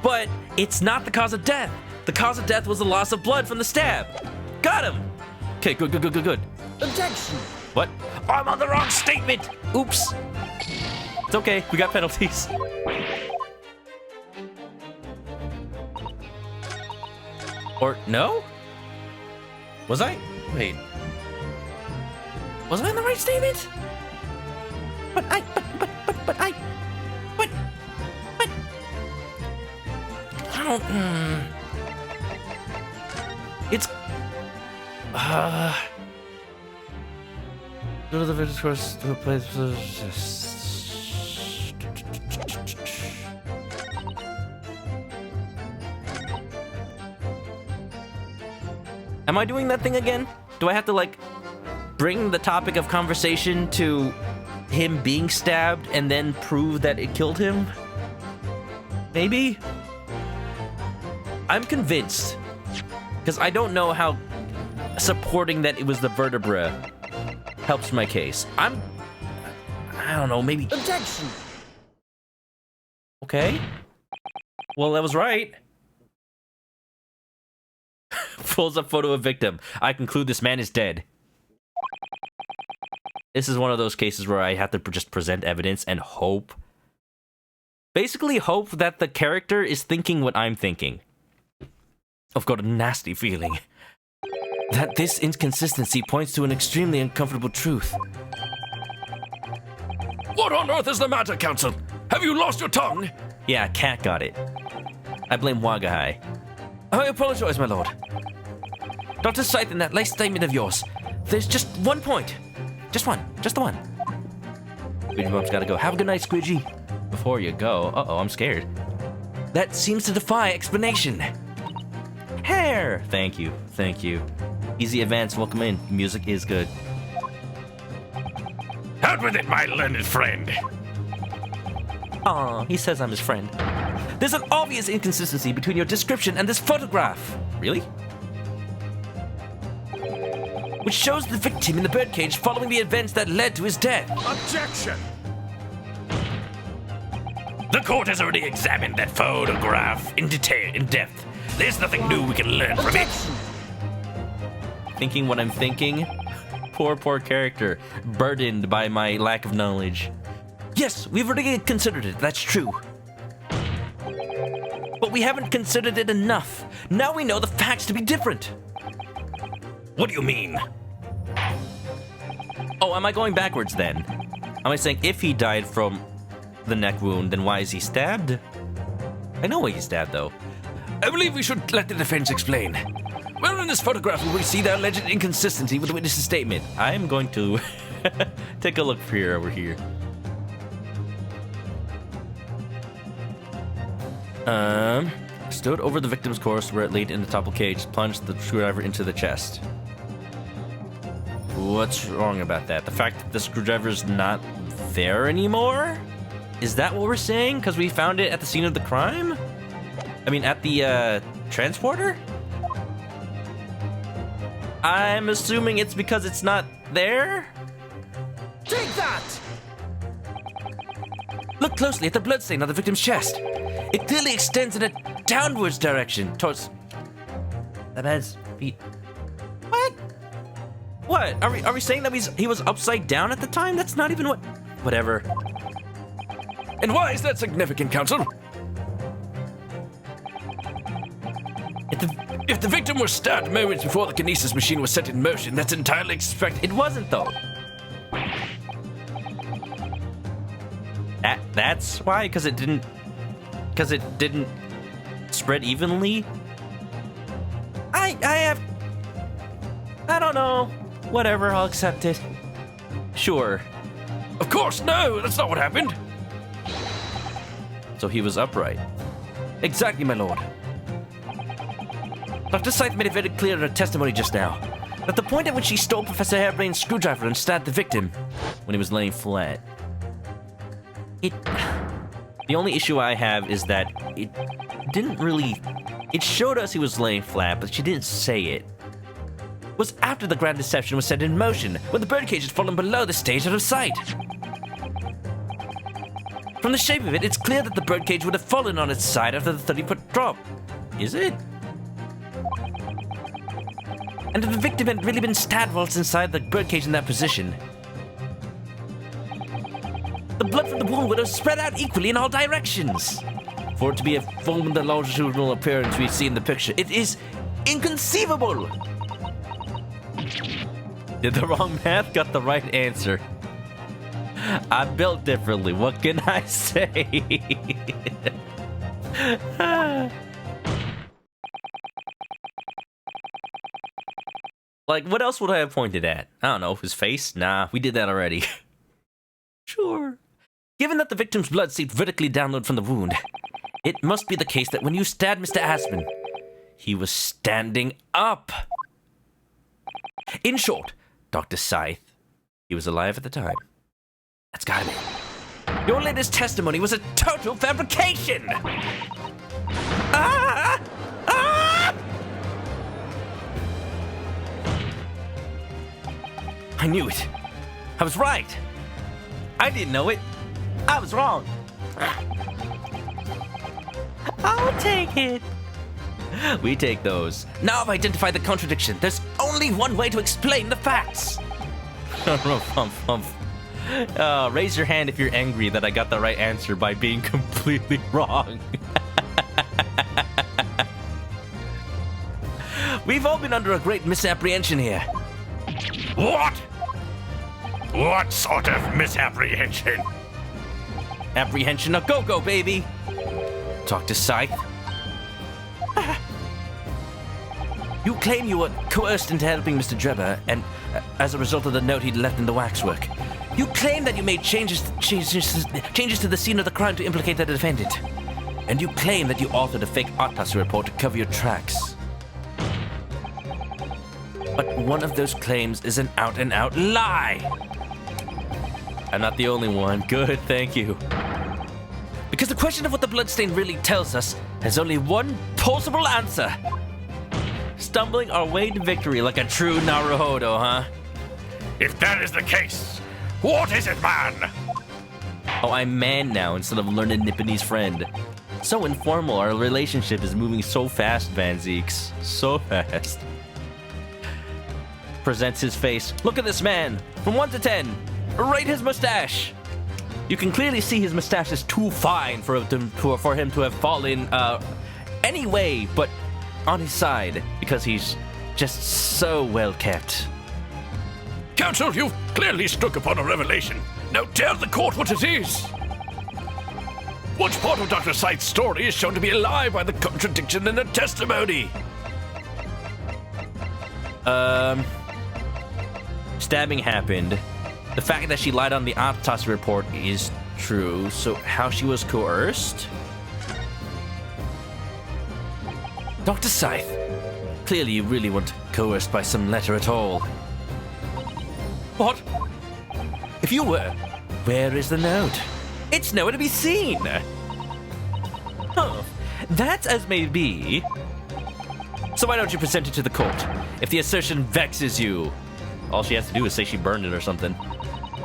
But it's not the cause of death. The cause of death was the loss of blood from the stab. Got him. Okay, good. Objection! What? I'm on the wrong statement. Oops. It's okay. We got penalties. Or no? Was I? Wait. Was I in the right statement? But I. I don't. It's. Go to the village course to a place. Am I doing that thing again? Do I have to, like, bring the topic of conversation to him being stabbed and then prove that it killed him? Maybe? I'm convinced. Because I don't know how supporting that it was the vertebra helps my case. I don't know, maybe... Objection! Okay. Well, that was right. Pulls up photo of victim. I conclude this man is dead. This is one of those cases where I have to just present evidence and hope. Basically hope that the character is thinking what I'm thinking. I've got a nasty feeling that this inconsistency points to an extremely uncomfortable truth. What on earth is the matter, Counsel? Have you lost your tongue? Yeah, Cat got it. I blame Wagahai. I apologize, my lord. Dr. Sithe, in that last statement of yours, there's just one point. Just one. Just the one. Squidgy Bump's gotta go. Have a good night, Squidgy. Before you go, uh-oh, I'm scared. That seems to defy explanation. Hair! Thank you. Easy advance, welcome in. Music is good. Out with it, my learned friend. Aw, he says I'm his friend. There's an obvious inconsistency between your description and this photograph. Really? Which shows the victim in the birdcage following the events that led to his death. Objection! The court has already examined that photograph in depth. There's nothing new we can learn from it. Thinking what I'm thinking? Poor character, burdened by my lack of knowledge. Yes, we've already considered it, that's true. But we haven't considered it enough. Now we know the facts to be different. What do you mean? Oh, am I going backwards then? Am I saying if he died from the neck wound, then why is he stabbed? I know why he's stabbed, though. I believe we should let the defense explain. Well, in this photograph, we see the alleged inconsistency with the witness's statement. I am going to take a look over here. Stood over the victim's corpse where it laid in the topple cage, plunged the screwdriver into the chest. What's wrong about that? The fact that the screwdriver's not there anymore? Is that what we're saying? Because we found it at the scene of the crime? I mean, at the, transporter? I'm assuming it's because it's not there? Take that! Look closely at the bloodstain on the victim's chest. It clearly extends in a downwards direction towards the man's feet. What? What? Are we saying that he was upside down at the time? That's not even what... Whatever. And why is that significant, Counsel? If the victim was stabbed moments before the kinesis machine was set in motion, that's entirely expected. It wasn't, though. That's why? Because it didn't spread evenly? I don't know. Whatever, I'll accept it. Sure. Of course, no, that's not what happened. So he was upright. Exactly, my lord. Dr. Sithe made it very clear in her testimony just now that the point at which she stole Professor Hairbrain's screwdriver and stabbed the victim When he was laying flat. The only issue I have is that it didn't really... It showed us he was laying flat, but she didn't say it. was after the grand deception was set in motion, when the birdcage had fallen below the stage out of sight. From the shape of it, it's clear that the birdcage would have fallen on its side after the 30-foot drop. Is it? And if the victim had really been stabbed whilst inside the birdcage in that position, the blood from the wound would have spread out equally in all directions. For it to be a form of the longitudinal appearance we see in the picture, it is inconceivable. Did the wrong math, got the right answer. I'm built differently, what can I say? Like, what else would I have pointed at? I don't know, his face? Nah, we did that already. Sure. Given that the victim's blood seeped vertically downward from the wound, it must be the case that when you stabbed Mr. Aspen, he was standing up. In short, Dr. Sithe, he was alive at the time. That's gotta be. Your latest testimony was a total fabrication! Ah! Ah! I knew it. I was right. I didn't know it. I was wrong. I'll take it. We take those. Now I've identified the contradiction. There's only one way to explain the facts. Raise your hand if you're angry that I got the right answer by being completely wrong. We've all been under a great misapprehension here. What? What sort of misapprehension? Apprehension a go-go, baby. Dr. Sithe. You claim you were coerced into helping Mr. Drebber, and as a result of the note he'd left in the waxwork. You claim that you made changes to the scene of the crime to implicate the defendant. And you claim that you authored a fake autopsy report to cover your tracks. But one of those claims is an out-and-out lie. I'm not the only one. Good, thank you. Because the question of what the bloodstain really tells us has only one plausible answer. Stumbling our way to victory like a true Naruhodo, huh? If that is the case, what is it, man? Oh, I'm man now instead of learned Nipponese friend. So informal, our relationship is moving so fast, Van Zeeks. So fast. Presents his face. Look at this man. From 1 to 10. Rate his mustache. You can clearly see his mustache is too fine for him to have fallen any way but on his side because he's just so well kept. Counsel, you've clearly struck upon a revelation. Now tell the court what it is. Which part of Dr. Scythe's story is shown to be a lie by the contradiction in the testimony? Stabbing happened. The fact that she lied on the autopsy report is true. So how she was coerced? Dr. Scythe, clearly you really weren't coerced by some letter at all. What? If you were, where is the note? It's nowhere to be seen. Huh. That's as may be. So why don't you present it to the court? If the assertion vexes you, all she has to do is say she burned it or something.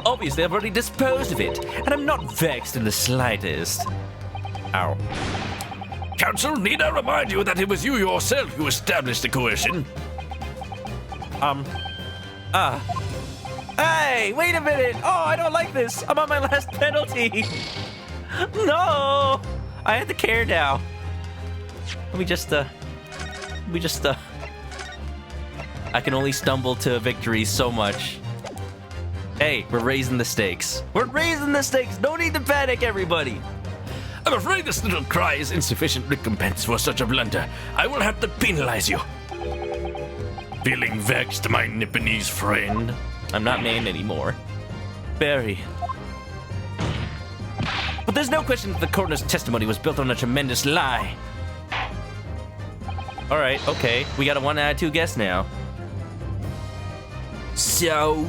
Obviously, I've already disposed of it, and I'm not vexed in the slightest. Ow. Counsel, need I remind you that it was you yourself who established the coercion? Hey, wait a minute! Oh, I don't like this! I'm on my last penalty! No! I have the care now. Let me just, I can only stumble to victory so much. Hey, we're raising the stakes. We're raising the stakes! No need to panic, everybody! I'm afraid this little cry is insufficient recompense for such a blunder. I will have to penalize you. Feeling vexed, my Nipponese friend? I'm not man anymore. Barry. But there's no question that the coroner's testimony was built on a tremendous lie. Alright, okay. We got a 1 out of 2 guess now. So,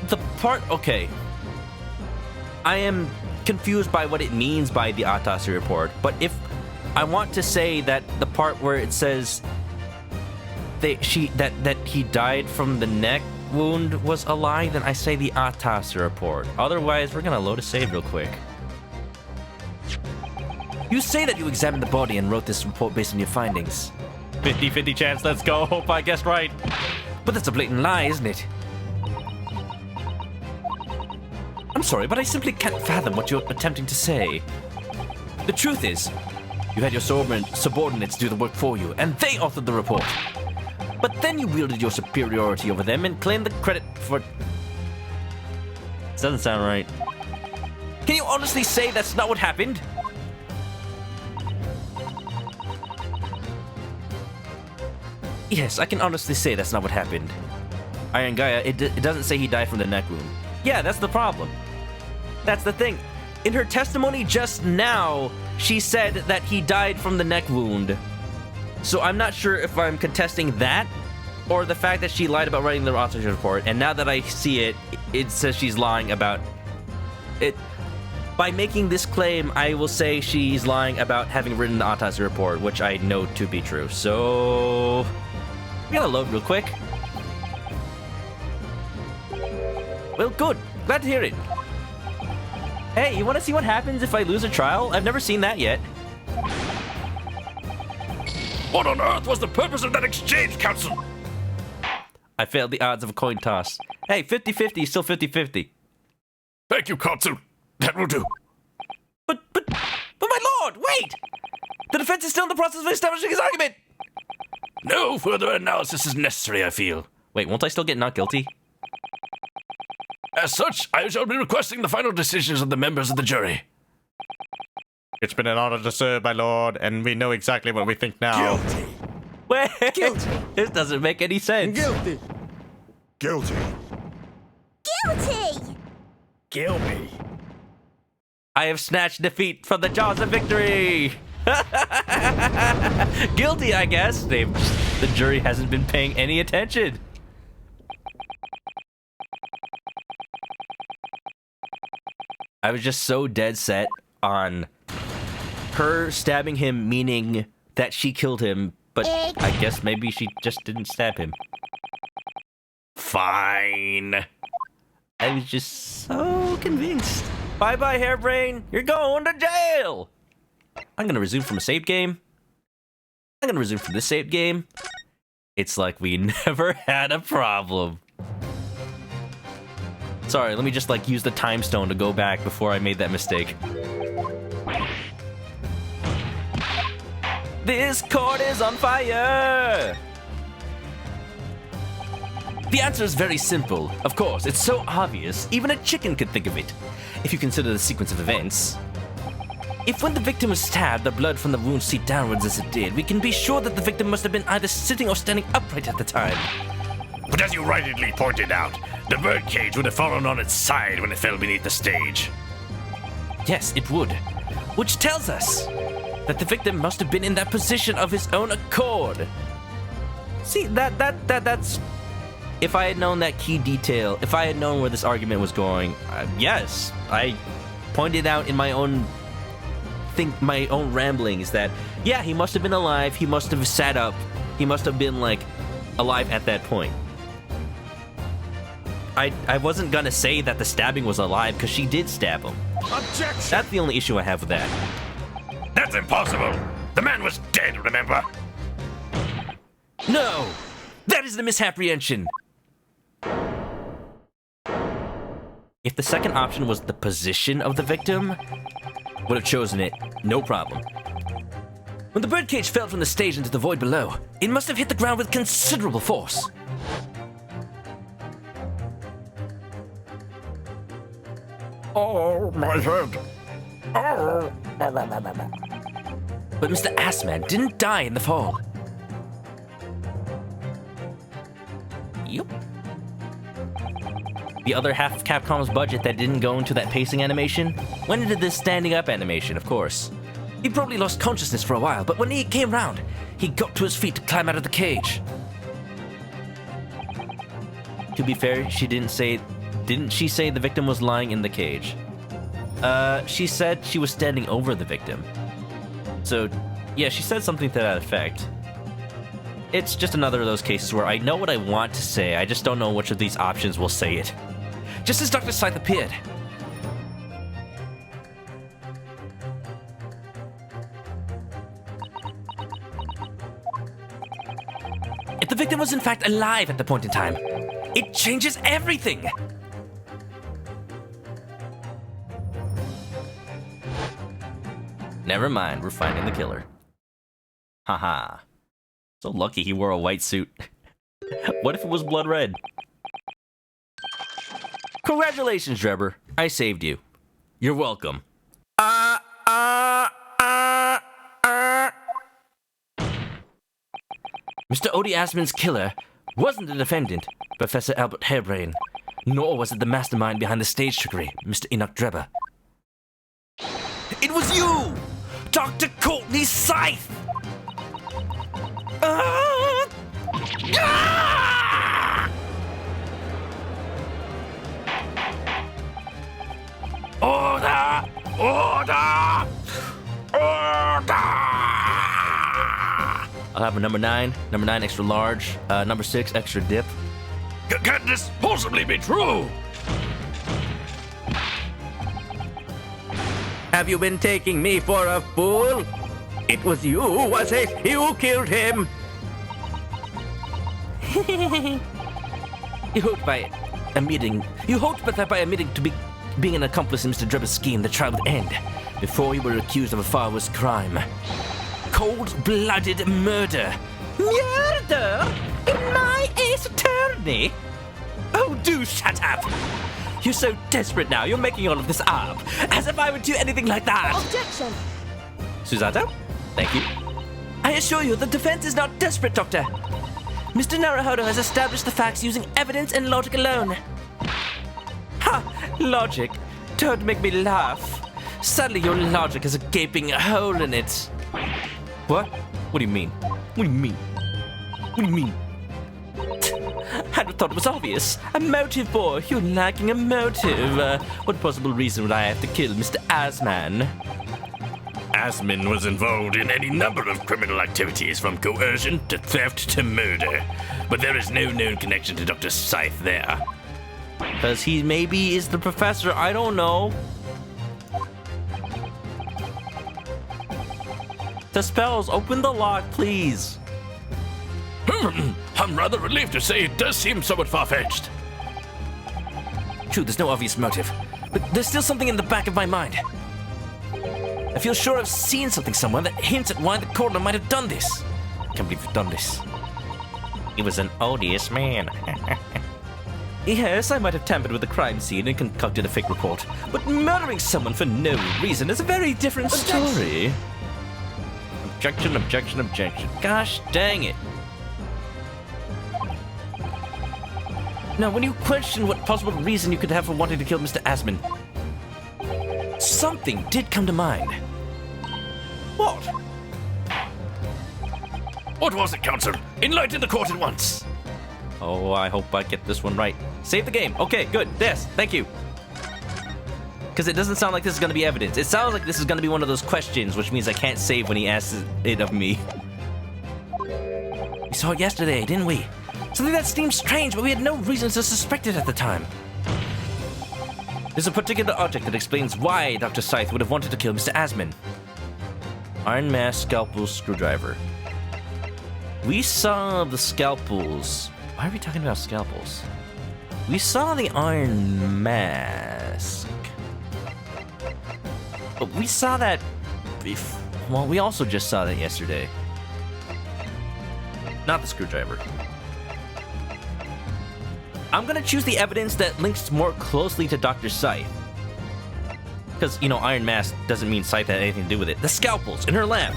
the part, okay. I am confused by what it means by the autopsy report, but if I want to say that the part where it says that he died from the neck wound was a lie, then I say the autopsy report. Otherwise, we're gonna load a save real quick. you say that you examined the body and wrote this report based on your findings. 50-50 chance, let's go. Hope I guessed right. But that's a blatant lie, isn't it? I'm sorry, but I simply can't fathom what you're attempting to say. The truth is, you had your subordinates do the work for you, and they authored the report. But then you wielded your superiority over them and claimed the credit for... This doesn't sound right. Can you honestly say that's not what happened? Yes, I can honestly say that's not what happened. Iron Gaia, it doesn't say he died from the neck wound. Yeah, that's the problem. That's the thing. In her testimony just now, she said that he died from the neck wound. So I'm not sure if I'm contesting that or the fact that she lied about writing the autopsy report. And now that I see it, it says she's lying about it. By making this claim, I will say she's lying about having written the autopsy report, which I know to be true. So we gotta load real quick. Well, good. Glad to hear it. Hey, you want to see what happens if I lose a trial? I've never seen that yet. What on earth was the purpose of that exchange, Counsel? I failed the odds of a coin toss. Hey, 50-50 is still 50-50. Thank you, Counsel. That will do. But my lord, wait! The defense is still in the process of establishing his argument! No further analysis is necessary, I feel. Wait, won't I still get not guilty? As such, I shall be requesting the final decisions of the members of the jury. It's been an honor to serve, my lord, and we know exactly what we think now. Guilty. Wait, Guilty. this doesn't make any sense. Guilty. Guilty. Guilty! Kill me. I have snatched defeat from the jaws of victory. Guilty, I guess. The jury hasn't been paying any attention. I was just so dead set on her stabbing him, meaning that she killed him, but I guess maybe she just didn't stab him. Fine. I was just so convinced. Bye-bye, Hairbrain. You're going to jail. I'm going to resume from a saved game. I'm going to resume from this saved game. It's like we never had a problem. Sorry, let me just like use the time stone to go back before I made that mistake. This cord is on fire! The answer is very simple. Of course, it's so obvious, even a chicken could think of it, if you consider the sequence of events. If when the victim was stabbed, the blood from the wound seeped downwards as it did, we can be sure that the victim must have been either sitting or standing upright at the time. But as you rightly pointed out, the birdcage would have fallen on its side when it fell beneath the stage. Yes, it would. Which tells us that the victim must have been in that position of his own accord. See, that's... If I had known that key detail, if I had known where this argument was going, yes, I pointed out in my own ramblings that, yeah, he must have been alive, he must have sat up, he must have been, like, alive at that point. I wasn't gonna say that the stabbing was alive, because she did stab him. Objection! That's the only issue I have with that. That's impossible! The man was dead, remember? No! That is the misapprehension! If the second option was the position of the victim, would have chosen it, no problem. When the birdcage fell from the stage into the void below, it must have hit the ground with considerable force. Oh, my head. Oh. But Mr. Assman didn't die in the fall. Yep. The other half of Capcom's budget that didn't go into that pacing animation went into this standing up animation, of course. He probably lost consciousness for a while, but when he came round, he got to his feet to climb out of the cage. To be fair, didn't she say the victim was lying in the cage? She said she was standing over the victim. So, yeah, she said something to that effect. It's just another of those cases where I know what I want to say, I just don't know which of these options will say it. Just as Dr. Sithe appeared. If the victim was in fact alive at the point in time, it changes everything! Never mind, we're finding the killer. Haha. So lucky he wore a white suit. What if it was blood red? Congratulations, Drebber. I saved you. You're welcome. Mr. Odie Asman's killer wasn't the defendant, Professor Albert Hairbrain, nor was it the mastermind behind the stage trickery, Mr. Enoch Drebber. It was you! Dr. Courtney Sithe! Order! Order! Order! I'll have a number 9 extra large, number 6 extra dip. Can this possibly be true? Have you been taking me for a fool? It was you, was it? You killed him! You hoped that by admitting to being an accomplice in Mr. Drebber's scheme, the trial would end before you were accused of a far worse crime. Cold-blooded murder. Murder? In my Ace Attorney? Oh, do shut up! You're so desperate now, you're making all of this up. As if I would do anything like that. Objection! Susato? Thank you. I assure you, the defense is not desperate, Doctor. Mr. Naruhodo has established the facts using evidence and logic alone. Ha! Logic? Don't make me laugh. Sadly, your logic has a gaping hole in it. What? What do you mean? What do you mean? What do you mean? I'd thought it was obvious. A motive, boy. You're lacking a motive. What possible reason would I have to kill Mr. Asman? Asman was involved in any number of criminal activities, from coercion to theft to murder. But there is no known connection to Dr. Sithe there. Because he maybe is the professor, I don't know. The spells, open the lock, please. I'm rather relieved to say it does seem somewhat far-fetched. True, there's no obvious motive, but there's still something in the back of my mind. I feel sure I've seen something somewhere that hints at why the coroner might have done this. I can't believe you've done this. He was an odious man. Yes, I might have tampered with the crime scene and concocted a fake report, but murdering someone for no reason is a very different story. Objection, objection, objection. Gosh dang it. Now, when you question what possible reason you could have for wanting to kill Mr. Asman, something did come to mind. What? What was it, Counsel? Enlighten the court at once. Oh, I hope I get this one right. Save the game. Okay, good. Yes, thank you. Because it doesn't sound like this is going to be evidence. It sounds like this is going to be one of those questions, which means I can't save when he asks it of me. We saw it yesterday, didn't we? Something that seemed strange, but we had no reason to suspect it at the time. There's a particular object that explains why Dr. Sithe would have wanted to kill Mr. Asman. Iron mask, scalpel, screwdriver. We saw the scalpels. Why are we talking about scalpels? We saw the iron mask. But we saw that well, we also just saw that yesterday. Not the screwdriver. I'm gonna choose the evidence that links more closely to Dr. Sithe. Because, you know, iron mask doesn't mean Sithe had anything to do with it. The scalpels in her lab.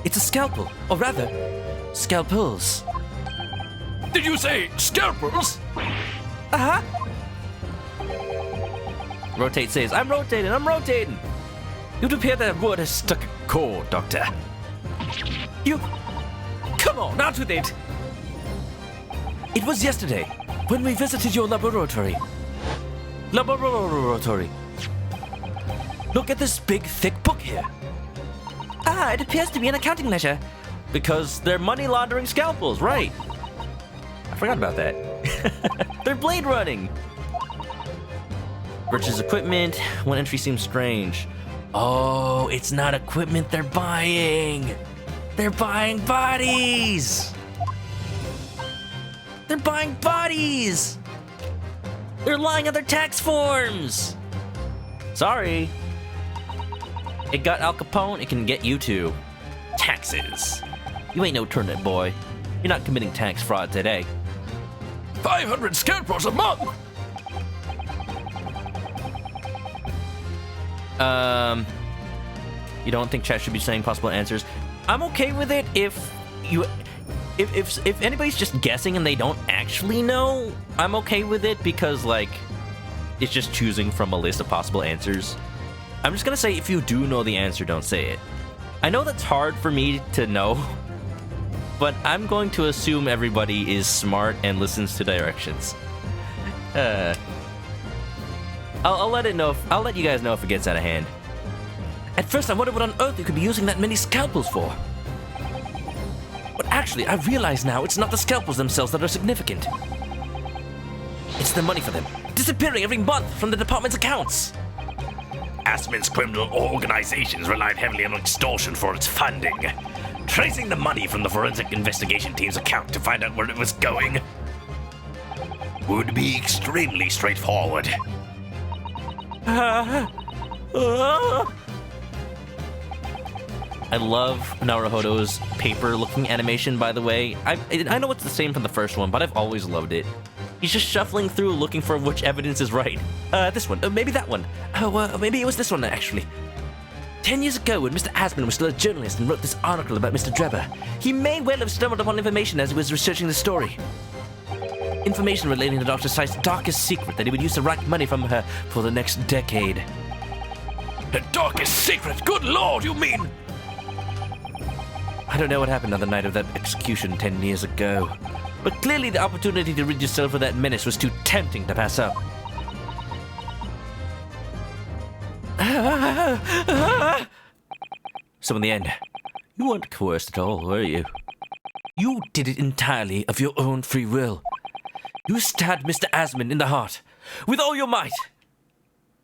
It's a scalpel, or rather, scalpels. Did you say scalpels? Uh-huh. Rotate says, I'm rotating. It would appear that wood has stuck a cord, Doctor. You... Come on, out with it! It was yesterday, when we visited your laboratory. Look at this big, thick book here. Ah, it appears to be an accounting ledger. Because they're money laundering scalpels, right? I forgot about that. They're blade running. Purchase equipment. One entry seems strange. Oh, it's not equipment they're buying. They're buying bodies. They're buying bodies. They're lying on their tax forms. Sorry. It got Al Capone, it can get you too. Taxes. You ain't no turnip boy. You're not committing tax fraud today. 500 scalpels a month. You don't think chat should be saying possible answers? I'm okay with it if anybody's just guessing and they don't actually know. I'm okay with it because, like, it's just choosing from a list of possible answers. I'm just gonna say if you do know the answer, don't say it. I know that's hard for me to know, but I'm going to assume everybody is smart and listens to directions. I'll let you guys know if it gets out of hand. At first I wondered what on earth you could be using that many scalpels for. But actually, I realize now it's not the scalpels themselves that are significant. It's the money for them, disappearing every month from the department's accounts. Asman's criminal organizations relied heavily on extortion for its funding. Tracing the money from the forensic investigation team's account to find out where it was going would be extremely straightforward. I love Naruhodo's paper-looking animation, by the way. I know it's the same from the first one, but I've always loved it. He's just shuffling through looking for which evidence is right. This one. Maybe that one. Maybe it was this one, actually. 10 years ago, when Mr. Asman was still a journalist and wrote this article about Mr. Drebber, he may well have stumbled upon information as he was researching the story. Information relating to Dr. Sithe's darkest secret that he would use to rack money from her for the next decade. The darkest secret? Good lord, you mean? I don't know what happened on the night of that execution 10 years ago, but clearly the opportunity to rid yourself of that menace was too tempting to pass up. So in the end, you weren't coerced at all, were you? You did it entirely of your own free will. You stabbed Mr. Asman in the heart, with all your might,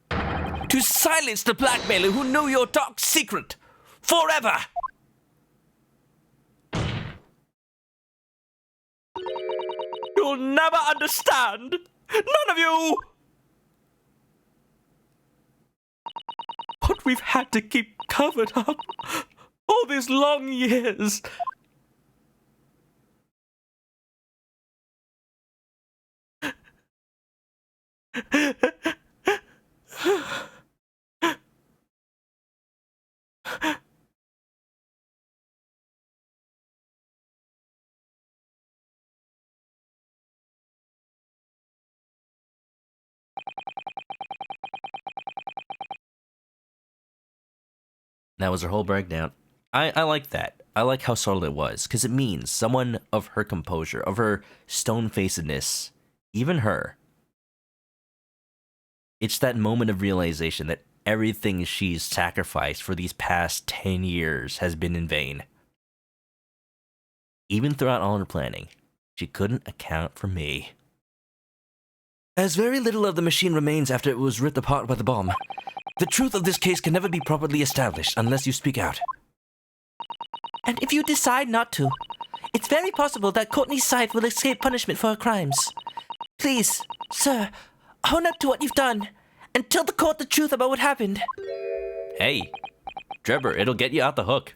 to silence the blackmailer who knew your dark secret forever! You'll never understand! None of you! What we've had to keep covered up all these long years. That was her whole breakdown. I like that. I like how subtle it was, because it means someone of her composure, of her stone-facedness, even her. It's that moment of realization that everything she's sacrificed for these past 10 years has been in vain. Even throughout all her planning, she couldn't account for me. As very little of the machine remains after it was ripped apart by the bomb, the truth of this case can never be properly established unless you speak out. And if you decide not to, it's very possible that Courtney Sithe will escape punishment for her crimes. Please, sir, own up to what you've done, and tell the court the truth about what happened. Hey, Trevor, it'll get you out the hook.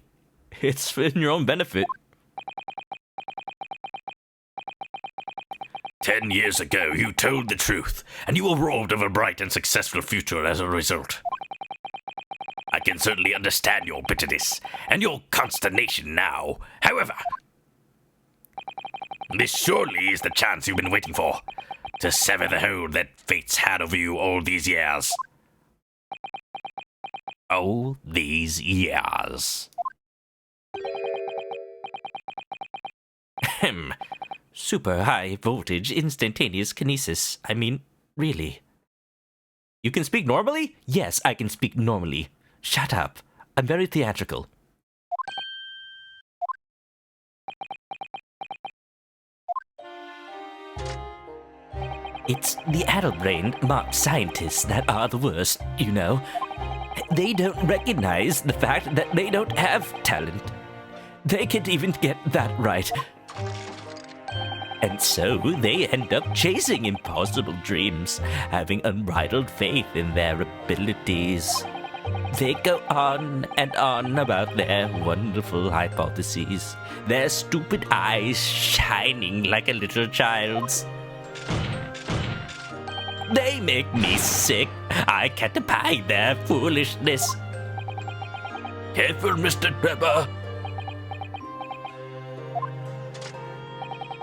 It's in your own benefit. 10 years ago, you told the truth, and you were robbed of a bright and successful future as a result. I can certainly understand your bitterness and your consternation now. However, this surely is the chance you've been waiting for, to sever the hold that fate's had over you all these years. All these years. Ahem. Super high voltage instantaneous kinesis. I mean, really. You can speak normally? Yes, I can speak normally. Shut up. I'm very theatrical. It's the addle-brained mock scientists that are the worst, you know. They don't recognize the fact that they don't have talent. They can't even get that right. And so they end up chasing impossible dreams, having unbridled faith in their abilities. They go on and on about their wonderful hypotheses, their stupid eyes shining like a little child's. They make me sick. I can't abide their foolishness. Careful, Mr. Trevor.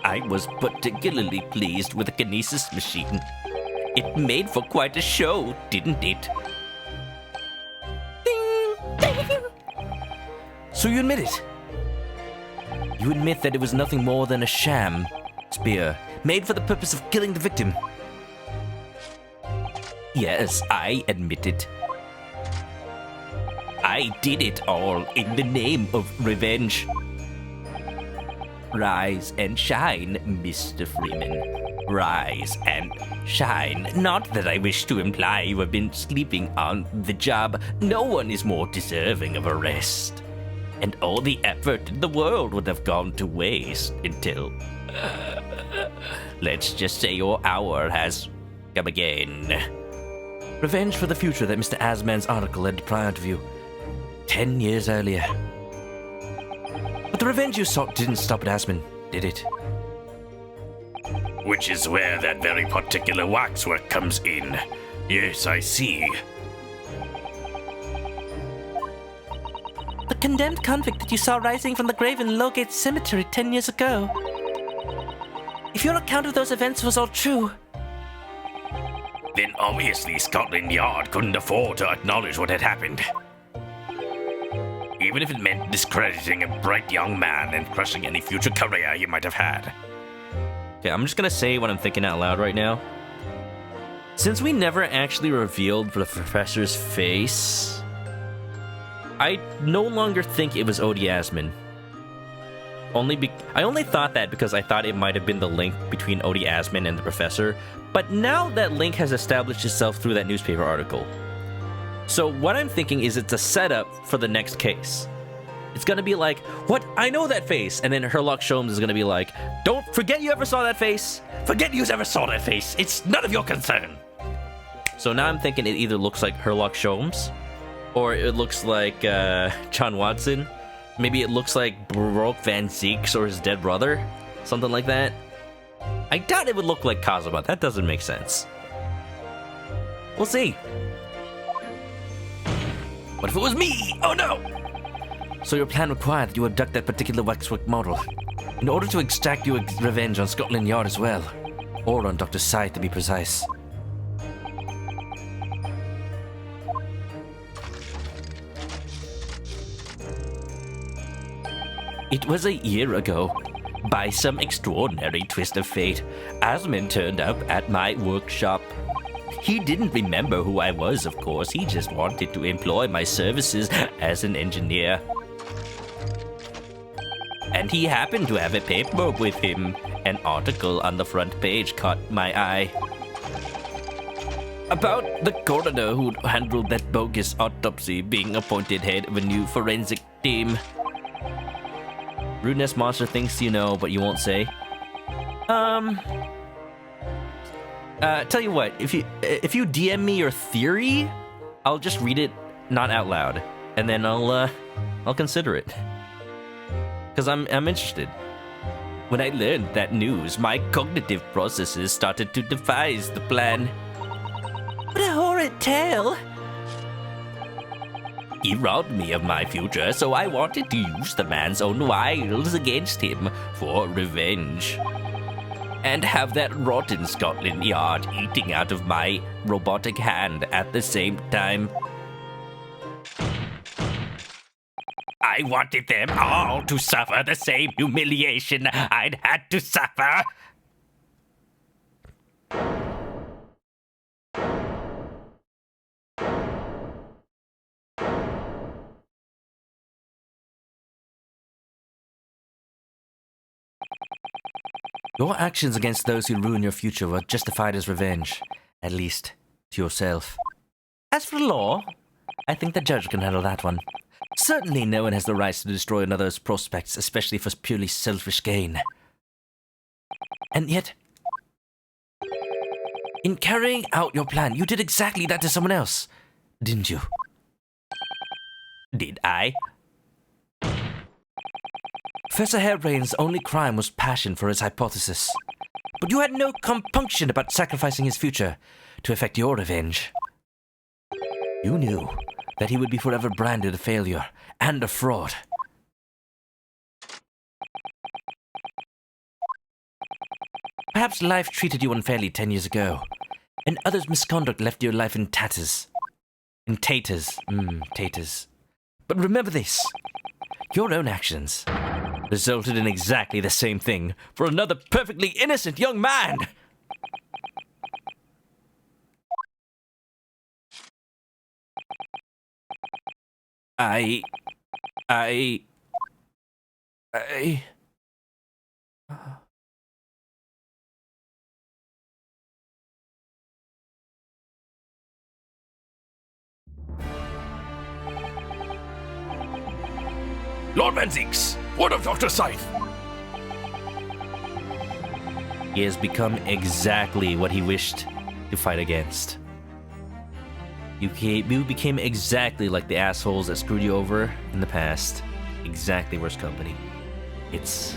I was particularly pleased with the kinesis machine. It made for quite a show, didn't it? So you admit it? You admit that it was nothing more than a sham spear, Made for the purpose of killing the victim. Yes, I admit it. I did it all in the name of revenge. Rise and shine, Mr. Freeman. Rise and shine. Not that I wish to imply you have been sleeping on the job. No one is more deserving of a rest. And all the effort in the world would have gone to waste until... let's just say your hour has come again. Revenge for the future that Mr. Asman's article had deprived of you 10 years earlier. But the revenge you sought didn't stop at Asman, did it? Which is where that very particular waxwork comes in. Yes, I see. The condemned convict that you saw rising from the grave in Lowgate Cemetery 10 years ago. If your account of those events was all true, Then obviously Scotland Yard couldn't afford to acknowledge what had happened. Even if it meant discrediting a bright young man and crushing any future career you might have had. Okay, I'm just gonna say what I'm thinking out loud right now. Since we never actually revealed the professor's face, I no longer think it was Odie Asman. I only thought that because I thought it might have been the link between Odie Asman and the professor, but now that link has established itself through that newspaper article. So what I'm thinking is it's a setup for the next case. It's gonna be like, what? I know that face. And then Herlock Sholmes is gonna be like, don't forget you ever saw that face. Forget you ever saw that face. It's none of your concern. So now I'm thinking it either looks like Herlock Sholmes, or it looks like John Watson. Maybe it looks like Baroque Van Zeeks or his dead brother. Something like that. I doubt it would look like Kazuma. That doesn't make sense. We'll see. What if it was me? Oh no! So your plan required that you abduct that particular waxwork model in order to extract your revenge on Scotland Yard as well. Or on Dr. Scythe, to be precise. It was a year ago. By some extraordinary twist of fate, Asmund turned up at my workshop. He didn't remember who I was, of course. He just wanted to employ my services as an engineer. And he happened to have a paper with him. An article on the front page caught my eye. About the coroner who handled that bogus autopsy being appointed head of a new forensic team. Rudeness Monster thinks you know, but you won't say. Tell you what, if you DM me your theory, I'll just read it not out loud, and then I'll consider it. Cause I'm interested. When I learned that news, my cognitive processes started to devise the plan. What a horrid tale! He robbed me of my future, so I wanted to use the man's own wiles against him for revenge. And have that rotten Scotland Yard eating out of my robotic hand at the same time. I wanted them all to suffer the same humiliation I'd had to suffer. Your actions against those who ruin your future were justified as revenge, at least to yourself. As for the law, I think the judge can handle that one. Certainly no one has the right to destroy another's prospects, especially for purely selfish gain. And yet, in carrying out your plan, you did exactly that to someone else, didn't you? Did I? Professor Harebrain's only crime was passion for his hypothesis. But you had no compunction about sacrificing his future to effect your revenge. You knew that he would be forever branded a failure and a fraud. Perhaps life treated you unfairly 10 years ago, and others' misconduct left your life in tatters. In taters. Taters. But remember this. Your own actions resulted in exactly the same thing for another perfectly innocent young man. Lord Van Zeeks, what of Dr. Scythe? He has become exactly what he wished to fight against. You became exactly like the assholes that screwed you over in the past. Exactly worse company. It's...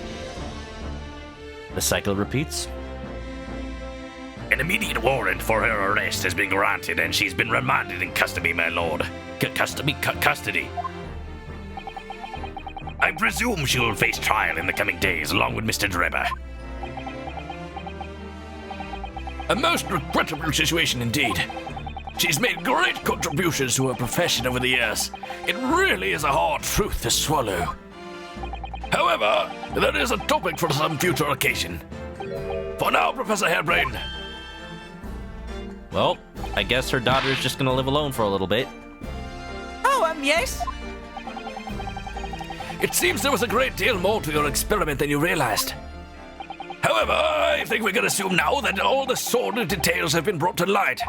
the cycle repeats. An immediate warrant for her arrest has been granted and she's been remanded in custody, my lord. Custody. I presume she will face trial in the coming days along with Mr. Drebber. A most regrettable situation indeed. She's made great contributions to her profession over the years. It really is a hard truth to swallow. However, that is a topic for some future occasion. For now, Professor Harebrain. Well, I guess her daughter's just gonna live alone for a little bit. Oh, yes? It seems there was a great deal more to your experiment than you realized. However, I think we can assume now that all the sordid details have been brought to light.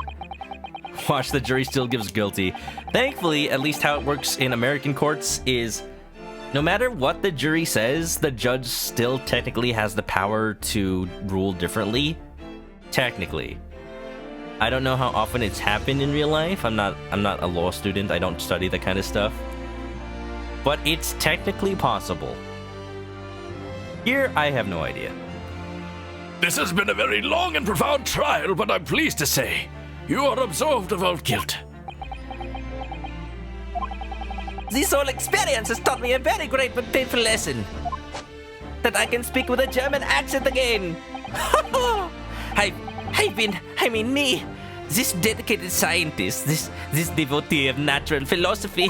Watch, the jury still gives guilty. Thankfully, at least how it works in American courts is No matter what the jury says, the judge still technically has the power to rule differently. Technically. I don't know how often it's happened in real life. I'm not a law student. I don't study that kind of stuff. But it's technically possible. Here, I have no idea. This has been a very long and profound trial, but I'm pleased to say you are absolved of all guilt. This whole experience has taught me a very great but painful lesson. That I can speak with a German accent again. Me, this dedicated scientist, this devotee of natural philosophy.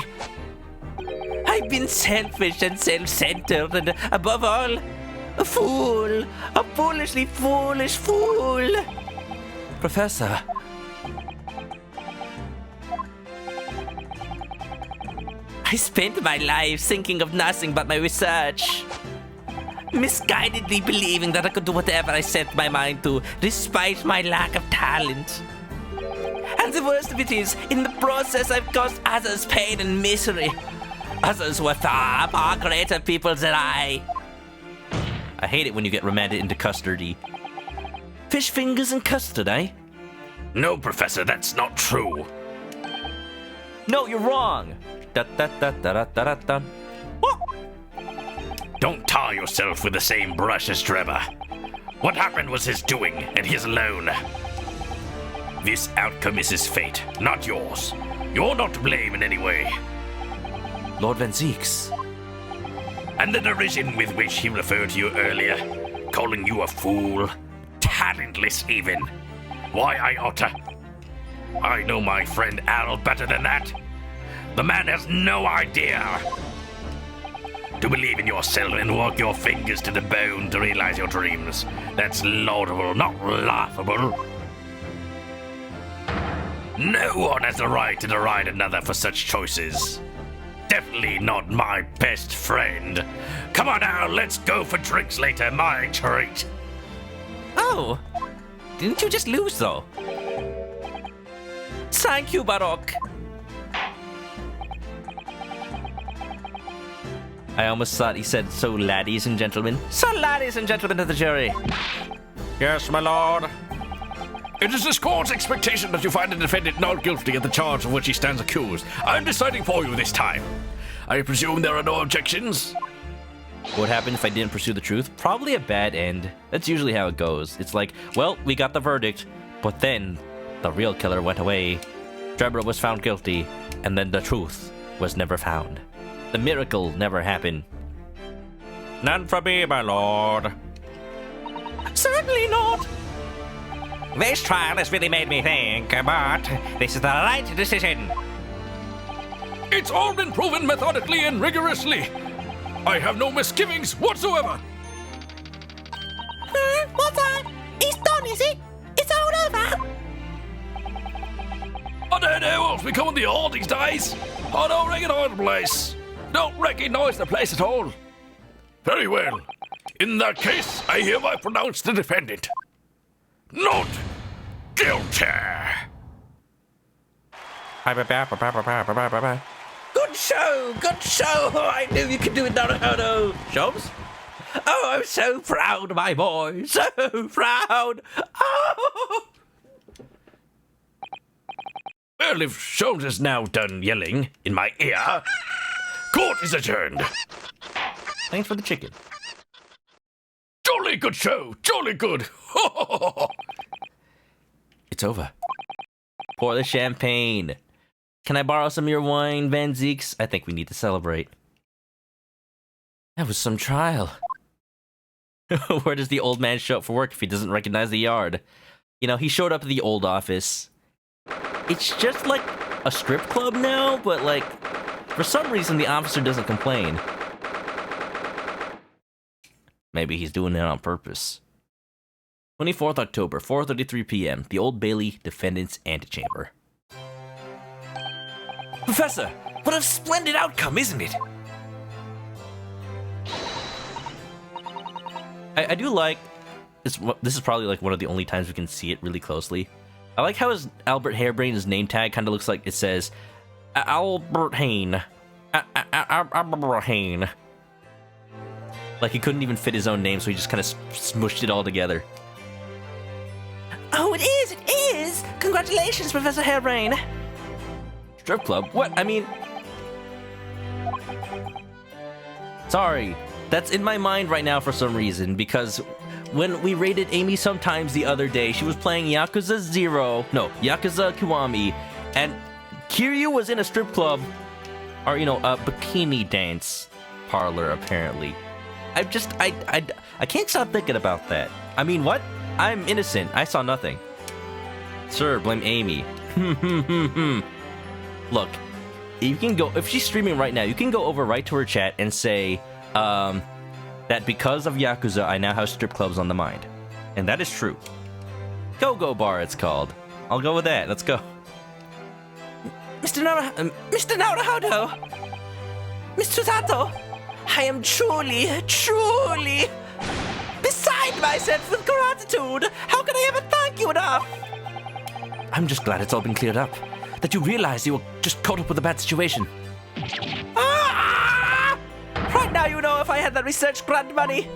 I've been selfish and self-centered and, above all, a fool. A foolishly foolish fool. Professor, I spent my life thinking of nothing but my research. Misguidedly believing that I could do whatever I set my mind to, despite my lack of talent. And the worst of it is, in the process I've caused others pain and misery. Others who are far, far greater people than I. I hate it when you get remanded into custody. fish fingers and custard, eh? No, Professor, that's not true. No, you're wrong. Da da da da da da da. Don't tar yourself with the same brush as Trevor. What happened was his doing, and his alone. This outcome is his fate, not yours. You're not to blame in any way. Lord Van Zeeks. And the derision with which he referred to you earlier, calling you a fool, talentless even. Why, I know my friend Al better than that. The man has no idea. To believe in yourself and work your fingers to the bone to realize your dreams. That's laudable, not laughable. No one has the right to deride another for such choices. Definitely not my best friend. Come on now, let's go for drinks later, my treat. Oh, didn't you just lose though? Thank you, Baroque. I almost thought he said, so laddies and gentlemen. So laddies and gentlemen of the jury. Yes, my lord. It is this court's expectation that you find the defendant not guilty of the charge of which he stands accused. I'm deciding for you this time. I presume there are no objections? What happened if I didn't pursue the truth? Probably a bad end. That's usually how it goes. It's like, well, we got the verdict, but then the real killer went away. Trevor was found guilty, and then the truth was never found. The miracle never happened. None for me, my lord. Certainly not. This trial has really made me think, but this is the right decision. It's all been proven methodically and rigorously. I have no misgivings whatsoever. What's that? It's done, is it? It's all over. I don't know what's becoming the old these days. I don't recognize the place. Don't recognize the place at all. Very well. In that case, I hereby pronounce the defendant not guilty. Good show, good show. I knew you could do it, ManokAdobo. Shows? Oh, I'm so proud, my boy. So proud. Oh. Well, if Sholmes is now done yelling in my ear, court is adjourned. Thanks for the chicken. Jolly good show. Jolly good. It's over. Pour the champagne. Can I borrow some of your wine, Van Zeeks? I think we need to celebrate. That was some trial. Where does the old man show up for work if he doesn't recognize the yard? You know, he showed up at the old office. It's just like a strip club now, but like, for some reason the officer doesn't complain. Maybe he's doing it on purpose. 24th October, 4:33 p.m., the Old Bailey Defendant's Antechamber. Professor, what a splendid outcome, isn't it? I do like, this is probably like one of the only times we can see it really closely. I like how his Albert Hairbrain's name tag kind of looks like it says, Albert Hain. Albert Hain. Like, he couldn't even fit his own name, so he just kind of smushed it all together. Oh, it is! Congratulations, Professor Hairbrain! Strip club? What? I mean... Sorry. That's in my mind right now for some reason, because when we rated Amy Sometimes the other day, she was playing Yakuza Kiwami, and Kiryu was in a strip club, or, you know, a bikini dance parlor, apparently. I can't stop thinking about that. I mean, what? I'm innocent. I saw nothing. Sir, blame Amy. Look, you can go, if she's streaming right now, you can go over right to her chat and say, that because of Yakuza, I now have strip clubs on the mind. And that is true. Go-Go Bar, it's called. I'll go with that. Let's go. Mr. Naruhodo! Mr. Sato! I am truly beside myself with gratitude! How can I ever thank you enough? I'm just glad it's all been cleared up. That you realized you were just caught up with a bad situation. Ah! Right now, you know, if I had that research grant money,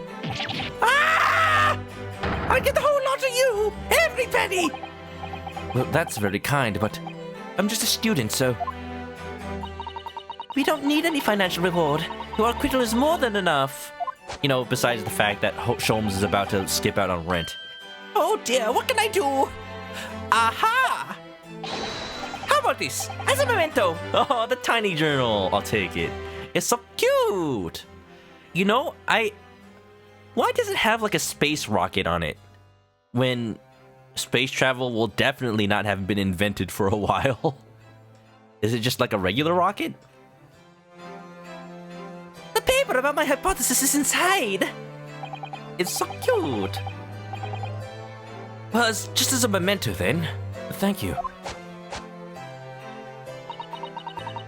I'd get the whole lot of you! Every penny! Well, that's very kind, but I'm just a student, so... We don't need any financial reward. Your acquittal is more than enough. You know, besides the fact that Sholmes is about to skip out on rent. Oh dear, what can I do? Aha! How about this? As a memento. Oh, the tiny journal. I'll take it. It's so cute. You know, why does it have like a space rocket on it? When space travel will definitely not have been invented for a while. Is it just like a regular rocket? The paper about my hypothesis is inside. It's so cute. Well, it's just as a memento then. Thank you.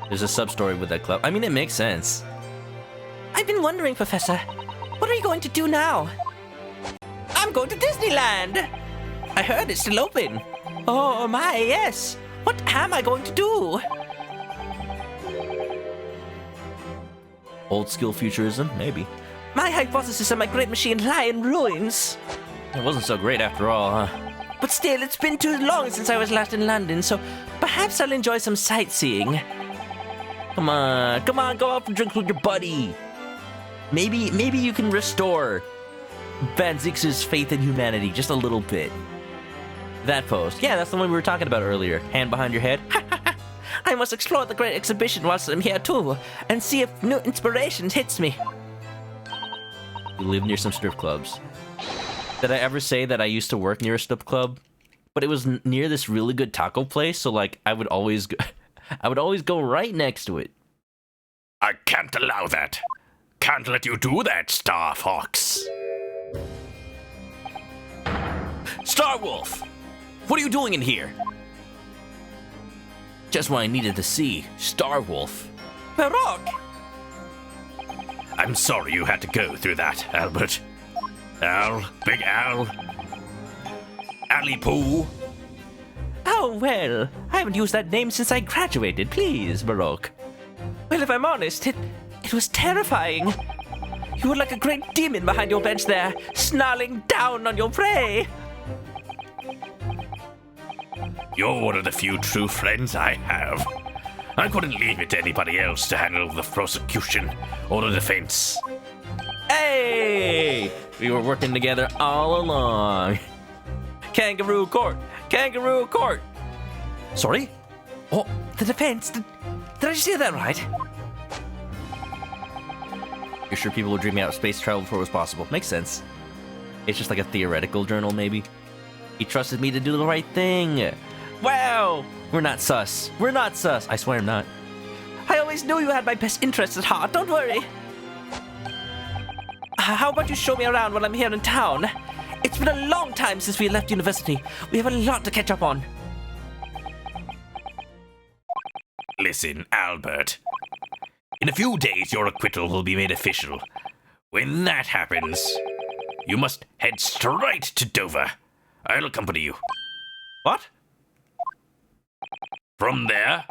There's a sub-story with that club. I mean, it makes sense. I've been wondering, Professor, what are you going to do now? I'm going to Disneyland. I heard it's still open. Oh my, yes. What am I going to do? Old school futurism? Maybe. My hypothesis and my great machine lie in ruins. It wasn't so great after all, huh? But still, it's been too long since I was last in London, so perhaps I'll enjoy some sightseeing. Come on, go out for drinks with your buddy. Maybe you can restore Van Zix's faith in humanity just a little bit. That post. Yeah, that's the one we were talking about earlier. Hand behind your head. I must explore the great exhibition whilst I'm here too, and see if new inspiration hits me. You live near some strip clubs. Did I ever say that I used to work near a strip club? But it was near this really good taco place, so like I would always go right next to it. I can't allow that. Can't let you do that, Star Fox. Star Wolf! What are you doing in here? Just what I needed to see. Star Wolf. Baroque! I'm sorry you had to go through that, Albert. Al, Big Al. Alley Pooh. Oh, well, I haven't used that name since I graduated. Please, Baroque. Well, if I'm honest, it was terrifying. You were like a great demon behind your bench there, snarling down on your prey. You're one of the few true friends I have. I couldn't leave it to anybody else to handle the prosecution or the defense. Hey! We were working together all along. Kangaroo court! Kangaroo court! Sorry? Oh, the defense. Did I just hear that right? You're sure people were dreaming out of space travel before it was possible? Makes sense. It's just like a theoretical journal, maybe. He trusted me to do the right thing. Wow! We're not sus. We're not sus. I swear I'm not. I always knew you had my best interests at heart. Don't worry. How about you show me around while I'm here in town? It's been a long time since we left university. We have a lot to catch up on. Listen, Albert. In a few days, your acquittal will be made official. When that happens, you must head straight to Dover. I'll accompany you. What? From there,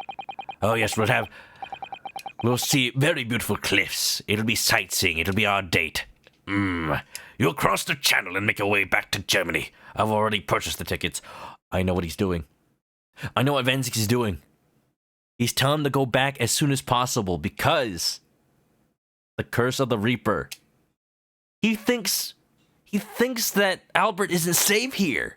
oh yes, we'll see very beautiful cliffs. It'll be sightseeing. It'll be our date. You'll cross the channel and make your way back to Germany. I've already purchased the tickets. I know what he's doing. I know what Van Zieks is doing. He's telling him to go back as soon as possible because the curse of the Reaper. He thinks that Albert isn't safe here.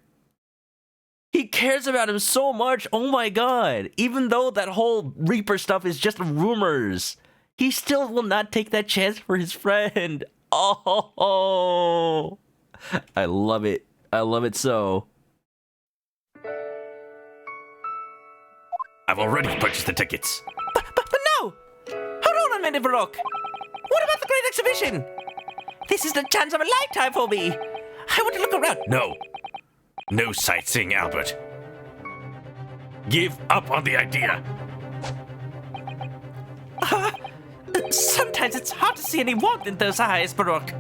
He cares about him so much. Oh my god. Even though that whole Reaper stuff is just rumors, he still will not take that chance for his friend. Oh, I love it. I love it so. I've already purchased the tickets. But no! Hold on a minute, Baroque. What about the Great Exhibition? This is the chance of a lifetime for me. I want to look around. No. No sightseeing, Albert. Give up on the idea. Sometimes it's hard to see any warmth in those eyes, Baroque.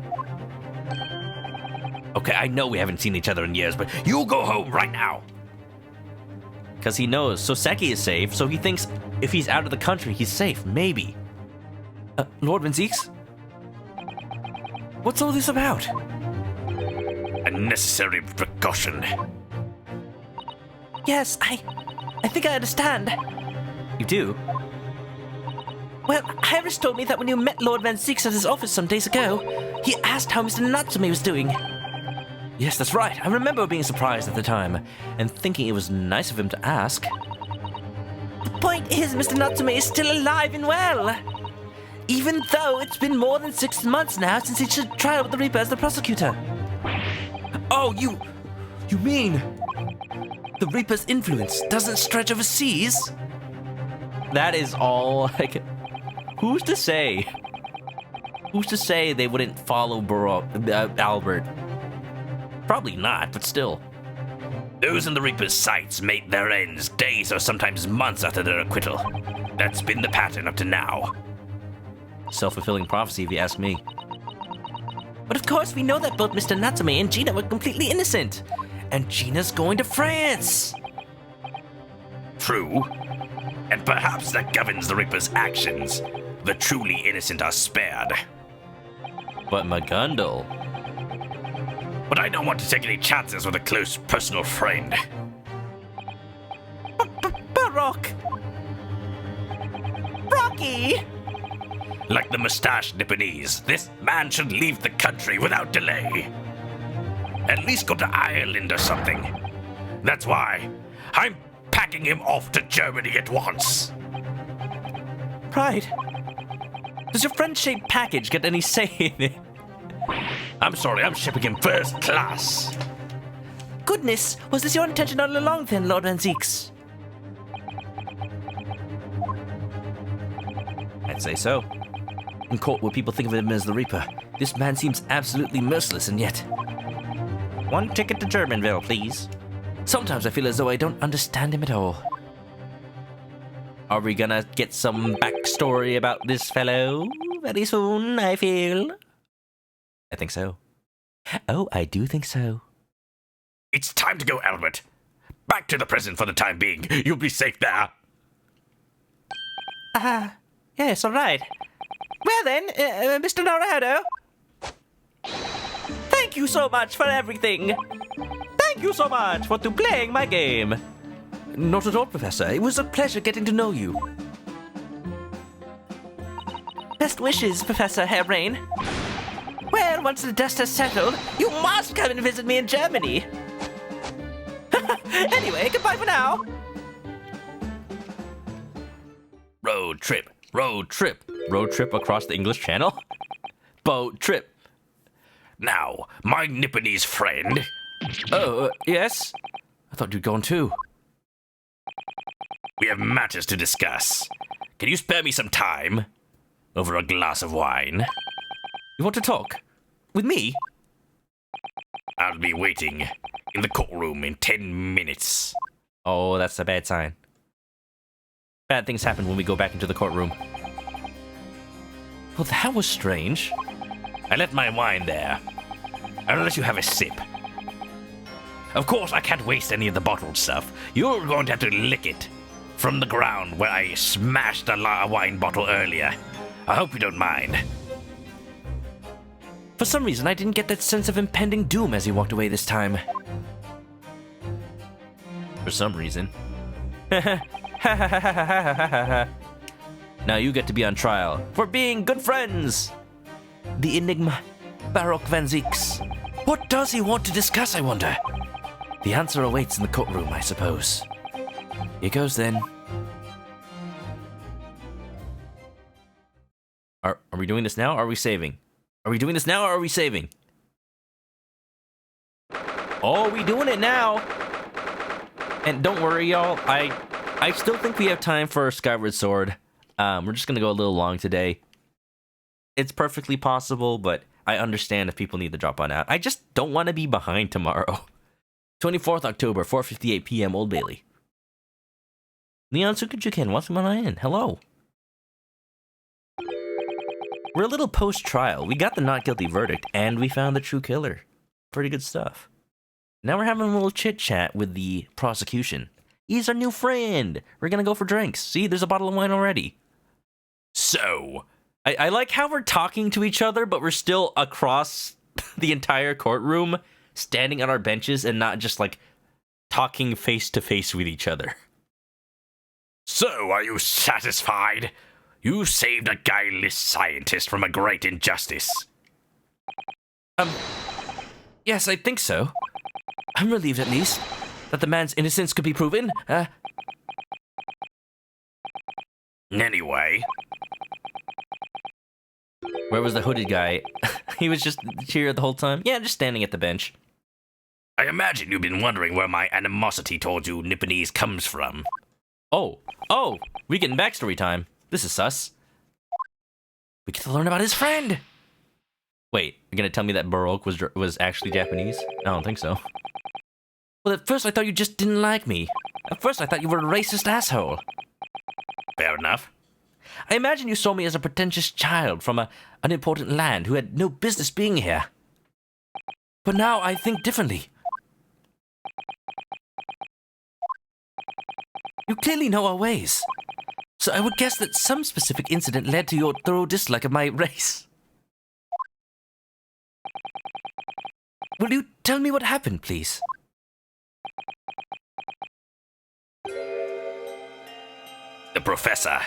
Okay, I know we haven't seen each other in years, but You go home right now. because he knows Soseki is safe, so he thinks if he's out of the country, he's safe. Maybe. Lord Van Zieks? What's all this about? A necessary precaution. Yes, I think I understand. You do? Well, Iris told me that when you met Lord Van Zieks at his office some days ago, he asked how Mr. Natsume was doing. Yes, that's right. I remember being surprised at the time and thinking it was nice of him to ask. The point is, Mr. Natsume is still alive and well. Even though it's been more than 6 months now since he stood trial with the Reaper as the prosecutor. Oh, you mean the Reaper's influence doesn't stretch overseas? That is all who's to say? Who's to say they wouldn't follow Albert? Probably not, but still. Those in the Reaper's sights meet their ends days or sometimes months after their acquittal. That's been the pattern up to now. Self-fulfilling prophecy, if you ask me. But of course, we know that both Mr. Natsume and Gina were completely innocent. And Gina's going to France. True. And perhaps that governs the Reaper's actions. The truly innocent are spared. But Magundal. But I don't want to take any chances with a close personal friend. Baroque! Rocky! Like the mustached Nipponese, this man should leave the country without delay. At least go to Ireland or something. That's why I'm packing him off to Germany at once. Pride. Does your friend-shaped package get any say in it? I'm sorry, I'm shipping him first class. Goodness, was this your intention all along then, Lord Van Zieks? I'd say so. In court, will people think of him as the Reaper? This man seems absolutely merciless, and yet... One ticket to Germanville, please. Sometimes I feel as though I don't understand him at all. Are we gonna get some backstory about this fellow very soon, I feel? I think so. Oh, I do think so. It's time to go, Albert. Back to the prison for the time being. You'll be safe there. Yes, all right. Well then, Mr. Norado. Thank you so much for everything. Thank you so much for playing my game. Not at all, Professor. It was a pleasure getting to know you. Best wishes, Professor Hairbrain. Well, once the dust has settled, you must come and visit me in Germany. Anyway, goodbye for now. Road trip. Road trip. Road trip across the English Channel? Boat trip. Now, my Nipponese friend. Oh, yes? I thought you'd gone too. We have matters to discuss. Can you spare me some time? Over a glass of wine? You want to talk? With me? I'll be waiting in the courtroom in 10 minutes. Oh, that's a bad sign. Bad things happen when we go back into the courtroom. Well, that was strange. I left my wine there. I'll let you have a sip. Of course, I can't waste any of the bottled stuff. You're going to have to lick it from the ground where I smashed a wine bottle earlier. I hope you don't mind. For some reason, I didn't get that sense of impending doom as he walked away this time. For some reason. Now you get to be on trial for being good friends. The enigma, Baroque Van Zieks. What does he want to discuss, I wonder? The answer awaits in the courtroom, I suppose. Here goes then. Are we doing this now or are we saving? Are we doing this now or are we saving? Oh, we doing it now. And don't worry, y'all. I still think we have time for Skyward Sword. We're just gonna go a little long today. It's perfectly possible, but I understand if people need to drop on out. I just don't want to be behind tomorrow. 24th October, 4:58 p.m. Old Bailey. Leon Sukujuken, welcome on in. Hello. We're a little post-trial. We got the not guilty verdict, and we found the true killer. Pretty good stuff. Now we're having a little chit-chat with the prosecution. He's our new friend. We're gonna go for drinks. See, there's a bottle of wine already. So, I like how we're talking to each other, but we're still across the entire courtroom, standing on our benches, and not just, like, talking face-to-face with each other. so are you satisfied? You saved a guileless scientist from a great injustice. Yes, I think so. I'm relieved, at least, that the man's innocence could be proven. Anyway, Where was the hooded guy? He was just here the whole time? Yeah, just standing at the bench. I imagine you've been wondering where my animosity towards you Nipponese comes from. Oh, we getting backstory time. This is sus. We get to learn about his friend. Wait, you're gonna tell me that Baroque was actually Japanese? I don't think so. Well, at first I thought you just didn't like me. At first I thought you were a racist asshole. Fair enough. I imagine you saw me as a pretentious child from an unimportant land who had no business being here. But now I think differently. You clearly know our ways. So I would guess that some specific incident led to your thorough dislike of my race. Will you tell me what happened, please? The professor.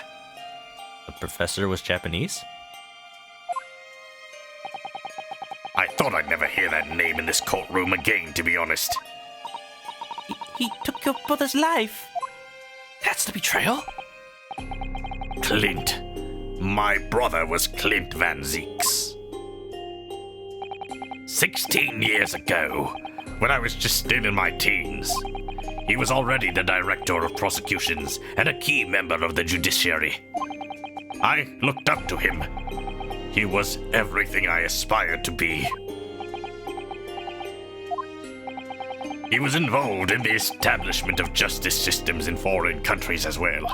The professor was Japanese? I thought I'd never hear that name in this courtroom again, to be honest. He took your brother's life. That's the betrayal? Clint. My brother was Clint Van Zieks. 16 years ago, when I was just still in my teens, he was already the director of prosecutions and a key member of the judiciary. I looked up to him. He was everything I aspired to be. He was involved in the establishment of justice systems in foreign countries as well.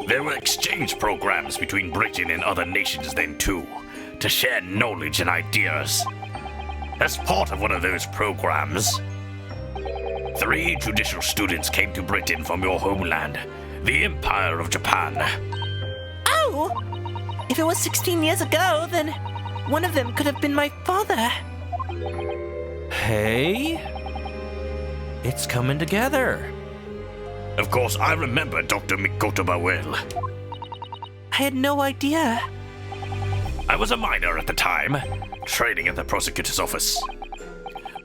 There were exchange programs between Britain and other nations then too, to share knowledge and ideas. As part of one of those programs, 3 judicial students came to Britain from your homeland, the Empire of Japan. Oh! If it was 16 years ago, then one of them could have been my father. Hey, it's coming together. Of course, I remember Dr. Mikotoba well. I had no idea. I was a minor at the time, training at the prosecutor's office.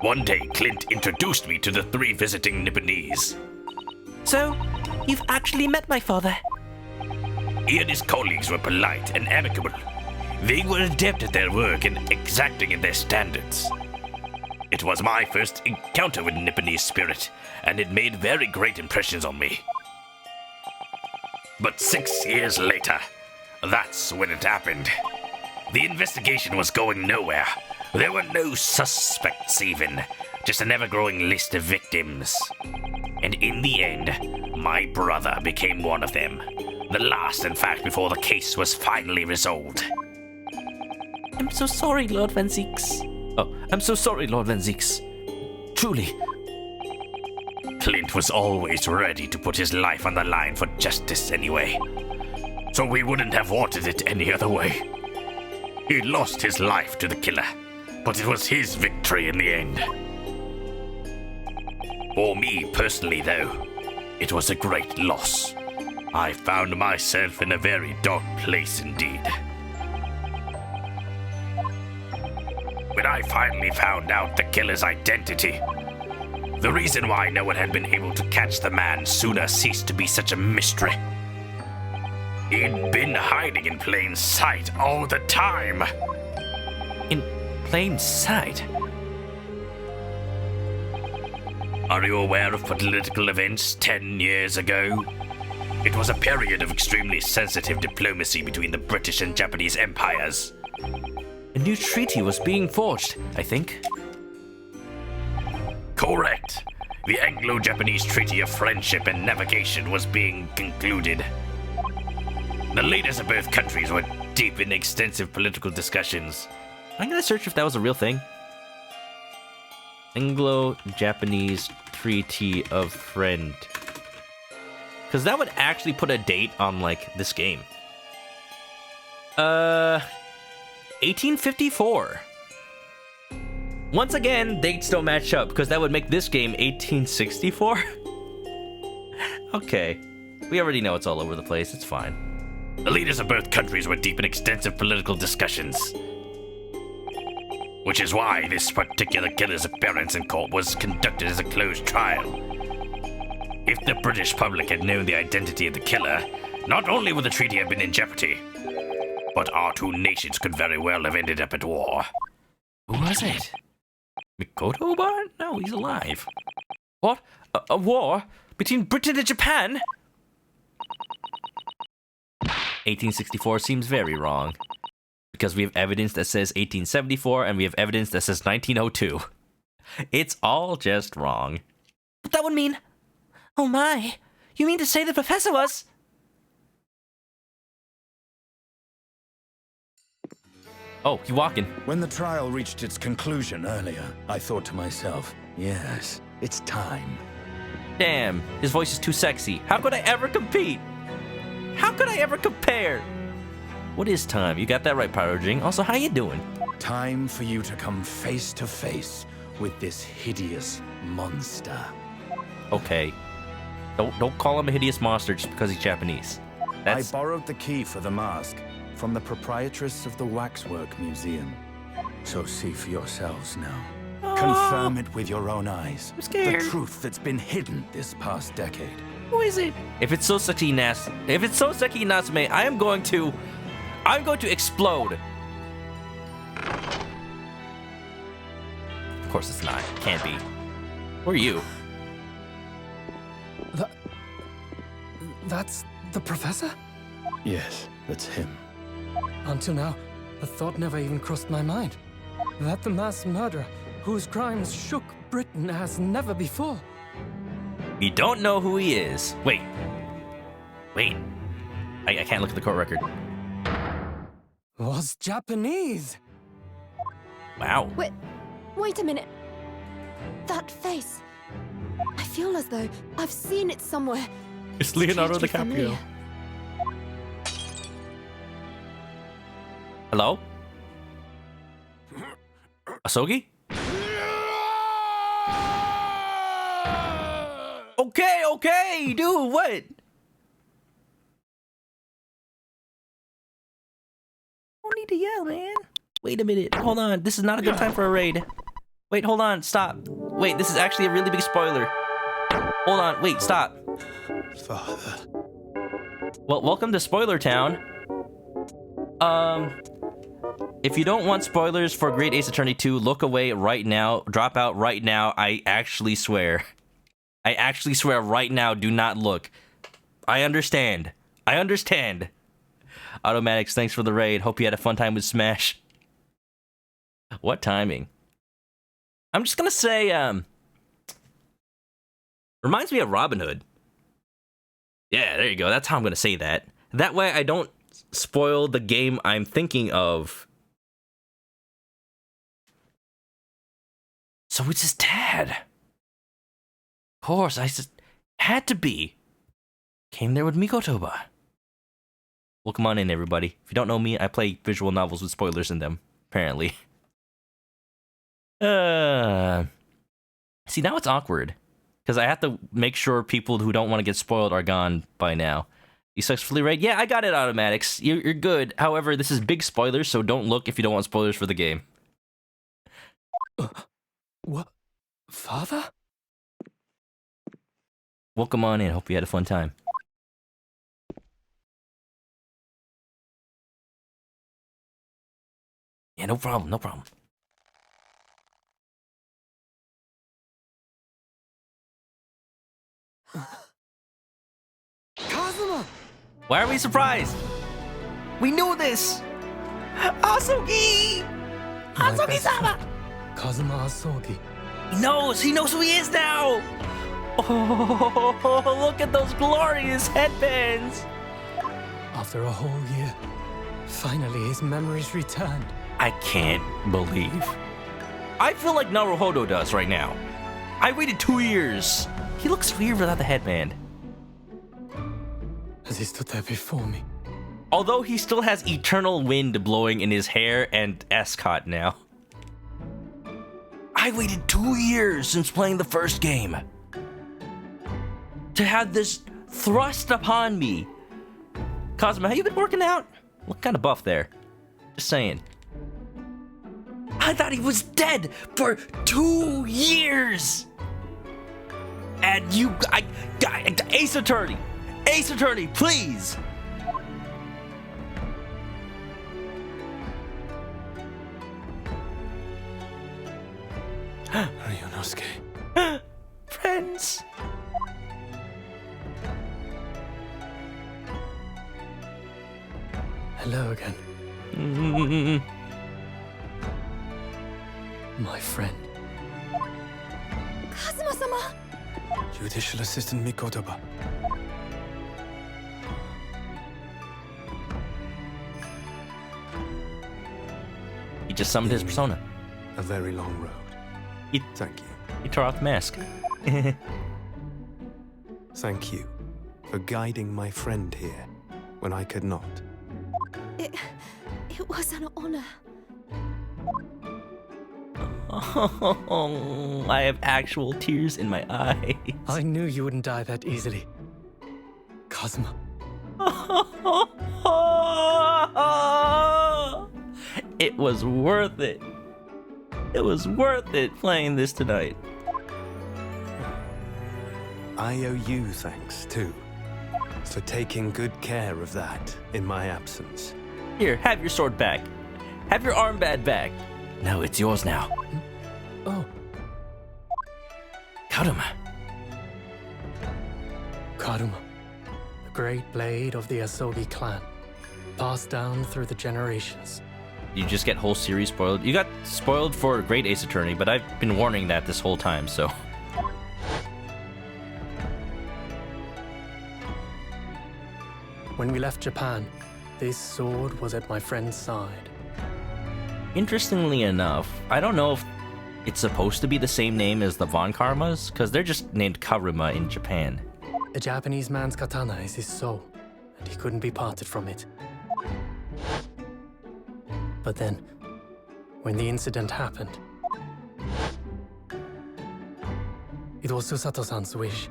One day, Clint introduced me to the 3 visiting Nipponese. So, you've actually met my father. He and his colleagues were polite and amicable. They were adept at their work and exacting in their standards. It was my first encounter with Nipponese spirit, and it made very great impressions on me. But 6 years later, that's when it happened. The investigation was going nowhere. There were no suspects even, just an ever-growing list of victims. And in the end, my brother became one of them. The last, in fact, before the case was finally resolved. I'm so sorry, Lord Van Zieks. Oh, I'm so sorry, Lord Van Zieks. Truly. Clint was always ready to put his life on the line for justice anyway. So we wouldn't have wanted it any other way. He lost his life to the killer. but it was his victory in the end. For me personally, though, it was a great loss. I found myself in a very dark place indeed. When I finally found out the killer's identity, the reason why no one had been able to catch the man sooner ceased to be such a mystery. He'd been hiding in plain sight all the time. In plain sight? Are you aware of political events 10 years ago? It was a period of extremely sensitive diplomacy between the British and Japanese empires. A new treaty was being forged, I think. Correct. The Anglo-Japanese Treaty of Friendship and Navigation was being concluded. The leaders of both countries were deep in extensive political discussions. I'm gonna search if that was a real thing. Anglo-Japanese Treaty of Friend. Because that would actually put a date on, like, this game. 1854. Once again, dates don't match up, because that would make this game 1864? Okay. We already know it's all over the place, it's fine. The leaders of both countries were deep in extensive political discussions. Which is why this particular killer's appearance in court was conducted as a closed trial. If the British public had known the identity of the killer, not only would the treaty have been in jeopardy, but our two nations could very well have ended up at war. Who was it? ManokAdobo? No, he's alive. What? A war? Between Britain and Japan? 1864 seems very wrong. Because we have evidence that says 1874 and we have evidence that says 1902. It's all just wrong. But that would mean... Oh my! You mean to say the professor was... Oh, you walking. When the trial reached its conclusion earlier, I thought to myself, yes, it's time. Damn, his voice is too sexy. How could I ever compete? How could I ever compare? What is time? You got that right, Pyro. Also, how you doing? Time for you to come face to face with this hideous monster. Okay. Don't call him a hideous monster just because he's Japanese. I borrowed the key for the mask from the proprietress of the Waxwork Museum. So see for yourselves now. Confirm it with your own eyes. I'm scared. The truth that's been hidden this past decade. Who is it? If it's so sexy, Natsume, I'm going to explode. Of course it's not. Can't be. Who are you? That's the professor? Yes, that's him. Until now, the thought never even crossed my mind. That the mass murderer, whose crimes shook Britain as never before. You don't know who he is. Wait. I can't look at the court record. Was Japanese. Wow. Wait a minute. That face. I feel as though I've seen it somewhere. It's Leonardo Strangely DiCaprio. familiar. Hello? Asogi? Okay, dude, what? Don't need to yell, man. Wait a minute, hold on. This is not a good time for a raid. Wait, hold on, stop. Wait, this is actually a really big spoiler. Hold on, wait, stop. Father. Well, welcome to Spoiler Town. If you don't want spoilers for Great Ace Attorney 2, look away right now. Drop out right now. I actually swear right now, do not look. I understand. Automatics, thanks for the raid. Hope you had a fun time with Smash. What timing? I'm just gonna say, reminds me of Robin Hood. Yeah, there you go. That's how I'm gonna say that. That way I don't spoil the game I'm thinking of. So it's his dad. Of course, I just had to be. Came there with ManokAdobo. Welcome on in, everybody. If you don't know me, I play visual novels with spoilers in them, apparently. See, now it's awkward. Because I have to make sure people who don't want to get spoiled are gone by now. You successfully read? Yeah, I got it, Automatics. You're good. However, this is big spoilers, so don't look if you don't want spoilers for the game. What? Father? Welcome on in. Hope you had a fun time. Yeah, no problem, no problem. Kazuma! Why are we surprised? We knew this! Asogi! Asogi-sama! Kazuma Asogi. He knows who he is now! Oh, look at those glorious headbands! After a whole year, finally his memories returned. I can't believe. I feel like Naruhodo does right now. I waited 2 years. He looks weird without the headband. As he stood there before me. Although he still has eternal wind blowing in his hair and ascot now. I waited 2 years since playing the first game to have this thrust upon me. Cosmo, have you been working out? Look kind of buff there. Just saying. I thought he was dead for 2 years. And Ace Attorney, please. Ryunosuke. Friends. Hello again. My friend. Kazuma-sama! Judicial Assistant Mikotoba. He just summoned his persona. A very long road. Thank you. He tore off the mask. Thank you for guiding my friend here when I could not. It was an honor. Oh, I have actual tears in my eyes. I knew you wouldn't die that easily. Kazuma. It was worth it. It was worth it playing this tonight. I owe you thanks, too, for taking good care of that in my absence. Here, have your sword back. Have your armband back. No, it's yours now. Oh. Karuma. Karuma. The great blade of the Asogi clan. Passed down through the generations. You just get whole series spoiled. You got spoiled for Great Ace Attorney, but I've been warning that this whole time, so... When we left Japan, this sword was at my friend's side. Interestingly enough, I don't know if it's supposed to be the same name as the Von Karmas, because they're just named Karuma in Japan. A Japanese man's katana is his soul, and he couldn't be parted from it. But then, when the incident happened, it was Susato-san's wish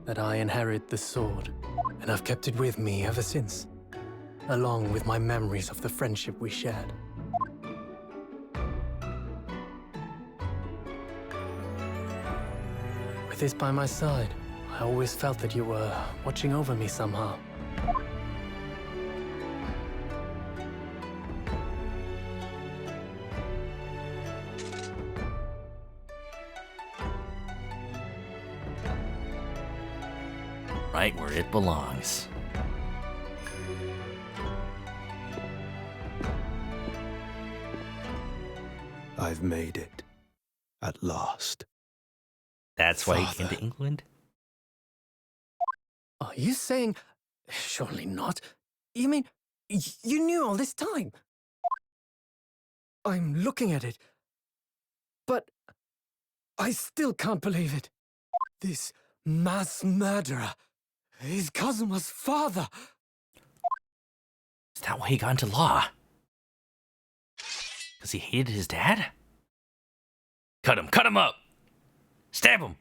that I inherit the sword, and I've kept it with me ever since, along with my memories of the friendship we shared. With this by my side, I always felt that you were watching over me somehow. Right where it belongs. I've made it. At last. That's why he came to England? Are you saying... Surely not. You mean, you knew all this time? I'm looking at it. But I still can't believe it. This mass murderer is Kazuma's father. Is that why he got into law? Because he hated his dad? Cut him up! Stab him!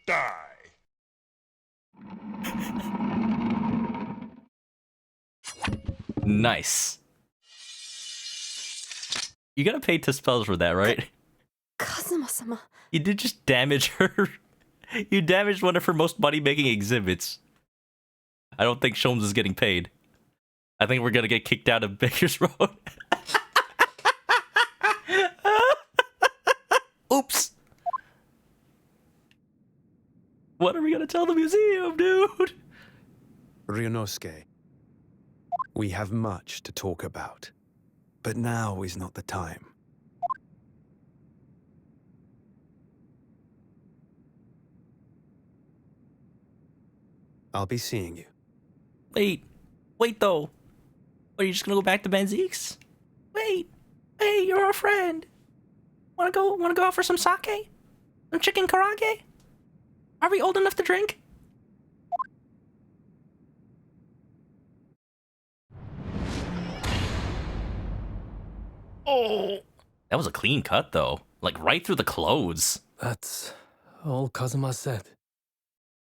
Die. Nice. You gotta pay 2 spells for that, right? Kazuma-sama. You did just damage her. You damaged one of her most money-making exhibits. I don't think Sholmes is getting paid. I think we're gonna get kicked out of Baker's Road. Oops. What are we gonna tell the museum, dude? Ryunosuke, we have much to talk about, but now is not the time. I'll be seeing you. Wait though. Are you just gonna go back to Banzique's? Wait, hey, you're our friend. Wanna go out for some sake? Some chicken karage? Are we old enough to drink? Oh, that was a clean cut though. Like right through the clothes. That's all Kazuma said.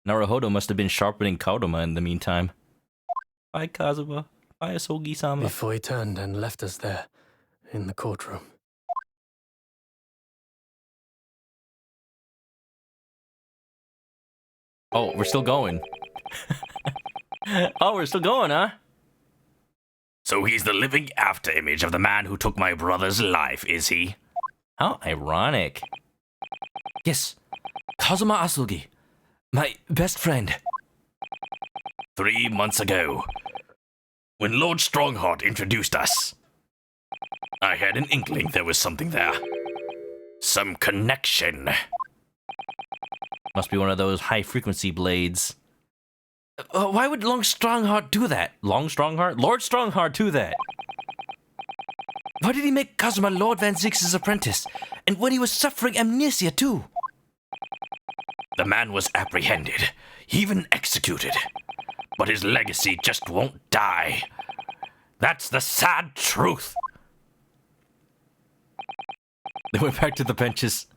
Naruhodo must have been sharpening Kaodama in the meantime. Bye, Kazuma. Bye, Asogi-sama. Before he turned and left us there, in the courtroom. Oh, we're still going. Oh, we're still going, huh? So he's the living afterimage of the man who took my brother's life, is he? How ironic. Yes, Kazuma Asogi, my best friend. 3 months ago, when Lord Strongheart introduced us, I had an inkling there was something there. Some connection. Must be one of those high-frequency blades. Why would Long Strongheart do that? Long Strongheart? Lord Strongheart do that. Why did he make Kazuma Lord Van Zix's apprentice? And when he was suffering amnesia too? The man was apprehended, even executed. But his legacy just won't die. That's the sad truth. They went back to the benches.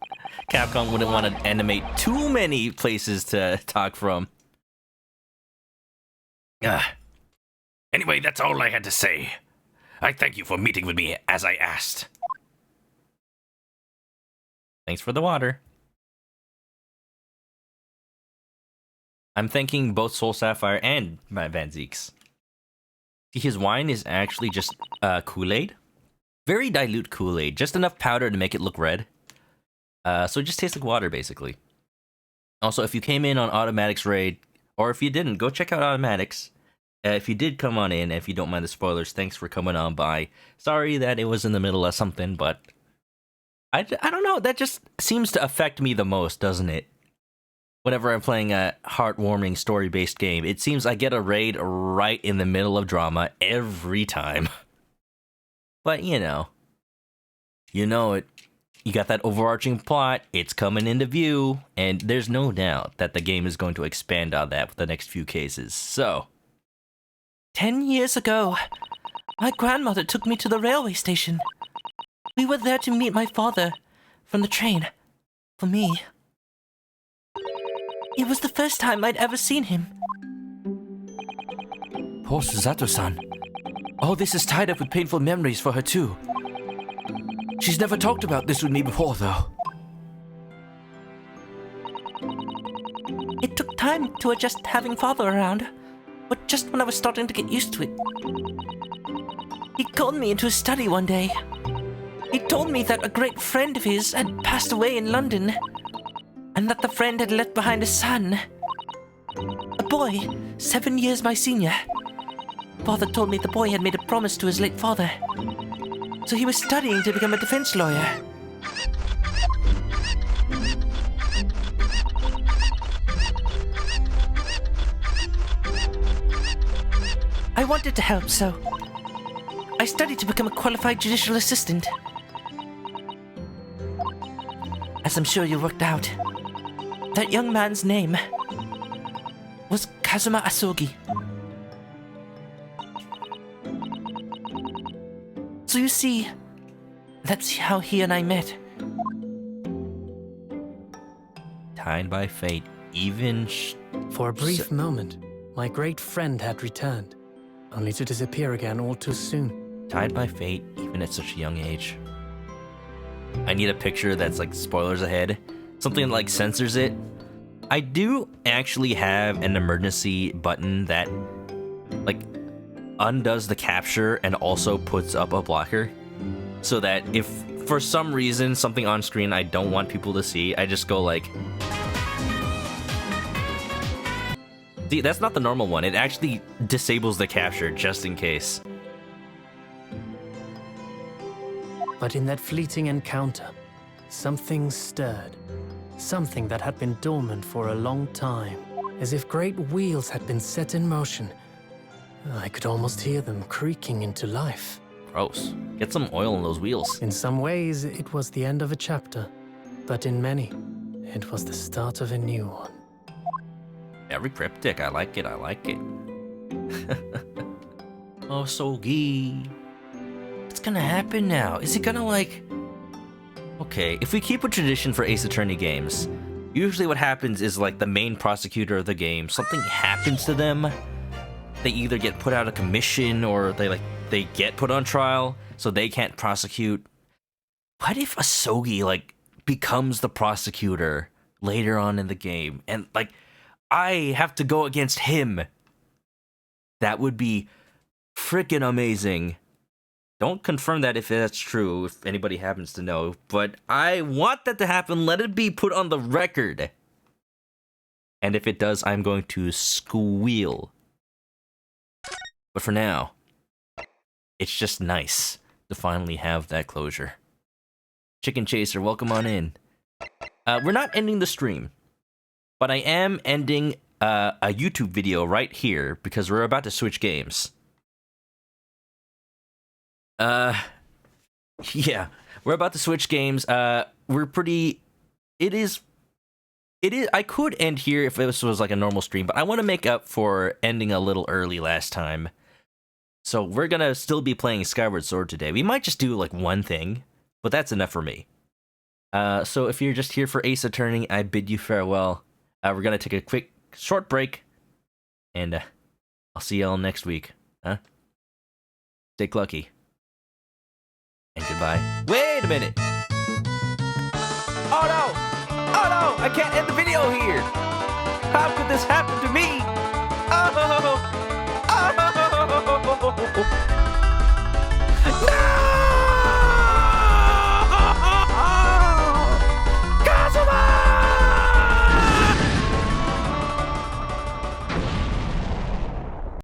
Capcom wouldn't want to animate too many places to talk from. Anyway, that's all I had to say. I thank you for meeting with me as I asked. Thanks for the water. I'm thanking both Soul Sapphire and Van Zeeks. His wine is actually just Kool-Aid. Very dilute Kool-Aid. Just enough powder to make it look red. So it just tastes like water, basically. Also, if you came in on Automatics Raid, or if you didn't, go check out Automatics. If you did come on in, if you don't mind the spoilers, thanks for coming on by. Sorry that it was in the middle of something, but I don't know. That just seems to affect me the most, doesn't it? Whenever I'm playing a heartwarming story-based game, it seems I get a raid right in the middle of drama every time. But, you know it. You got that overarching plot, it's coming into view, and there's no doubt that the game is going to expand on that for the next few cases, so... 10 years ago, my grandmother took me to the railway station. We were there to meet my father from the train. For me. It was the first time I'd ever seen him. Poor Susato-san. All this is tied up with painful memories for her too. She's never talked about this with me before, though. It took time to adjust having father around, but just when I was starting to get used to it, he called me into his study one day. He told me that a great friend of his had passed away in London, and that the friend had left behind a son. A boy, 7 years my senior. Father told me the boy had made a promise to his late father. So he was studying to become a defense lawyer. I wanted to help, so I studied to become a qualified judicial assistant. As I'm sure you worked out, that young man's name was Kazuma Asogi. So you see, that's how he and I met. Tied by fate, even For a brief moment, my great friend had returned, only to disappear again all too soon. tied by fate, even at such a young age. I need a picture that's like spoilers ahead. Something that like censors it. I do actually have an emergency button that like undoes the capture and also puts up a blocker. So that if for some reason something on screen I don't want people to see, I just go like... See, that's not the normal one. It actually disables the capture just in case. But in that fleeting encounter, something stirred. Something that had been dormant for a long time. As if great wheels had been set in motion. I could almost hear them creaking into life. Gross. Get some oil in those wheels. In some ways, it was the end of a chapter. But in many, it was the start of a new one. Very cryptic. I like it. I like it. Oh, Sogi. What's gonna happen now? Is he gonna like... Okay, if we keep a tradition for Ace Attorney games, usually what happens is like the main prosecutor of the game, something happens to them. They either get put out of commission or they get put on trial, so they can't prosecute. What if Asogi like becomes the prosecutor later on in the game and like I have to go against him? That would be freaking amazing. Don't confirm that if that's true, if anybody happens to know, but I want that to happen. Let it be put on the record. And if it does, I'm going to squeal. But for now, it's just nice to finally have that closure. Chicken Chaser, welcome on in. We're not ending the stream, but I am ending a YouTube video right here because we're about to switch games. Yeah, we're about to switch games. We're pretty... It is... I could end here if this was like a normal stream, but I want to make up for ending a little early last time. So we're gonna still be playing Skyward Sword today. We might just do like one thing, but that's enough for me. So if you're just here for Ace Attorney, I bid you farewell. We're gonna take a quick, short break, and I'll see y'all next week. Huh? Stay clucky. And goodbye. Wait a minute! Oh no! Oh no! I can't end the video here! How could this happen to me? Oh! Oh! No!